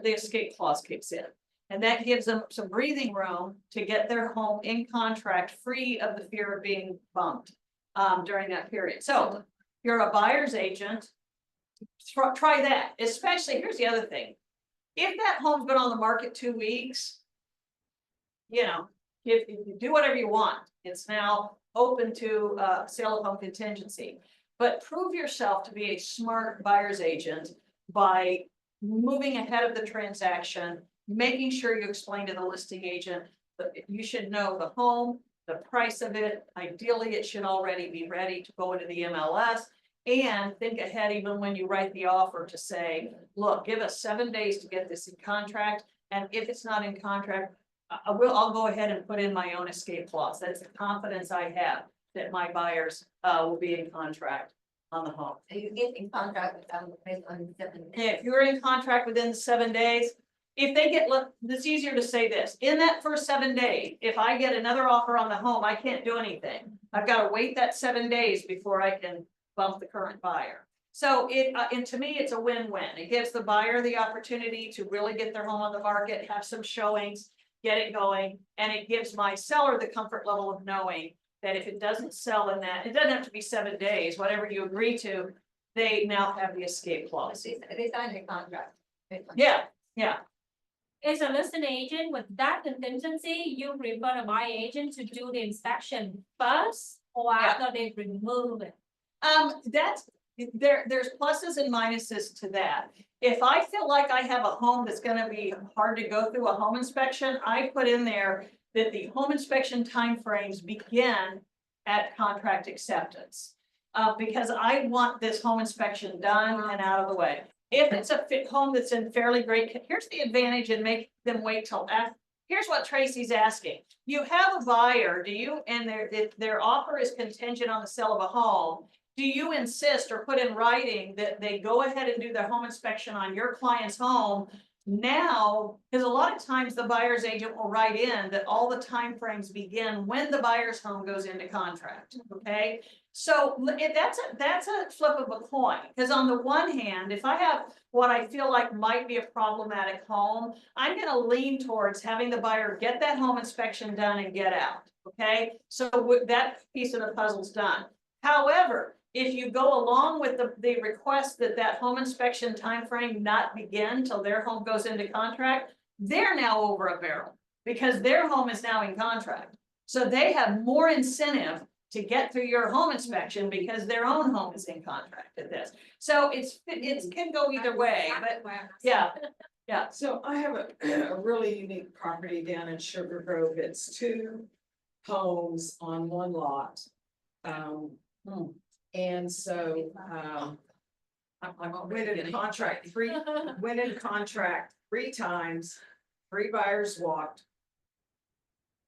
the escape clause kicks in. And that gives them some breathing room to get their home in contract free of the fear of being bumped during that period. So you're a buyer's agent, try that. Especially, here's the other thing. If that home's been on the market 2 weeks, if you do whatever you want, it's now open to sale of home contingency. But prove yourself to be a smart buyer's agent by moving ahead of the transaction, making sure you explain to the listing agent that you should know the home, the price of it. Ideally, it should already be ready to go into the MLS. And think ahead even when you write the offer to say, look, give us 7 days to get this in contract. And if it's not in contract, I'll go ahead and put in my own escape clause. That's the confidence I have that my buyers will be in contract on the home. Are you getting contract with them based on 7 days? If you're in contract within 7 days, if they get, look, it's easier to say this, in that first 7 days, if I get another offer on the home, I can't do anything. I've got to wait that 7 days before I can bump the current buyer. So and to me, it's a win-win. It gives the buyer the opportunity to really get their home on the market, have some showings, get it going, and it gives my seller the comfort level of knowing that if it doesn't sell in that, it doesn't have to be 7 days, whatever you agree to, they now have the escape clause. They signed a contract. Yeah, yeah. As a listing agent with that contingency, you prefer to my agent to do the inspection first or Yeah. after they remove it? That's, there's pluses and minuses to that. If I feel like I have a home that's gonna be hard to go through a home inspection, I put in there that the home inspection timeframes begin at contract acceptance. Because I want this home inspection done and out of the way. If it's a home that's in fairly great, here's the advantage in making them wait till after. Here's what Tracy's asking. You have a buyer, do you, and their offer is contingent on the sale of a home. Do you insist or put in writing that they go ahead and do their home inspection on your client's home now? Because a lot of times the buyer's agent will write in that all the timeframes begin when the buyer's home goes into contract, okay? So that's a flip of a coin, because on the one hand, if I have what I feel like might be a problematic home, I'm gonna lean towards having the buyer get that home inspection done and get out, okay? So that piece of the puzzle's done. However, if you go along with the request that home inspection timeframe not begin till their home goes into contract, they're now over a barrel because their home is now in contract. So they have more incentive to get through your home inspection because their own home is in contract at this. So it can go either way, but yeah, yeah. So I have a really unique property down in Sugar Grove. It's 2 homes on 1 lot. And so, went in contract 3 times, 3 buyers walked.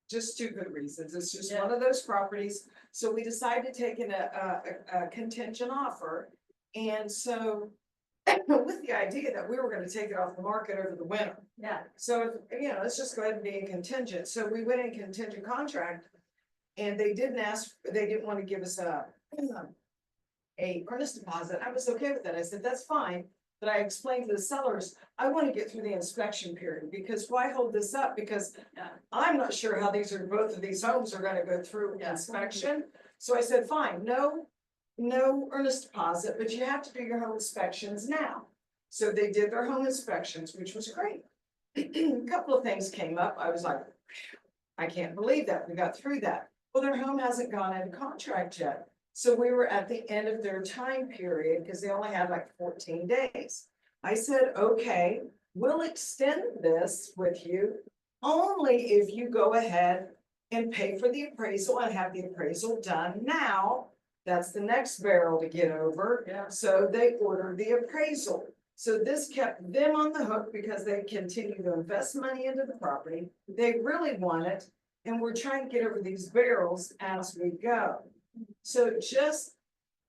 Just 2 good reasons. It's just one of those properties. So we decided to take in a contingent offer. And so with the idea that we were gonna take it off the market over the winter. Yeah. So, let's just go ahead and be in contingent. So we went in contingent contract. And they didn't want to give us a earnest deposit. I was okay with that. I said, that's fine. But I explained to the sellers, I want to get through the inspection period because why hold this up? Because I'm not sure how both of these homes are gonna go through inspection. So I said, fine, no earnest deposit, but you have to do your home inspections now. So they did their home inspections, which was great. A couple of things came up. I was like, I can't believe that we got through that. Well, their home hasn't gone into contract yet. So we were at the end of their time period because they only had like 14 days. I said, okay, we'll extend this with you only if you go ahead and pay for the appraisal and have the appraisal done now. That's the next barrel to get over. Yeah. So they ordered the appraisal. So this kept them on the hook because they continue to invest money into the property. They really want it. And we're trying to get over these barrels as we go. So just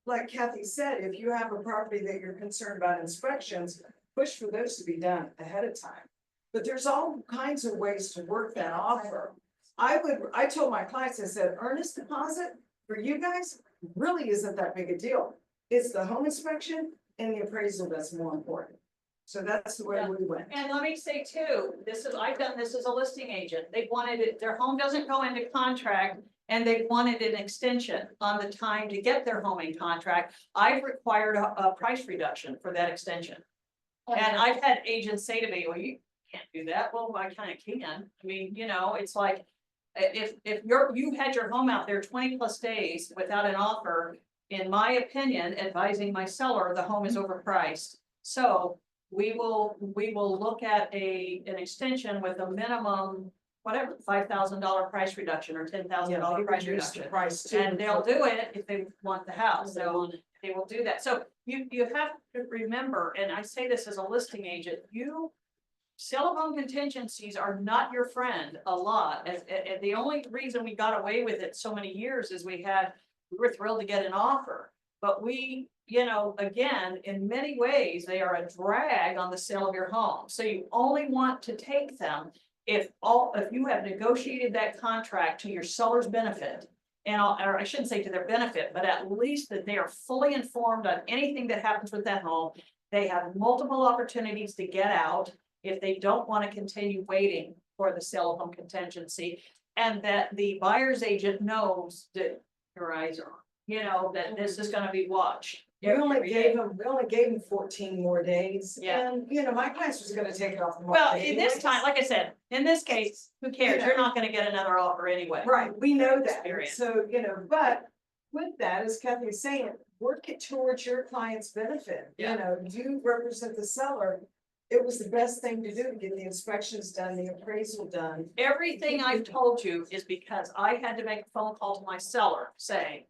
like Kathy said, if you have a property that you're concerned about inspections, push for those to be done ahead of time. But there's all kinds of ways to work that offer. I told my clients, I said, earnest deposit for you guys really isn't that big a deal. It's the home inspection and the appraisal that's more important. So that's the way Yeah. we went. And let me say too, I've done this as a listing agent. They wanted it, their home doesn't go into contract and they wanted an extension on the time to get their home in contract. I've required a price reduction for that extension. And I've had agents say to me, well, you can't do that. Well, I kind of can. I mean, it's like, if you had your home out there 20+ days without an offer, in my opinion, advising my seller, the home is overpriced. So we will look at an extension with a minimum, whatever, $5,000 price reduction or $10,000 price reduction. Price too. And they'll do it if they want the house, so they will do that. So you have to remember, and I say this as a listing agent, sale of home contingencies are not your friend a lot. And the only reason we got away with it so many years is we were thrilled to get an offer. But we, again, in many ways, they are a drag on the sale of your home. So you only want to take them if you have negotiated that contract to your seller's benefit. Or I shouldn't say to their benefit, but at least that they are fully informed on anything that happens with that home. They have multiple opportunities to get out if they don't want to continue waiting for the sale of home contingency, and that the buyer's agent knows that your eyes are on, that this is gonna be watched. We only gave them 14 more days. Yeah. And, my clients was gonna take it off the market. Well, in this anyways. time, like I said, in this case, who cares? You're not gonna get another offer anyway. Right, we know that, Experience. so, but with that, as Kathy is saying, work it towards your client's benefit, Yeah. you represent the seller. It was the best thing to do to get the inspections done, the appraisal done. Everything I've told you is because I had to make a phone call to my seller saying,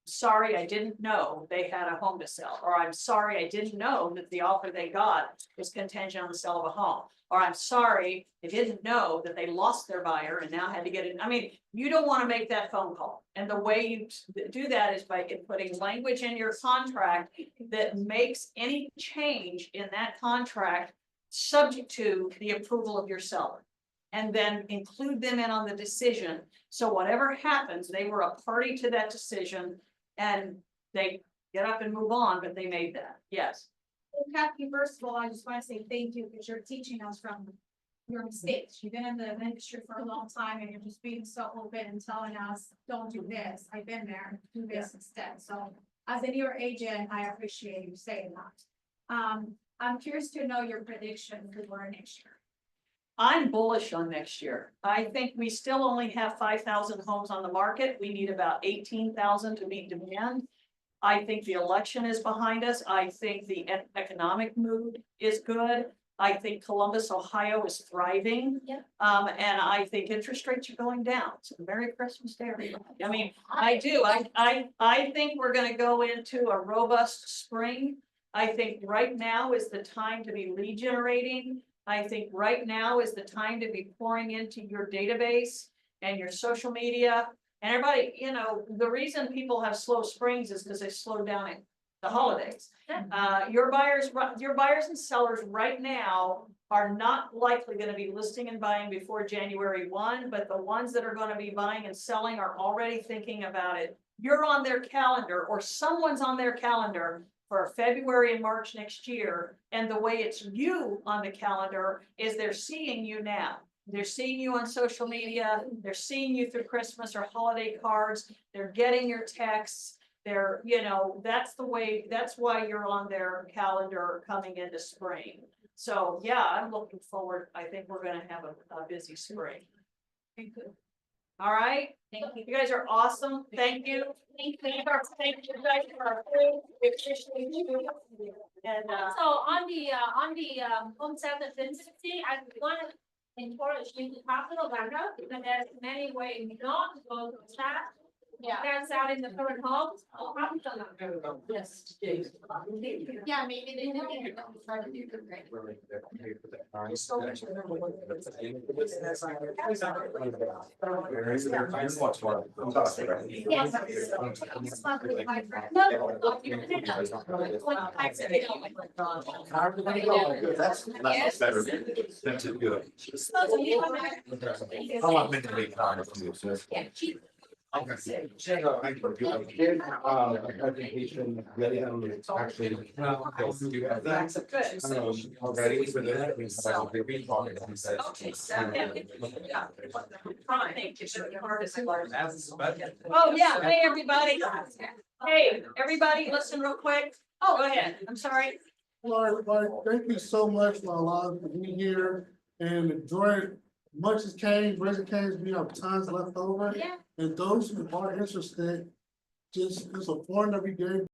sorry, I didn't know they had a home to sell, or I'm sorry, I didn't know that the offer they got was contingent on the sale of a home. Or I'm sorry, I didn't know that they lost their buyer and now had to get it. I mean, you don't want to make that phone call. And the way you do that is by putting language in your contract that makes any change in that contract subject to the approval of your seller. And then include them in on the decision. So whatever happens, they were a party to that decision and they get up and move on, but they made that. Yes. Well, Kathy, first of all, I just want to say thank you because you're teaching us from your mistakes. You've been in the industry for a long time and you're just being so open and telling us, don't do this. I've been there, do this instead. So as a newer agent, I appreciate you saying that. I'm curious to know your prediction for next year. I'm bullish on next year. I think we still only have 5,000 homes on the market. We need about 18,000 to meet demand. I think the election is behind us. I think the economic mood is good. I think Columbus, Ohio is thriving. Yep. And I think interest rates are going down. So Merry Christmas to everybody. I mean, I do. I think we're gonna go into a robust spring. I think right now is the time to be lead generating. I think right now is the time to be pouring into your database and your social media. And everybody, the reason people have slow springs is because they slow down at the holidays. Your buyers and sellers right now are not likely going to be listing and buying before January 1, but the ones that are going to be buying and selling are already thinking about it. You're on their calendar or someone's on their calendar for February and March next year. And the way it's you on the calendar is they're seeing you now. They're seeing you on social media. They're seeing you through Christmas or holiday cards. They're getting your texts. They're, that's why you're on their calendar coming into spring. So yeah, I'm looking forward. I think we're gonna have a busy spring. All right. Thank you. You guys are awesome. Thank you. Thank you guys for our food. We appreciate you. And So on the home sale contingency, I want to encourage you to talk to the vendor because there's many ways not to go to chat. Yeah. That's out in the current homes. Yes. Yeah, maybe they know. That's better than to do it. I want to be kind of you, so. Okay. So I did, a presentation with, actually, do you have that? good. Already for that, we saw the recall. Okay, so, yeah. Thank you. That's better. Oh, yeah. Hey, everybody. Hey, everybody, listen real quick. Oh, go ahead. I'm sorry. Hello, everybody. Thank you so much for allowing me to be here and enjoy much as canes, resin canes, we have tons left over. Yeah. And those who are interested, just, there's a form that we gave